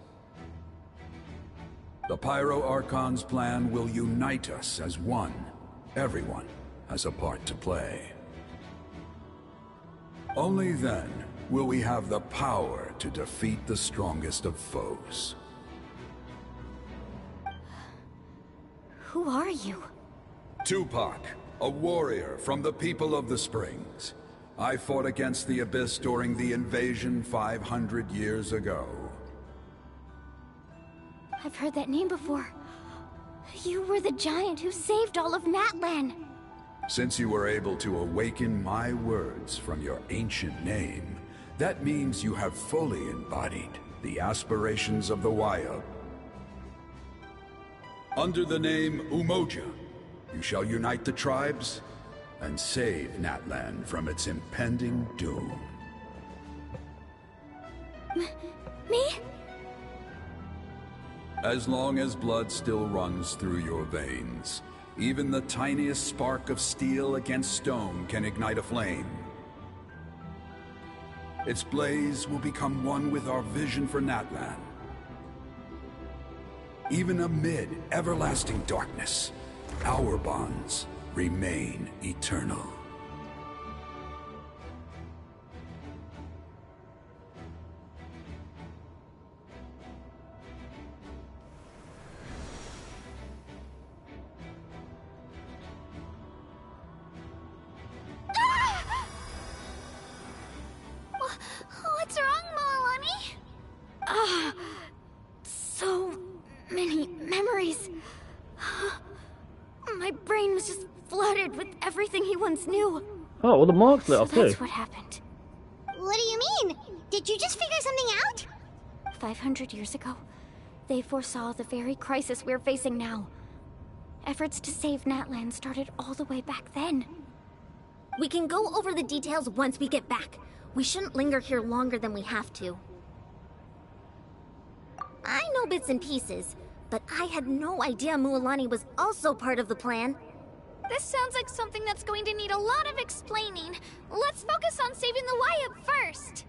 The Pyro Archon's plan will unite us as one. Everyone has a part to play. Only then will we have the power to defeat the strongest of foes. Who are you? Tupac, a warrior from the people of the Springs. I fought against the Abyss during the invasion 500 years ago. I've heard that name before. You were the giant who saved all of Natlan. Since you were able to awaken my words from your ancient name, that means you have fully embodied the aspirations of the Wayub. Under the name Umoja, you shall unite the tribes and save Natlan from its impending doom. Me? As long as blood still runs through your veins, even the tiniest spark of steel against stone can ignite a flame. Its blaze will become one with our vision for Natlan. Even amid everlasting darkness, our bonds remain eternal. What's wrong, Moalani? So many memories. My brain was just flooded with everything he once knew. Oh, well, the marks lit So off too. that's what happened. What do you mean? Did you just figure something out? 500 years ago, they foresaw the very crisis we're facing now. Efforts to save Natlan started all the way back then. We can go over the details once we get back. We shouldn't linger here longer than we have to. I know bits and pieces, but I had no idea Mualani was also part of the plan. This sounds like something that's going to need a lot of explaining. Let's focus on saving the Wayub first.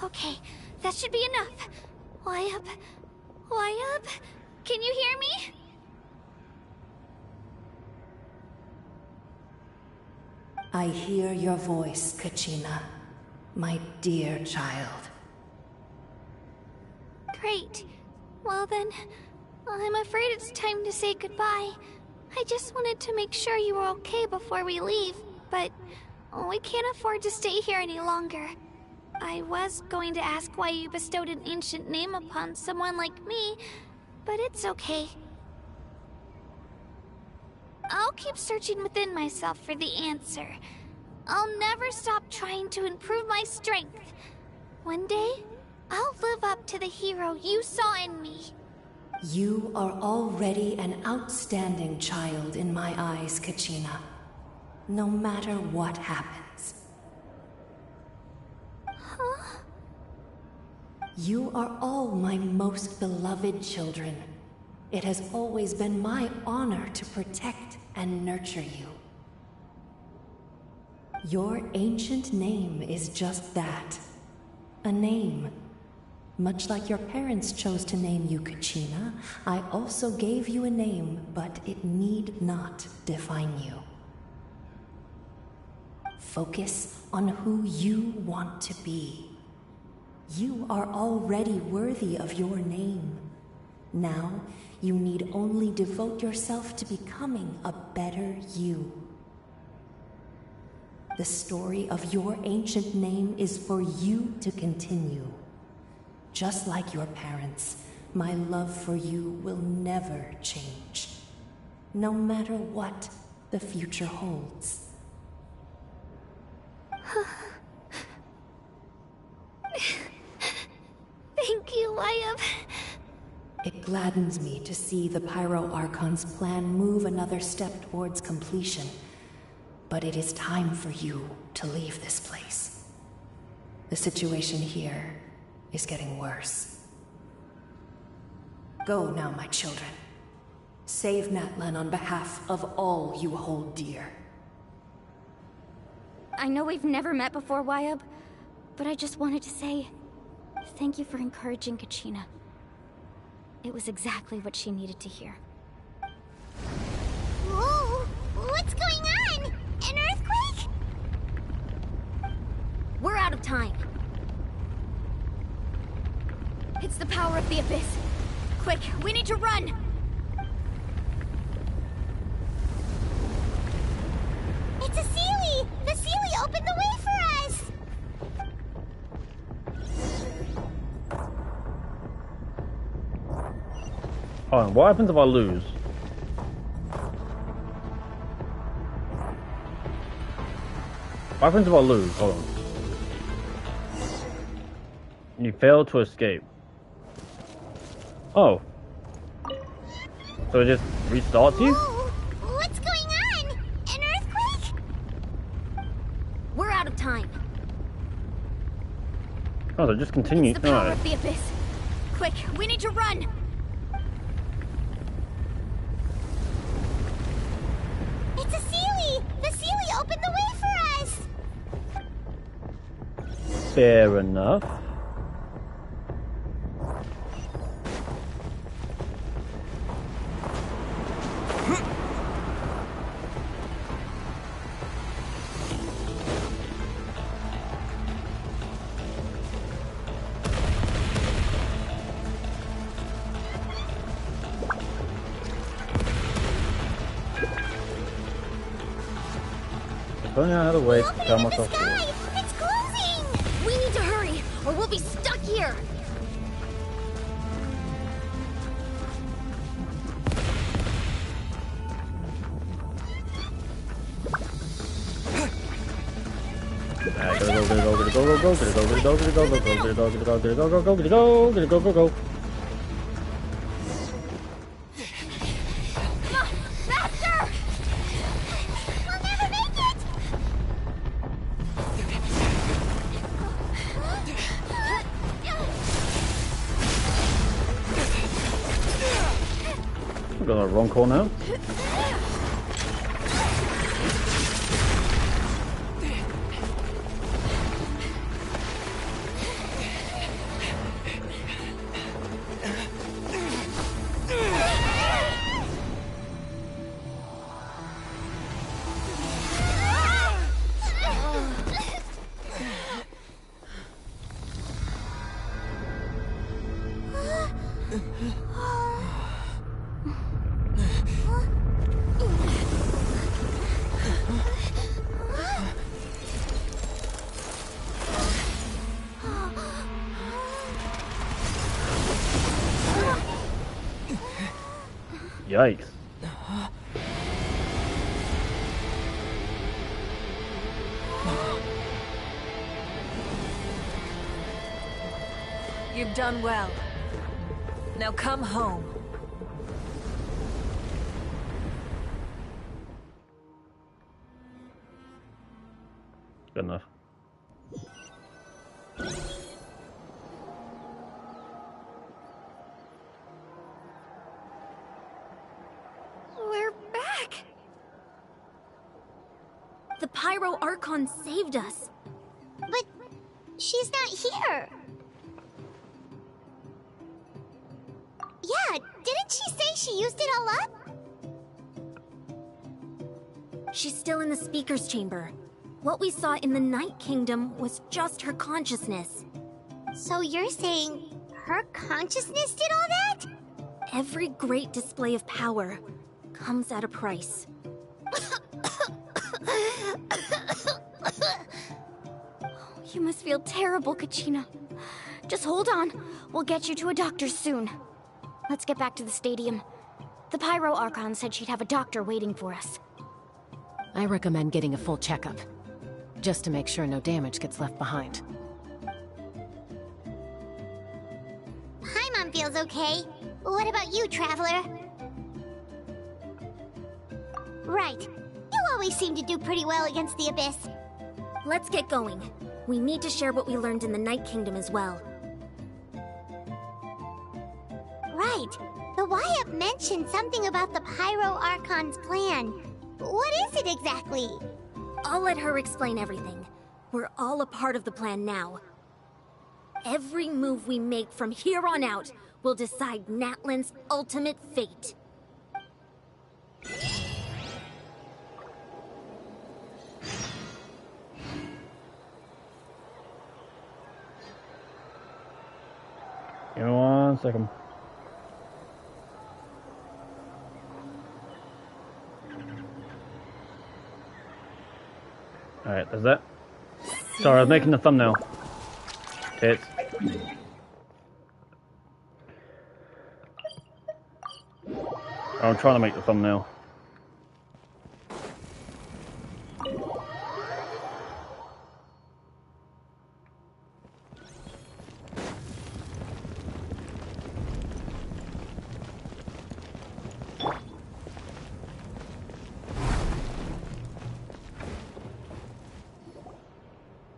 Okay, that should be enough. Wayub? Wayub? Can you hear me? I hear your voice, Kachina, my dear child. Great. Well then, I'm afraid it's time to say goodbye. I just wanted to make sure you were okay before we leave, but we can't afford to stay here any longer. I was going to ask why you bestowed an ancient name upon someone like me, but it's okay. I'll keep searching within myself for the answer. I'll never stop trying to improve my strength. One day, I'll live up to the hero you saw in me. You are already an outstanding child in my eyes, Kachina. No matter what happens. Huh? You are all my most beloved children. It has always been my honor to protect and nurture you. Your ancient name is just that. A name. Much like your parents chose to name you Kachina, I also gave you a name, but it need not define you. Focus on who you want to be. You are already worthy of your name. Now, you need only devote yourself to becoming a better you. The story of your ancient name is for you to continue. Just like your parents, my love for you will never change. No matter what the future holds. Thank you, Wayub. It gladdens me to see the Pyro Archon's plan move another step towards completion. But it is time for you to leave this place. The situation here is getting worse. Go now, my children. Save Natlan on behalf of all you hold dear. I know we've never met before, Wayub, but I just wanted to say thank you for encouraging Kachina. It was exactly what she needed to hear. Whoa! What's going on? An earthquake? of the abyss! Quick, we need to run! It's a Sealy! The Sealy opened the way for us! Hold on, what happens if I lose? What happens if I lose? Hold on. You fail to escape. Oh. So it just restarts you? Whoa, what's going on? An earthquake? We're out of time. Oh, so just continue. It's the power of the abyss. Quick, we need to run! It's a Sealy! The Sealy opened the way for us! Fair enough. Don't know how to wait to tell myself to. It's closing! We need to hurry, or we'll be stuck here! Go. Got the wrong call now. Yikes. You've done well. Now come home. Good enough. We're back! The Pyro Archon saved us. But she's not here. Yeah, didn't she say she used it all up? She's still in the Speaker's Chamber. What we saw in the Night Kingdom was just her consciousness. So you're saying her consciousness did all that? Every great display of power comes at a price. You must feel terrible, Kachina. Just hold on. We'll get you to a doctor soon. Let's get back to the stadium. The Pyro Archon said she'd have a doctor waiting for us. I recommend getting a full checkup, just to make sure no damage gets left behind. Paimon feels okay. What about you, Traveler? Right. You always seem to do pretty well against the Abyss. Let's get going. We need to share what we learned in the Night Kingdom as well. Right. The Wyatt mentioned something about the Pyro Archon's plan. What is it exactly? I'll let her explain everything. We're all a part of the plan now. Every move we make from here on out will decide Natlan's ultimate fate. You know what? 1 second. Alright, there's that. Sorry, I was making the thumbnail. Tits. I'm trying to make the thumbnail.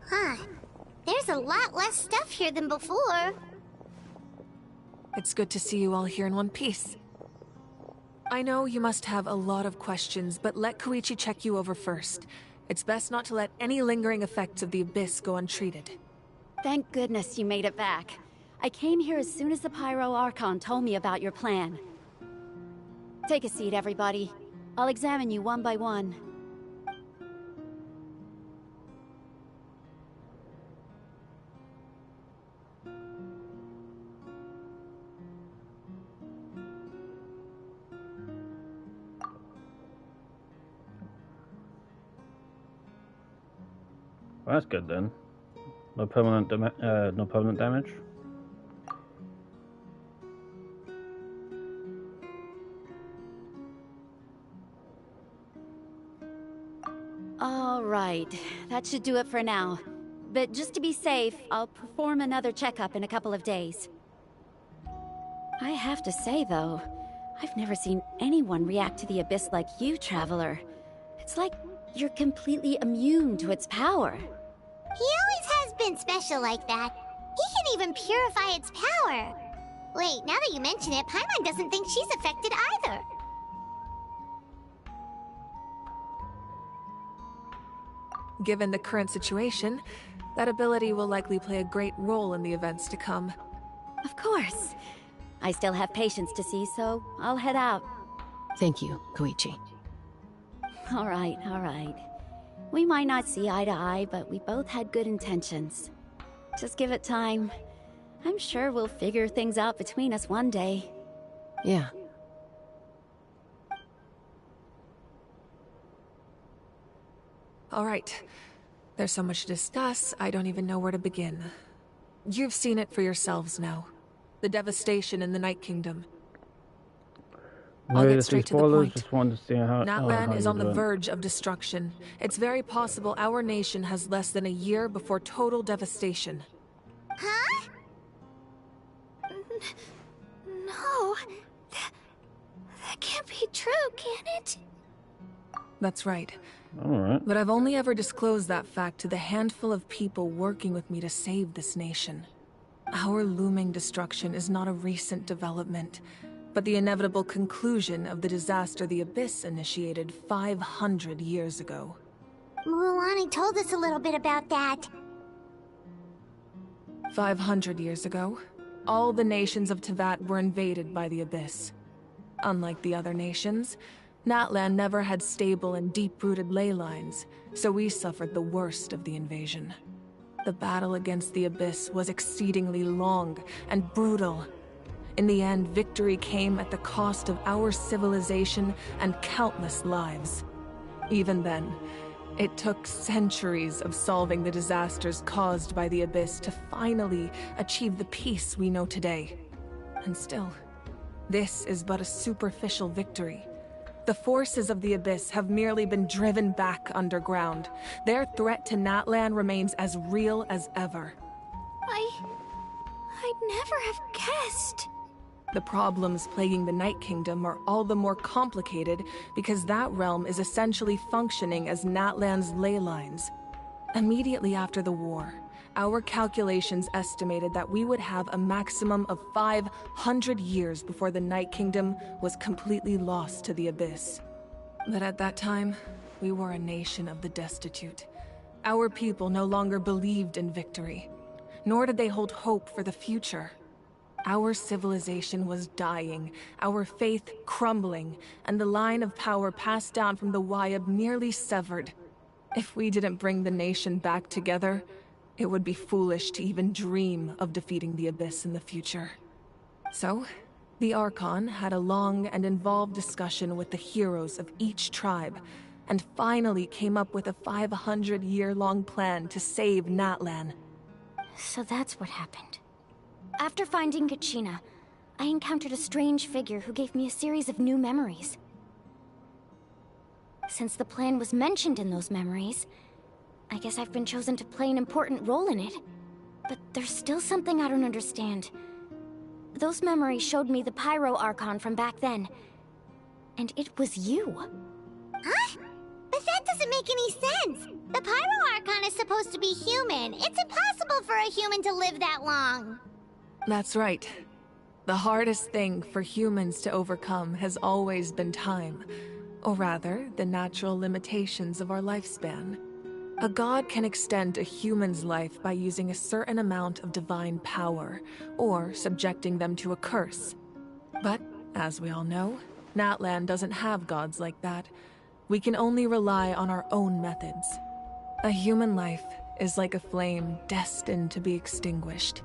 Huh. There's a lot less stuff here than before. It's good to see you all here in one piece. I know you must have a lot of questions, but let Koichi check you over first. It's best not to let any lingering effects of the Abyss go untreated. Thank goodness you made it back. I came here as soon as the Pyro Archon told me about your plan. Take a seat, everybody. I'll examine you one by one. Well, that's good then. No permanent damage. All right, that should do it for now. But just to be safe, I'll perform another checkup in a couple of days. I have to say, though, I've never seen anyone react to the Abyss like you, Traveler. It's like you're completely immune to its power. He always has been special like that. He can even purify its power. Wait, now that you mention it, Paimon doesn't think she's affected either. Given the current situation, that ability will likely play a great role in the events to come. Of course. I still have patients to see, so I'll head out. Thank you, Koichi. All right, all right. We might not see eye to eye, but we both had good intentions. Just give it time. I'm sure we'll figure things out between us one day. Yeah. All right. There's so much to discuss, I don't even know where to begin. You've seen it for yourselves now. The devastation in the Night Kingdom. I'll get straight to the point. Just wanted to see how Natlan is on the doing. verge of destruction. It's very possible our nation has less than a year before total devastation. Huh? No. That can't be true, can it? That's right. Alright. But I've only ever disclosed that fact to the handful of people working with me to save this nation. Our looming destruction is not a recent development, but the inevitable conclusion of the disaster the Abyss initiated 500 years ago. Mualani told us a little bit about that. 500 years ago, all the nations of Teyvat were invaded by the Abyss. Unlike the other nations, Natlan never had stable and deep-rooted ley lines, so we suffered the worst of the invasion. The battle against the Abyss was exceedingly long and brutal. In the end, victory came at the cost of our civilization and countless lives. Even then, it took centuries of solving the disasters caused by the Abyss to finally achieve the peace we know today. And still, this is but a superficial victory. The forces of the Abyss have merely been driven back underground. Their threat to Natlan remains as real as ever. I'd never have guessed. The problems plaguing the Night Kingdom are all the more complicated because that realm is essentially functioning as Natlan's ley lines. Immediately after the war, our calculations estimated that we would have a maximum of 500 years before the Night Kingdom was completely lost to the Abyss. But at that time, we were a nation of the destitute. Our people no longer believed in victory, nor did they hold hope for the future. Our civilization was dying, our faith crumbling, and the line of power passed down from the Wayab nearly severed. If we didn't bring the nation back together, it would be foolish to even dream of defeating the Abyss in the future. So, the Archon had a long and involved discussion with the heroes of each tribe, and finally came up with a 500-year-long plan to save Natlan. So that's what happened. After finding Kachina, I encountered a strange figure who gave me a series of new memories. Since the plan was mentioned in those memories, I guess I've been chosen to play an important role in it. But there's still something I don't understand. Those memories showed me the Pyro Archon from back then. And it was you. Huh? But that doesn't make any sense! The Pyro Archon is supposed to be human. It's impossible for a human to live that long. That's right. The hardest thing for humans to overcome has always been time. Or rather, the natural limitations of our lifespan. A god can extend a human's life by using a certain amount of divine power, or subjecting them to a curse. But, as we all know, Natlan doesn't have gods like that. We can only rely on our own methods. A human life is like a flame destined to be extinguished.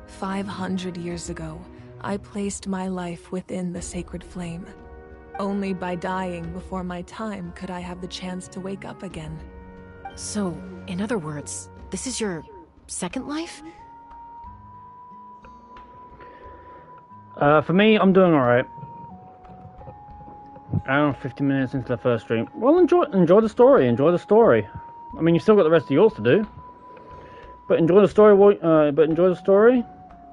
500 years ago, I placed my life within the sacred flame. Only by dying before my time could I have the chance to wake up again. So, in other words, this is your second life? For me, I'm doing alright. Around 50 minutes into the first stream. Well, enjoy the story. Enjoy the story. I mean, you've still got the rest of yours to do, but enjoy the story.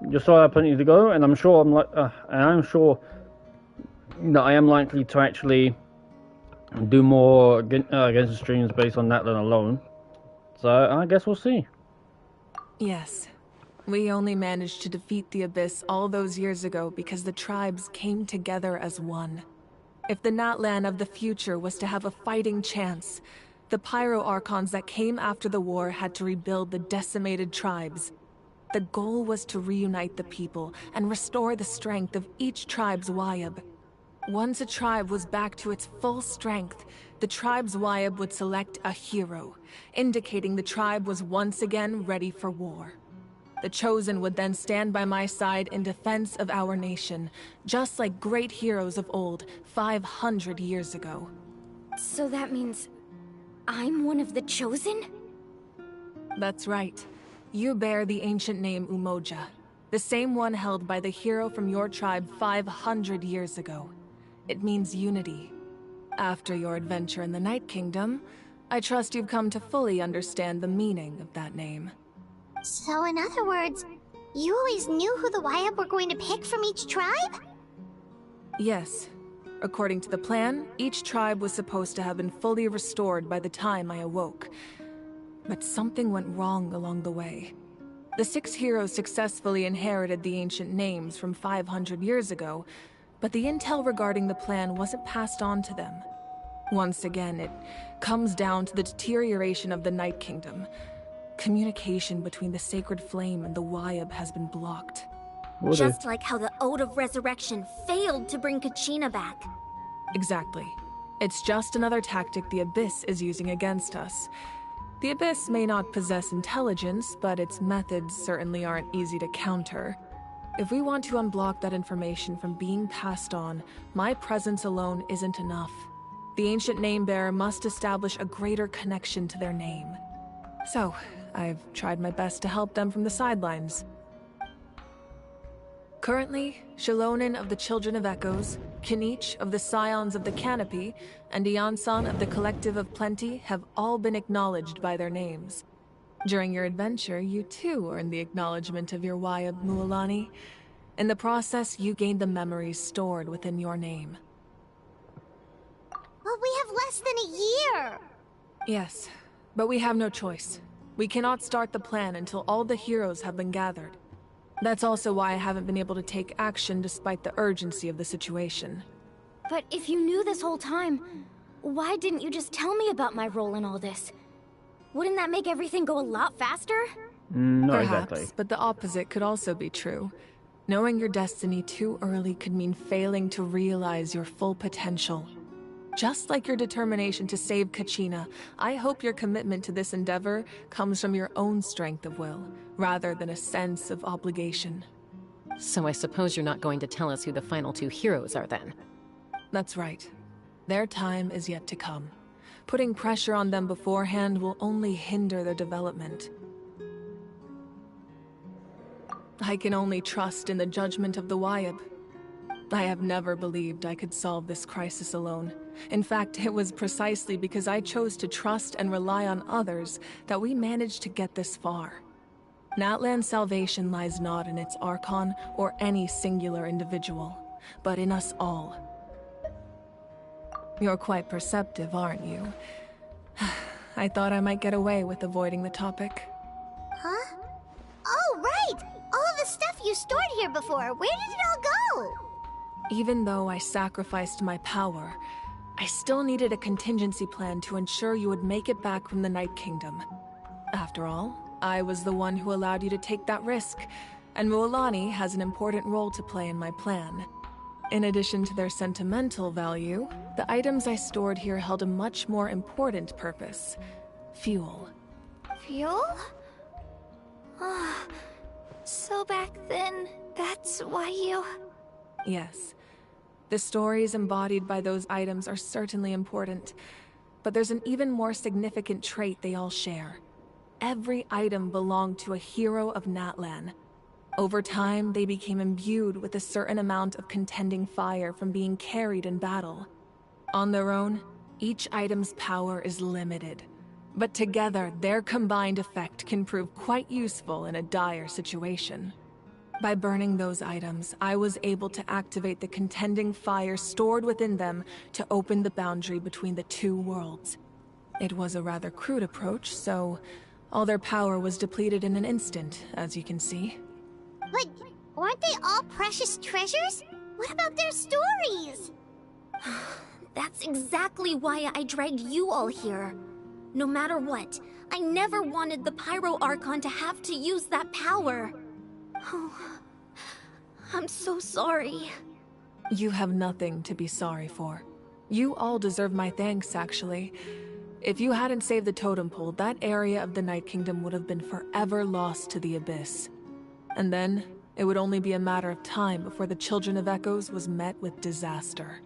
You still have plenty to go, and I'm sure that I am likely to actually do more Genshin streams based on that than alone. So I guess we'll see. Yes. We only managed to defeat the Abyss all those years ago because the tribes came together as one. If the Natlan of the future was to have a fighting chance, the Pyro Archons that came after the war had to rebuild the decimated tribes. The goal was to reunite the people and restore the strength of each tribe's Wayab. Once a tribe was back to its full strength, the tribe's Wayab would select a hero, indicating the tribe was once again ready for war. The Chosen would then stand by my side in defense of our nation, just like great heroes of old, 500 years ago. So that means I'm one of the Chosen? That's right. You bear the ancient name Umoja, the same one held by the hero from your tribe 500 years ago. It means unity. After your adventure in the Night Kingdom, I trust you've come to fully understand the meaning of that name. So in other words, you always knew who the Wayab were going to pick from each tribe? Yes. According to the plan, each tribe was supposed to have been fully restored by the time I awoke. But something went wrong along the way. The 6 heroes successfully inherited the ancient names from 500 years ago, but the intel regarding the plan wasn't passed on to them. Once again, it comes down to the deterioration of the Night Kingdom. Communication between the Sacred Flame and the Wayab has been blocked. Just like how the Ode of Resurrection failed to bring Kachina back. Exactly. It's just another tactic the Abyss is using against us. The Abyss may not possess intelligence, but its methods certainly aren't easy to counter. If we want to unblock that information from being passed on, my presence alone isn't enough. The ancient name-bearer must establish a greater connection to their name. So, I've tried my best to help them from the sidelines. Currently, Shilonin of the Children of Echoes, Kinich of the Scions of the Canopy, and Iansan of the Collective of Plenty have all been acknowledged by their names. During your adventure, you too earned the acknowledgement of your Wayab, Mualani. In the process, you gained the memories stored within your name. Well, we have less than a year! Yes, but we have no choice. We cannot start the plan until all the heroes have been gathered. That's also why I haven't been able to take action despite the urgency of the situation. But if you knew this whole time, why didn't you just tell me about my role in all this? Wouldn't that make everything go a lot faster? Not Perhaps, exactly. but the opposite could also be true. Knowing your destiny too early could mean failing to realize your full potential. Just like your determination to save Kachina, I hope your commitment to this endeavor comes from your own strength of will, rather than a sense of obligation. So I suppose you're not going to tell us who the final two heroes are then? That's right. Their time is yet to come. Putting pressure on them beforehand will only hinder their development. I can only trust in the judgment of the Wyab. I have never believed I could solve this crisis alone. In fact, it was precisely because I chose to trust and rely on others that we managed to get this far. Natlan's salvation lies not in its archon or any singular individual, but in us all. You're quite perceptive, aren't you? I thought I might get away with avoiding the topic. Huh? Oh, right! All the stuff you stored here before, where did it all go? Even though I sacrificed my power, I still needed a contingency plan to ensure you would make it back from the Night Kingdom. After all, I was the one who allowed you to take that risk, and Mualani has an important role to play in my plan. In addition to their sentimental value, the items I stored here held a much more important purpose: fuel. Fuel? So back then, that's why you... Yes. The stories embodied by those items are certainly important, but there's an even more significant trait they all share. Every item belonged to a hero of Natlan. Over time, they became imbued with a certain amount of contending fire from being carried in battle. On their own, each item's power is limited, but together, their combined effect can prove quite useful in a dire situation. By burning those items, I was able to activate the contending fire stored within them to open the boundary between the two worlds. It was a rather crude approach, so all their power was depleted in an instant, as you can see. But weren't they all precious treasures? What about their stories? That's exactly why I dragged you all here. No matter what, I never wanted the Pyro Archon to have to use that power. Oh, I'm so sorry. You have nothing to be sorry for. You all deserve my thanks, actually. If you hadn't saved the totem pole, that area of the Night Kingdom would have been forever lost to the Abyss. And then, it would only be a matter of time before the Children of Echoes was met with disaster.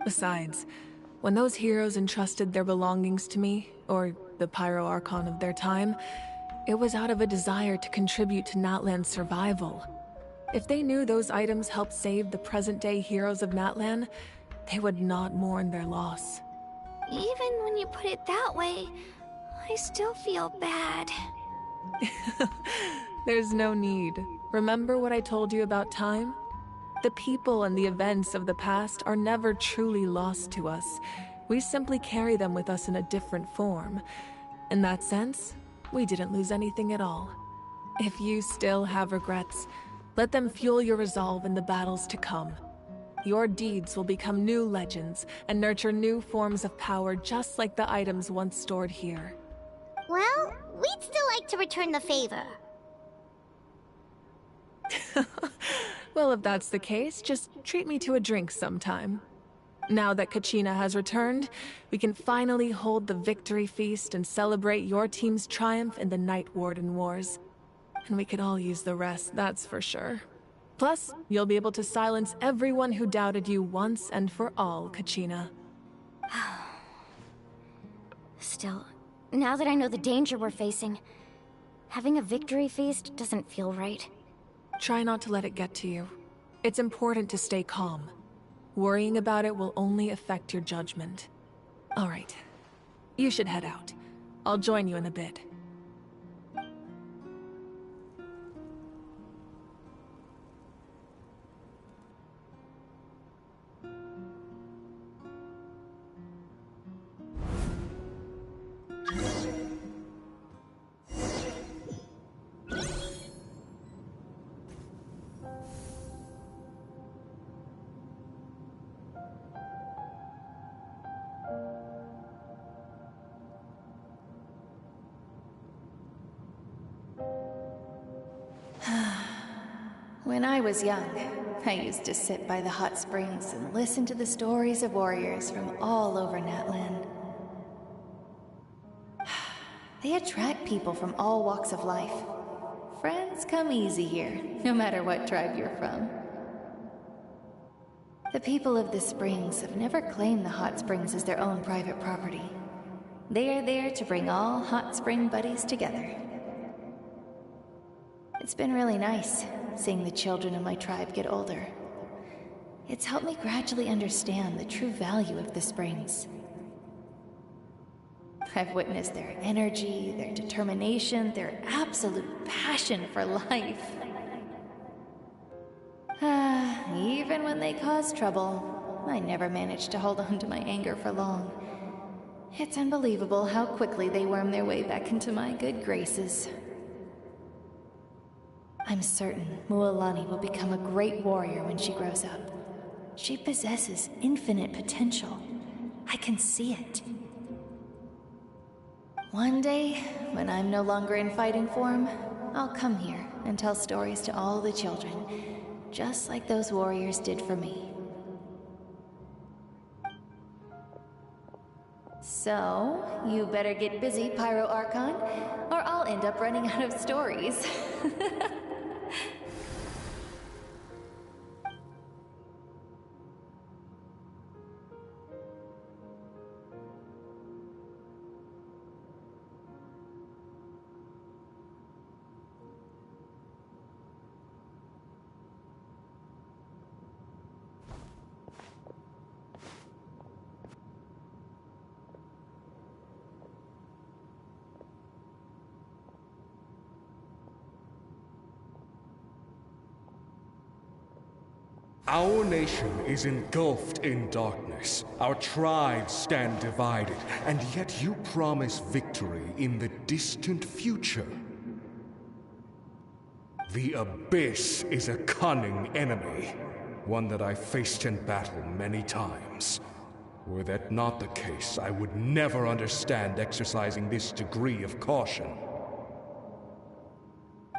Besides, when those heroes entrusted their belongings to me, or the Pyro Archon of their time, it was out of a desire to contribute to Natlan's survival. If they knew those items helped save the present-day heroes of Natlan, they would not mourn their loss. Even when you put it that way, I still feel bad. There's no need. Remember what I told you about time? The people and the events of the past are never truly lost to us. We simply carry them with us in a different form. In that sense, we didn't lose anything at all. If you still have regrets, let them fuel your resolve in the battles to come. Your deeds will become new legends and nurture new forms of power just like the items once stored here. Well, we'd still like to return the favor. Well, if that's the case, just treat me to a drink sometime. Now that Kachina has returned, we can finally hold the victory feast and celebrate your team's triumph in the Night Warden Wars. And we could all use the rest, that's for sure. Plus, you'll be able to silence everyone who doubted you once and for all, Kachina. Still, now that I know the danger we're facing, having a victory feast doesn't feel right. Try not to let it get to you. It's important to stay calm. Worrying about it will only affect your judgment. All right. You should head out. I'll join you in a bit. When I was young, I used to sit by the hot springs and listen to the stories of warriors from all over Natlan. They attract people from all walks of life. Friends come easy here, no matter what tribe you're from. The people of the Springs have never claimed the hot springs as their own private property. They are there to bring all hot spring buddies together. It's been really nice, seeing the children of my tribe get older. It's helped me gradually understand the true value of the springs. I've witnessed their energy, their determination, their absolute passion for life. Even when they cause trouble, I never managed to hold on to my anger for long. It's unbelievable how quickly they worm their way back into my good graces. I'm certain Mualani will become a great warrior when she grows up. She possesses infinite potential. I can see it. One day, when I'm no longer in fighting form, I'll come here and tell stories to all the children, just like those warriors did for me. So, you better get busy, Pyro Archon, or I'll end up running out of stories. Our nation is engulfed in darkness. Our tribes stand divided, and yet you promise victory in the distant future. The Abyss is a cunning enemy, one that I faced in battle many times. Were that not the case, I would never understand exercising this degree of caution.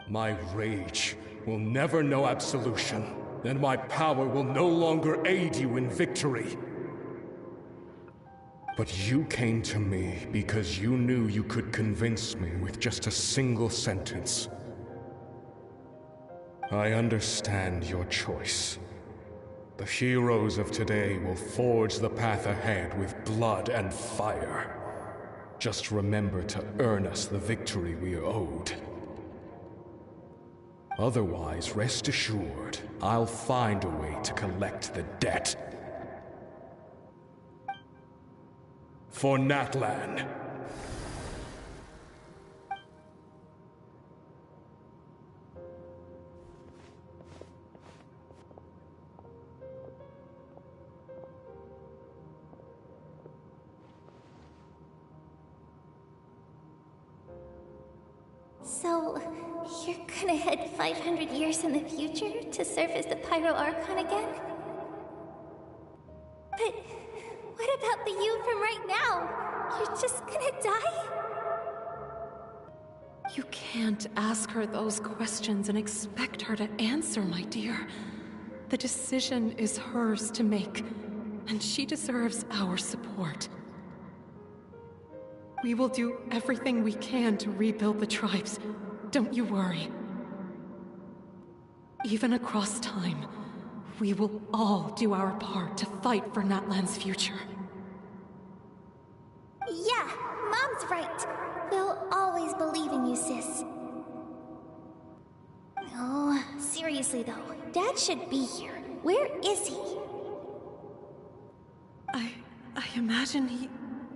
My rage will never know absolution, and my power will no longer aid you in victory. But you came to me because you knew you could convince me with just a single sentence. I understand your choice. The heroes of today will forge the path ahead with blood and fire. Just remember to earn us the victory we are owed. Otherwise, rest assured, I'll find a way to collect the debt. For Natlan. So, you're gonna head 500 years in the future to serve as the Pyro Archon again? But what about the you from right now? You're just gonna die? You can't ask her those questions and expect her to answer, my dear. The decision is hers to make, and she deserves our support. We will do everything we can to rebuild the tribes. Don't you worry. Even across time, we will all do our part to fight for Natlan's future. Yeah, Mom's right. We'll always believe in you, sis. Oh, seriously though, Dad should be here. Where is he? I imagine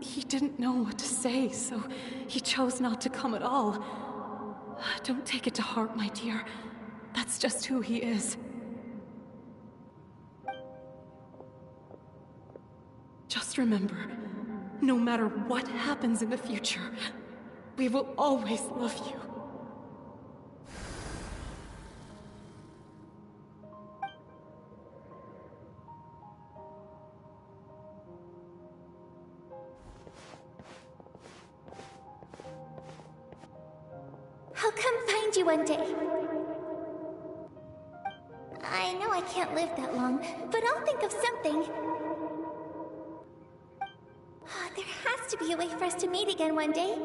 he didn't know what to say, so he chose not to come at all. Don't take it to heart, my dear. That's just who he is. Just remember, no matter what happens in the future, we will always love you. I'll come find you one day. I know I can't live that long, but I'll think of something. There has to be a way for us to meet again one day.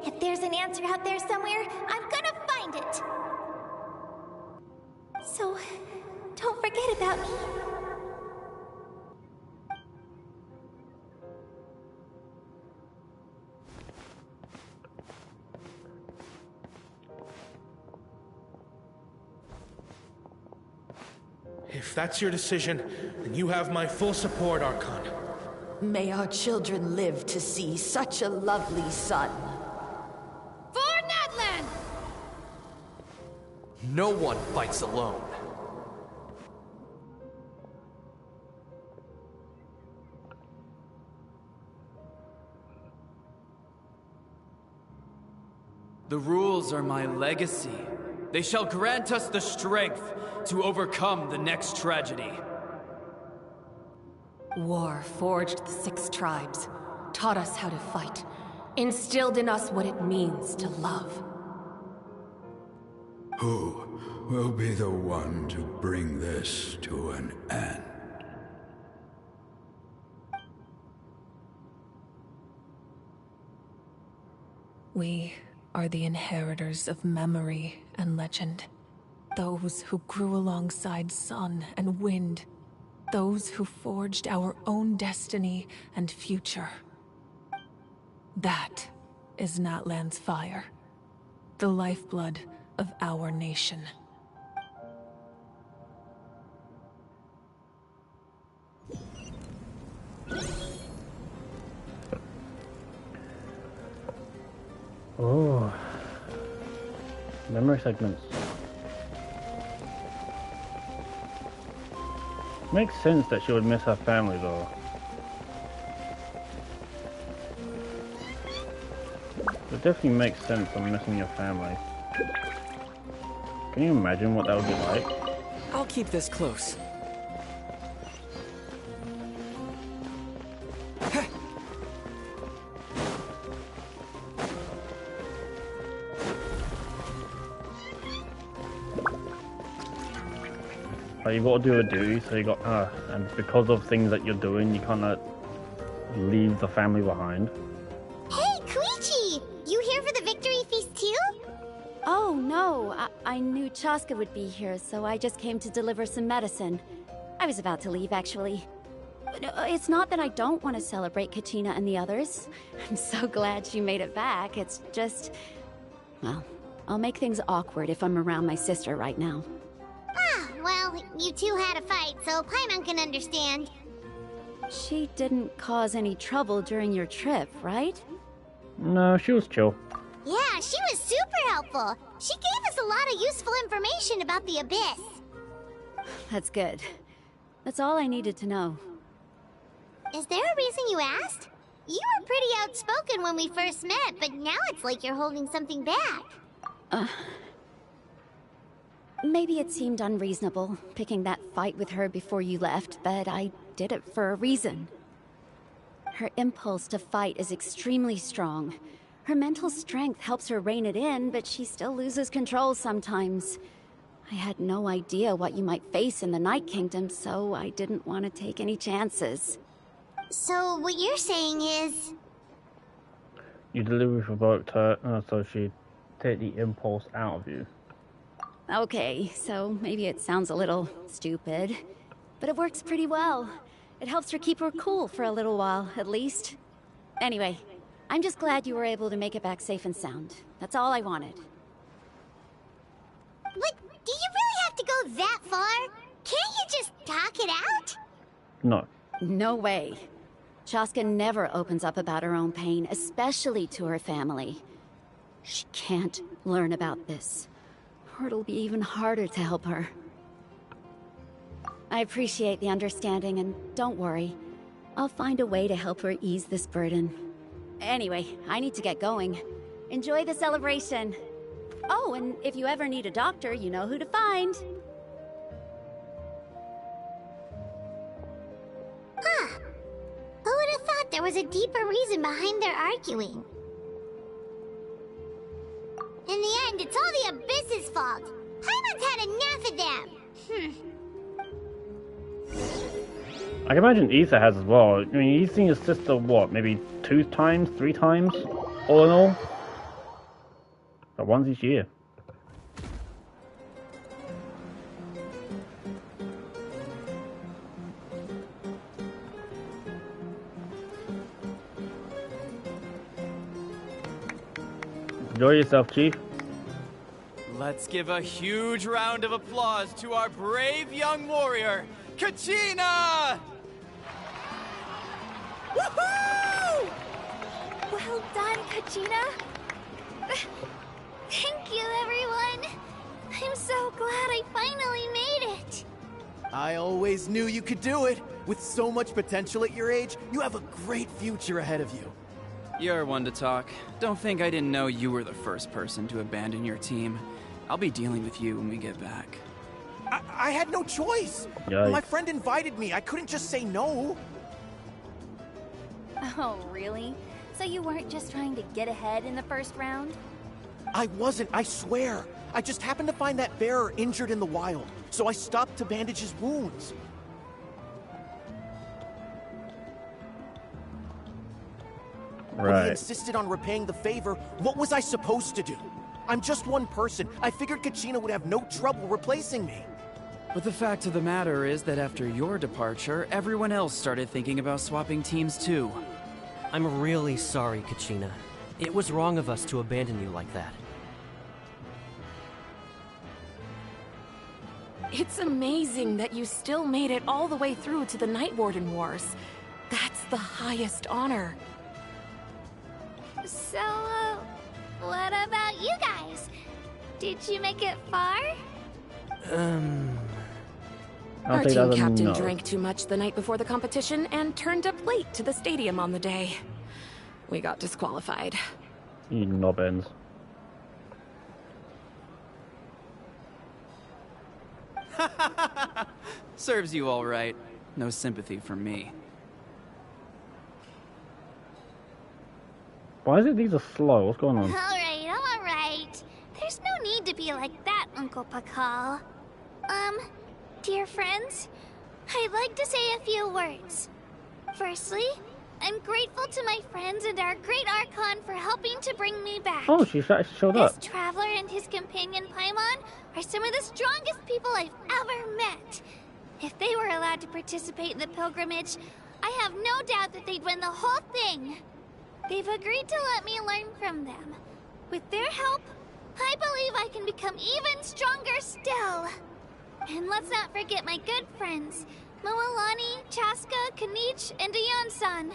If there's an answer out there somewhere, I'm gonna find it. So, don't forget about me. If that's your decision, then you have my full support, Archon. May our children live to see such a lovely son. For Natlan! No one fights alone. The rules are my legacy. They shall grant us the strength to overcome the next tragedy. War forged the 6 tribes, taught us how to fight, instilled in us what it means to love. Who will be the one to bring this to an end? We are the inheritors of memory and legend. Those who grew alongside sun and wind. Those who forged our own destiny and future. That is Natlan's fire. The lifeblood of our nation. Oh. Memory segments. Makes sense that she would miss her family though. It definitely makes sense on missing your family. Can you imagine what that would be like? I'll keep this close. Like you got to do a duty, so you got and because of things that you're doing, you can't leave the family behind. Hey, Koichi! You here for the victory feast too? Oh, no. I knew Chaska would be here, so I just came to deliver some medicine. I was about to leave, actually. It's not that I don't want to celebrate Kachina and the others. I'm so glad she made it back. It's just... well, I'll make things awkward if I'm around my sister right now. Ah, well, you two had a fight, so Paimon can understand. She didn't cause any trouble during your trip, right? No, she was chill. Yeah, she was super helpful. She gave us a lot of useful information about the Abyss. That's good. That's all I needed to know. Is there a reason you asked? You were pretty outspoken when we first met, but now it's like you're holding something back. Maybe it seemed unreasonable, picking that fight with her before you left, but I did it for a reason. Her impulse to fight is extremely strong. Her mental strength helps her rein it in, but she still loses control sometimes. I had no idea what you might face in the Night Kingdom, so I didn't want to take any chances. So what you're saying is... You deliberately provoked her, so she take the impulse out of you. Okay, so maybe it sounds a little stupid, but it works pretty well. It helps her keep her cool for a little while, at least. Anyway, I'm just glad you were able to make it back safe and sound. That's all I wanted. But do you really have to go that far? Can't you just talk it out? No. No way. Chaska never opens up about her own pain, especially to her family. She can't learn about this, or it'll be even harder to help her. I appreciate the understanding, and don't worry. I'll find a way to help her ease this burden. Anyway, I need to get going. Enjoy the celebration. Oh, and if you ever need a doctor, you know who to find. Huh. Who would have thought there was a deeper reason behind their arguing? In the end, it's all the Abyss's fault. Paimon's had enough of them. I can imagine Issa has as well. I mean, he's seen his sister, what, maybe 2 times, 3 times, all in all? But once each year. Enjoy yourself, Chief. Let's give a huge round of applause to our brave young warrior, Kachina! Woohoo! Well done, Kachina. Thank you, everyone. I'm so glad I finally made it. I always knew you could do it. With so much potential at your age, you have a great future ahead of you. You're one to talk. Don't think I didn't know you were the first person to abandon your team. I'll be dealing with you when we get back. I had no choice. Yikes. My friend invited me. I couldn't just say no. Oh, really? So you weren't just trying to get ahead in the first round? I wasn't, I swear. I just happened to find that bearer injured in the wild, so I stopped to bandage his wounds. When he insisted on repaying the favor, what was I supposed to do? I'm just one person. I figured Kachina would have no trouble replacing me. But the fact of the matter is that after your departure, everyone else started thinking about swapping teams too. I'm really sorry, Kachina. It was wrong of us to abandon you like that. It's amazing that you still made it all the way through to the Night Warden Wars. That's the highest honor. So, what about you guys? Did you make it far? Our team captain drank too much the night before the competition and turned up late to the stadium on the day. We got disqualified. You knobbins. Serves you all right. No sympathy from me. Why is it these are slow? What's going on? Alright. There's no need to be like that, Uncle Pakal. Dear friends, I'd like to say a few words. Firstly, I'm grateful to my friends and our great Archon for helping to bring me back. Oh, she showed up. This traveler and his companion Paimon are some of the strongest people I've ever met. If they were allowed to participate in the pilgrimage, I have no doubt that they'd win the whole thing. They've agreed to let me learn from them. With their help, I believe I can become even stronger still. And let's not forget my good friends, Moalani, Chaska, Kanich, and Aeon-san.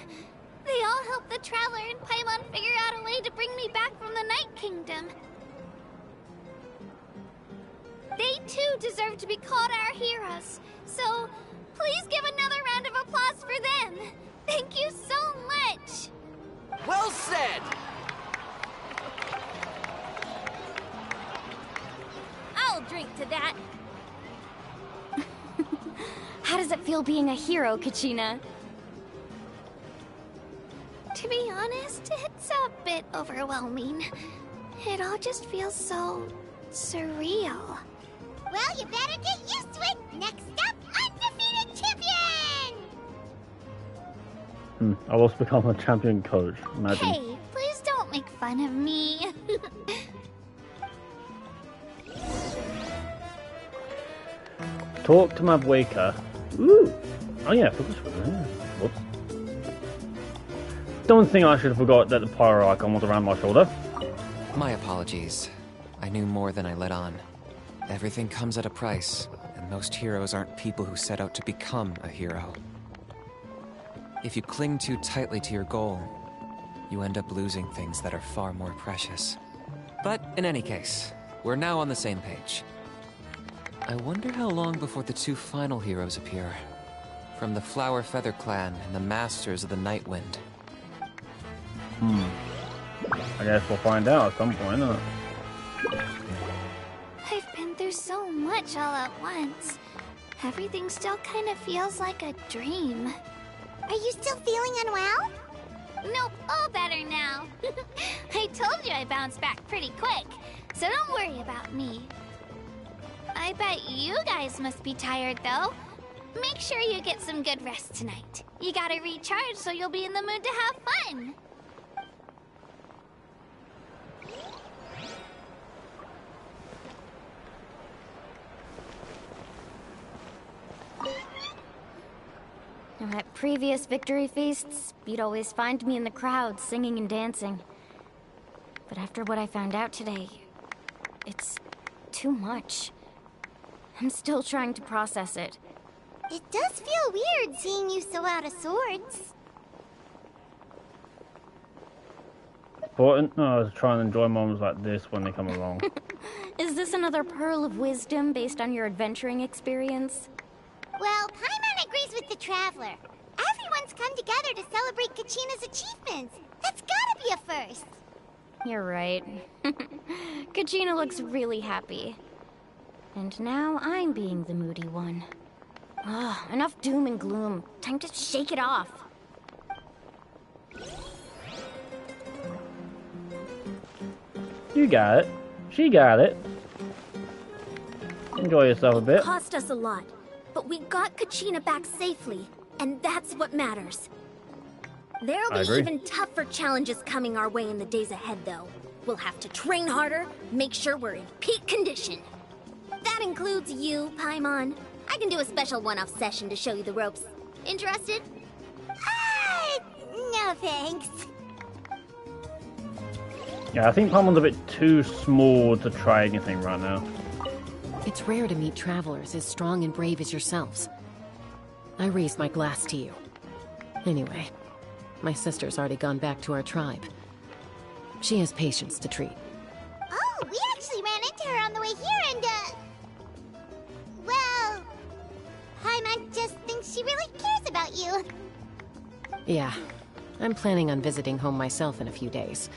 They all helped the Traveler and Paimon figure out a way to bring me back from the Night Kingdom. They too deserve to be called our heroes, so please give another round of applause for them. Thank you so much. Well said! I'll drink to that. How does it feel being a hero, Kachina? To be honest, it's a bit overwhelming. It all just feels so surreal. Well, you better get used to it. Next up, undefeated champion! I've also become a champion coach. Imagine. Hey, please don't make fun of me. Talk to Mabweka. Ooh. Oh yeah, I forgot. Whoops. Don't think I should have forgot that the pyro icon was around my shoulder. My apologies. I knew more than I let on. Everything comes at a price, and most heroes aren't people who set out to become a hero. If you cling too tightly to your goal, you end up losing things that are far more precious. But in any case, we're now on the same page. I wonder how long before the two final heroes appear. From the Flower Feather Clan and the Masters of the Night Wind. I guess we'll find out at some point, huh? I've been through so much all at once. Everything still kind of feels like a dream. Are you still feeling unwell? Nope, all better now. I told you I bounced back pretty quick, so don't worry about me. I bet you guys must be tired, though. Make sure you get some good rest tonight. You gotta recharge so you'll be in the mood to have fun. At previous victory feasts, you'd always find me in the crowd singing and dancing. But after what I found out today, it's too much. I'm still trying to process it. It does feel weird seeing you so out of sorts. Important? No, I was trying to enjoy moments like this when they come along. Is this another pearl of wisdom based on your adventuring experience? Well, Paimon agrees with the Traveler. Everyone's come together to celebrate Kachina's achievements. That's gotta be a first. You're right. Kachina looks really happy. And now I'm being the moody one. Ah, enough doom and gloom. Time to shake it off. You got it. She got it. Enjoy yourself a bit. It cost us a lot, but we got Kachina back safely, and that's what matters. There'll be even tougher challenges coming our way in the days ahead, though. We'll have to train harder, make sure we're in peak condition. That includes you, Paimon. I can do a special one-off session to show you the ropes. Interested? No thanks. Yeah, I think Paimon's a bit too small to try anything right now. It's rare to meet travelers as strong and brave as yourselves. I raise my glass to you. Anyway, my sister's already gone back to our tribe. She has patients to treat. Oh, we actually ran into her on the way here and, well, Paimon just thinks she really cares about you. Yeah, I'm planning on visiting home myself in a few days.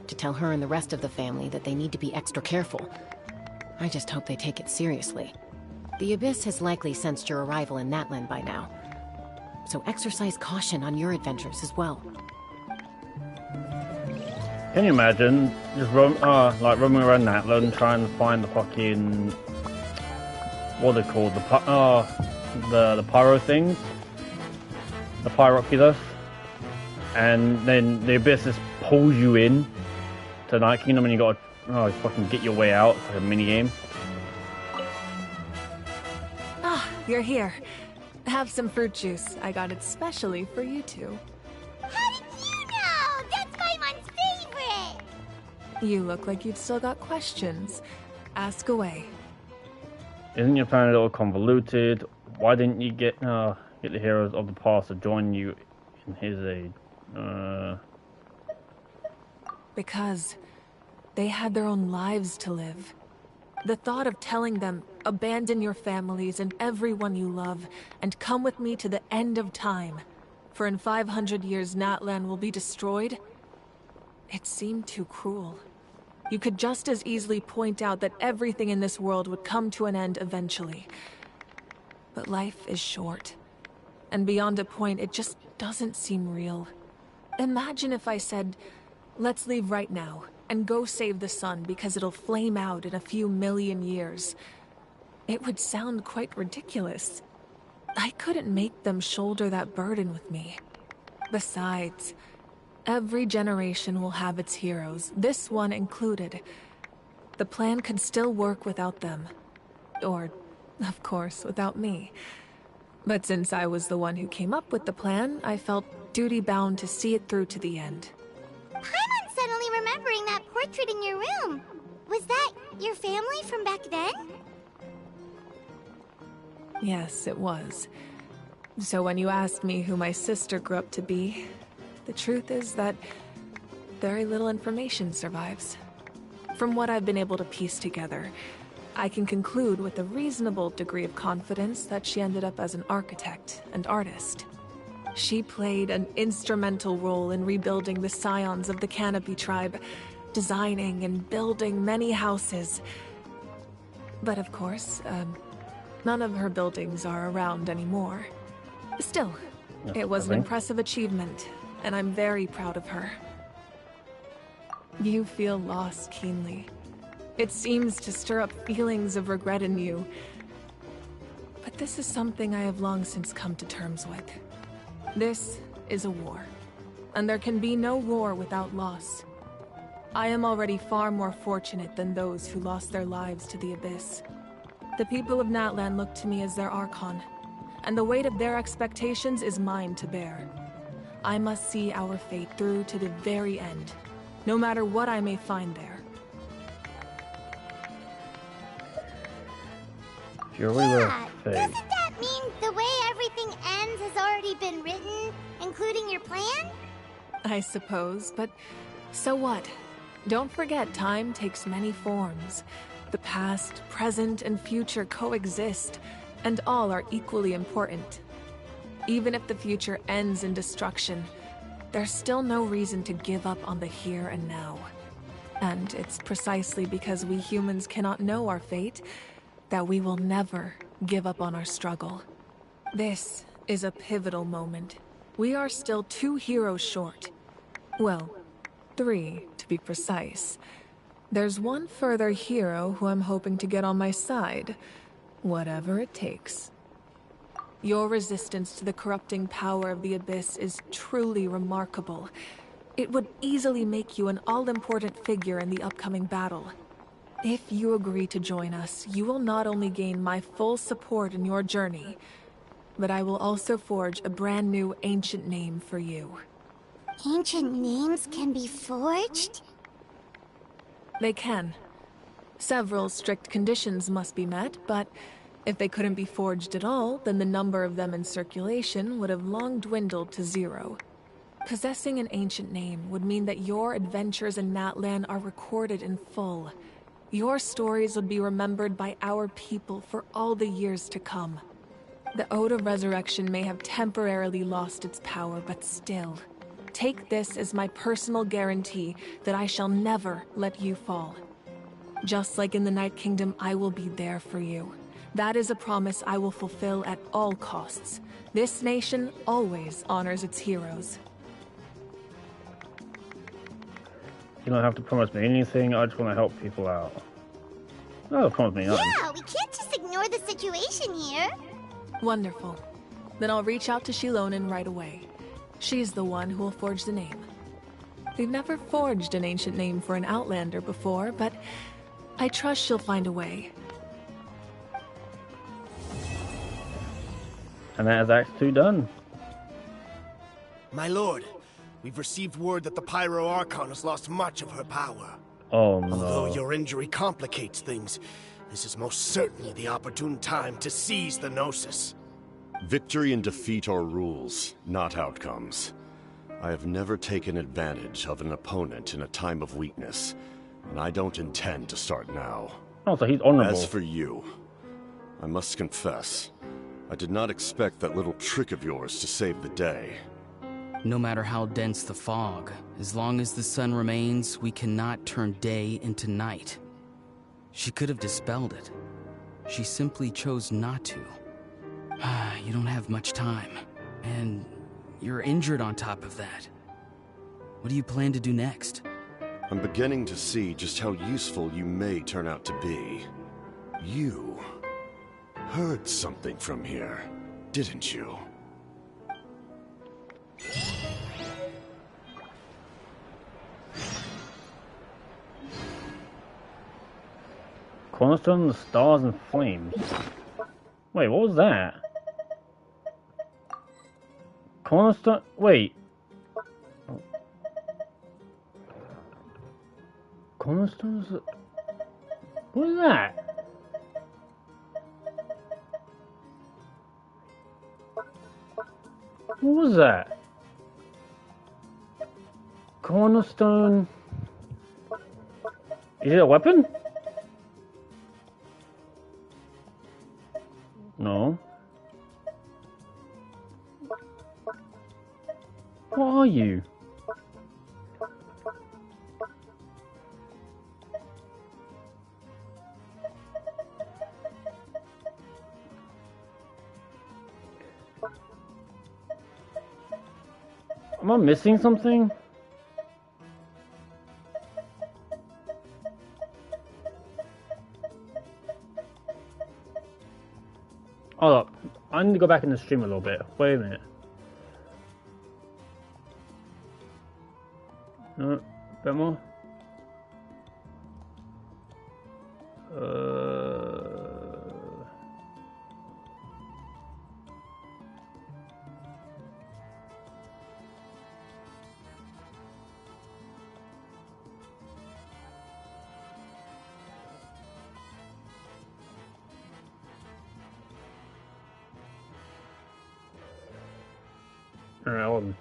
To tell her and the rest of the family that they need to be extra careful. I just hope they take it seriously. The Abyss has likely sensed your arrival in Natlan by now. So exercise caution on your adventures as well. Can you imagine just roaming around Natlan trying to find the fucking, what are they called, the pyro things, the pyroculus, and then the Abyss just pulls you in to Night Kingdom and you gotta fucking get your way out. It's like a mini game. Ah, you're here. Have some fruit juice. I got it specially for you two. How did you know? That's Paimon's favorite! You look like you've still got questions. Ask away. Isn't your plan a little convoluted? Why didn't you get the heroes of the past to join you in his aid? Because they had their own lives to live. The thought of telling them, abandon your families and everyone you love, and come with me to the end of time, for in 500 years Natlan will be destroyed, it seemed too cruel. You could just as easily point out that everything in this world would come to an end eventually. But life is short, and beyond a point it just doesn't seem real. Imagine if I said, let's leave right now, and go save the sun because it'll flame out in a few million years. It would sound quite ridiculous. I couldn't make them shoulder that burden with me. Besides, every generation will have its heroes, this one included. The plan could still work without them. Or, of course, without me. But since I was the one who came up with the plan, I felt duty-bound to see it through to the end. Paimon's suddenly remembering that portrait in your room. Was that your family from back then? Yes, it was. So when you asked me who my sister grew up to be, the truth is that very little information survives. From what I've been able to piece together, I can conclude with a reasonable degree of confidence that she ended up as an architect and artist. She played an instrumental role in rebuilding the scions of the Canopy tribe, designing and building many houses. But of course, none of her buildings are around anymore. Still, it was an impressive achievement, and I'm very proud of her. You feel loss keenly. It seems to stir up feelings of regret in you. But this is something I have long since come to terms with. This is a war, and there can be no war without loss. I am already far more fortunate than those who lost their lives to the Abyss. The people of Natlan look to me as their archon, and the weight of their expectations is mine to bear. I must see our fate through to the very end, no matter what I may find there. Yeah, doesn't that mean the way everything ends has already been written, including your plan? I suppose, but so what? Don't forget, time takes many forms. The past, present, and future coexist, and all are equally important. Even if the future ends in destruction, there's still no reason to give up on the here and now. And it's precisely because we humans cannot know our fate that we will never give up on our struggle. This is a pivotal moment. We are still 2 heroes short. Well, 3 to be precise. There's one further hero who I'm hoping to get on my side, whatever it takes. Your resistance to the corrupting power of the Abyss is truly remarkable. It would easily make you an all-important figure in the upcoming battle. If you agree to join us, you will not only gain my full support in your journey, but I will also forge a brand new ancient name for you. Ancient names can be forged? They can. Several strict conditions must be met, but if they couldn't be forged at all, then the number of them in circulation would have long dwindled to 0. Possessing an ancient name would mean that your adventures in Natlan are recorded in full. Your stories would be remembered by our people for all the years to come. The Ode of Resurrection may have temporarily lost its power, but still, take this as my personal guarantee that I shall never let you fall. Just like in the Night Kingdom, I will be there for you. That is a promise I will fulfill at all costs. This nation always honors its heroes. You don't have to promise me anything, I just want to help people out. No, promise me nothing. Yeah, we can't just ignore the situation here. Wonderful. Then I'll reach out to Shilonen right away. She's the one who will forge the name. We've never forged an ancient name for an Outlander before, but I trust she'll find a way. And that is Act 2 done. My lord, we've received word that the Pyro Archon has lost much of her power. Oh no. Although your injury complicates things, this is most certainly the opportune time to seize the Gnosis. Victory and defeat are rules, not outcomes. I have never taken advantage of an opponent in a time of weakness, and I don't intend to start now. Oh, so he's honorable. As for you, I must confess, I did not expect that little trick of yours to save the day. No matter how dense the fog, as long as the sun remains, we cannot turn day into night. She could have dispelled it. She simply chose not to. You don't have much time, and you're injured on top of that. What do you plan to do next? I'm beginning to see just how useful you may turn out to be. You heard something from here, didn't you? Cornerstone, the stars and flames. Wait, what was that? Cornerstone. Wait. Cornerstones. What is that? What was that? Cornerstone. Is it a weapon? No. What are you? Am I missing something? Hold up. I need to go back in the stream a little bit. Wait a minute. No, a bit more. Alright, hold on.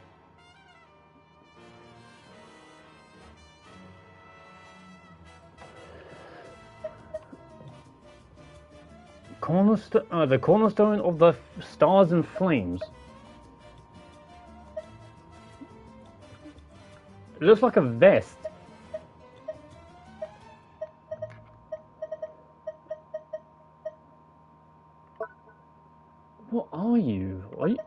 The cornerstone of the stars and flames. It looks like a vest. What are you? Are you...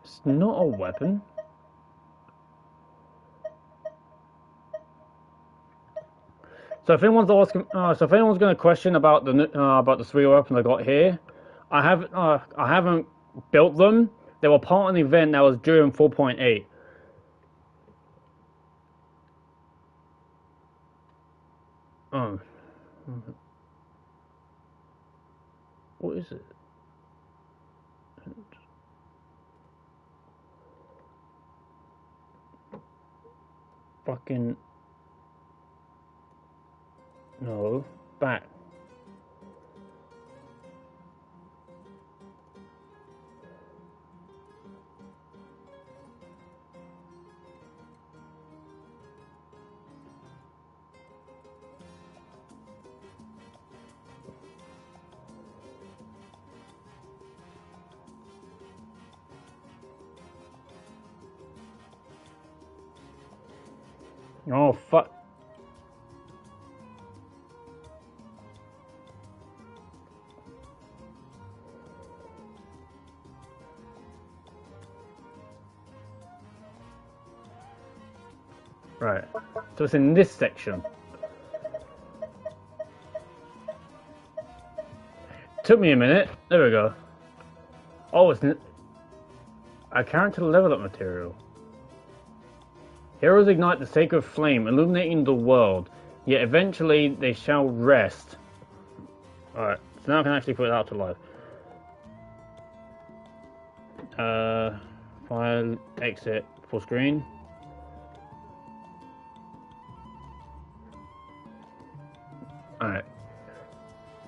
It's not a weapon. So if anyone's asking, so if anyone's going to question about the 3 weapons I got here, I haven't built them. They were part of an event that was during 4.8. Oh, what is it? Fucking no, back. Oh fuck. Right, so it's in this section. Took me a minute. There we go. Oh, it's a character level up material. Heroes ignite the sacred flame, illuminating the world. Yet eventually they shall rest. Alright, so now I can actually put it out to life. File, exit, full screen. Alright.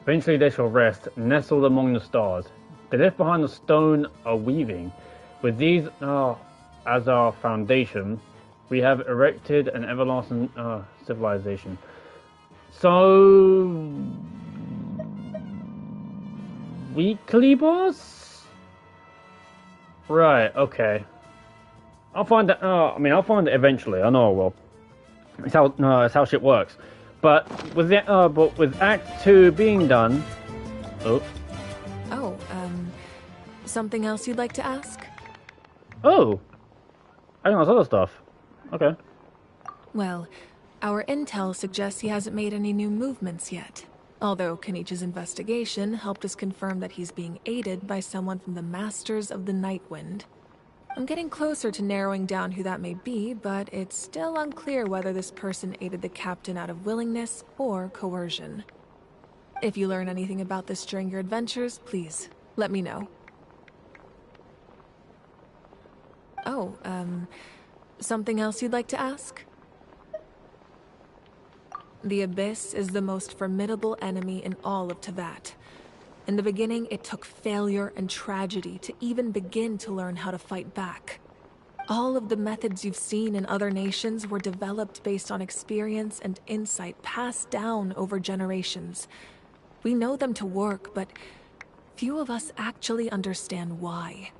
Eventually they shall rest, nestled among the stars. They left behind the stone are weaving. With these as our foundation, we have erected an everlasting civilization. So... weekly boss? Right, okay. I'll find that, I'll find it eventually, I know I will. It's how shit works. But with Act 2 being done... Oh. Oh, something else you'd like to ask? Oh! I think that's other stuff. Okay. Well, our intel suggests he hasn't made any new movements yet. Although Kenichi's investigation helped us confirm that he's being aided by someone from the Masters of the Nightwind. I'm getting closer to narrowing down who that may be, but it's still unclear whether this person aided the captain out of willingness or coercion. If you learn anything about this during your adventures, please, let me know. Oh, something else you'd like to ask? The Abyss is the most formidable enemy in all of Teyvat. In the beginning, it took failure and tragedy to even begin to learn how to fight back. All of the methods you've seen in other nations were developed based on experience and insight passed down over generations. We know them to work, but few of us actually understand why.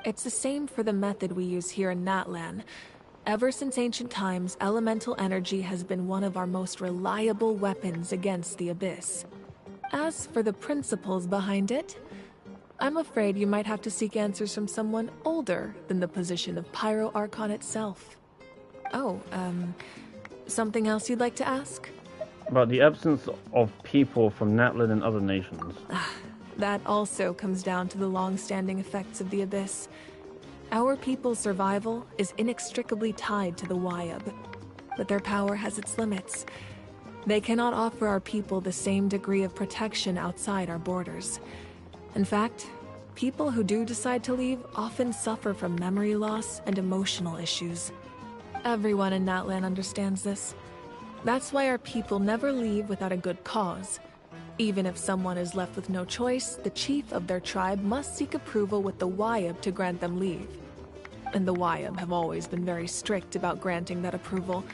It's the same for the method we use here in Natlan. Ever since ancient times, elemental energy has been one of our most reliable weapons against the Abyss. As for the principles behind it, I'm afraid you might have to seek answers from someone older than the position of Pyro Archon itself. Oh, something else you'd like to ask? About the absence of people from Natlan and other nations. That also comes down to the long-standing effects of the Abyss. Our people's survival is inextricably tied to the Wyab, but their power has its limits. They cannot offer our people the same degree of protection outside our borders. In fact, people who do decide to leave often suffer from memory loss and emotional issues. Everyone in Natlan understands this. That's why our people never leave without a good cause. Even if someone is left with no choice, the chief of their tribe must seek approval with the Wyab to grant them leave. And the Wyab have always been very strict about granting that approval,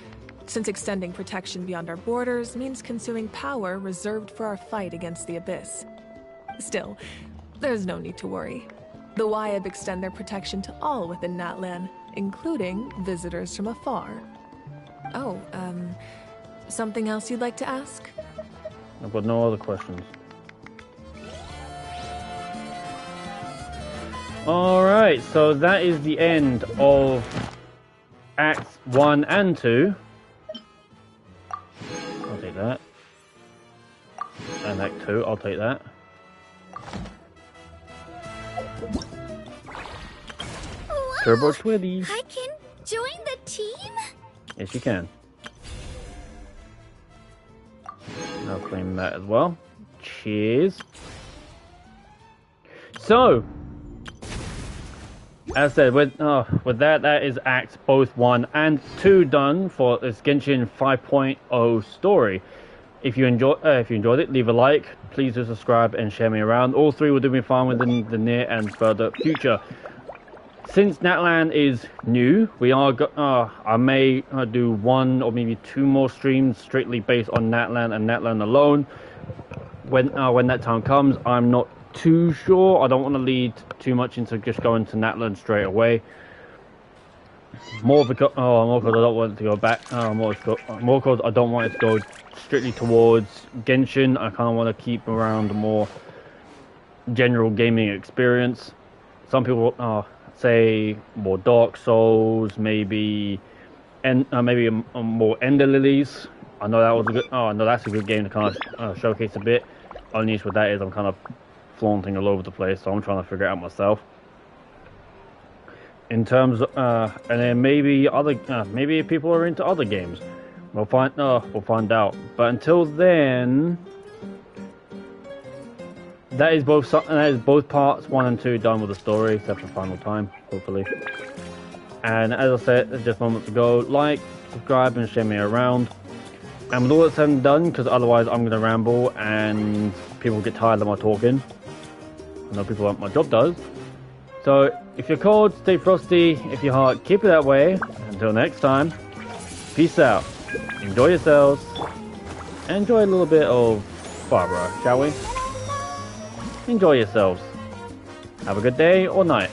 since extending protection beyond our borders means consuming power reserved for our fight against the Abyss. Still, there's no need to worry. The Wyab extend their protection to all within Natlan, including visitors from afar. Oh, something else you'd like to ask? I've got no other questions. Alright, so that is the end of Acts 1 and 2. I'll take that. And Act 2, I'll take that. Turbo Twitty. I can join the team? Yes, you can. I'll claim that as well. Cheers. So, as I said, with that is Acts both 1 and 2 done for this Genshin 5.0 story. If you enjoyed it, leave a like. Please do subscribe and share me around. All 3 will do me fine within the near and further future. Since Natlan is new, I may do 1 or maybe 2 more streams strictly based on Natlan and Natlan alone. When that time comes, I'm not too sure. I don't want to lead too much into just going to Natlan straight away. More because I don't want it to go back. More because I don't want it to go strictly towards Genshin. I kind of want to keep around a more general gaming experience. Some people say more Dark Souls, maybe, and maybe more Ender Lilies. I know that was a good. I know that's a good game to kind of showcase a bit. Only issue with that is I'm kind of flaunting all over the place, so I'm trying to figure it out myself. In terms of, and then maybe people are into other games. We'll find out. But until then, that is both parts 1 and 2 done with the story, except for final time, hopefully. And as I said just moments ago, like, subscribe, and share me around. And with all that's said and done, because otherwise I'm gonna ramble and people get tired of my talking. I know people want my job does. So if you're cold, stay frosty. If you're hot, keep it that way. Until next time, peace out. Enjoy yourselves. And enjoy a little bit of Barbara, shall we? Enjoy yourselves. Have a good day or night.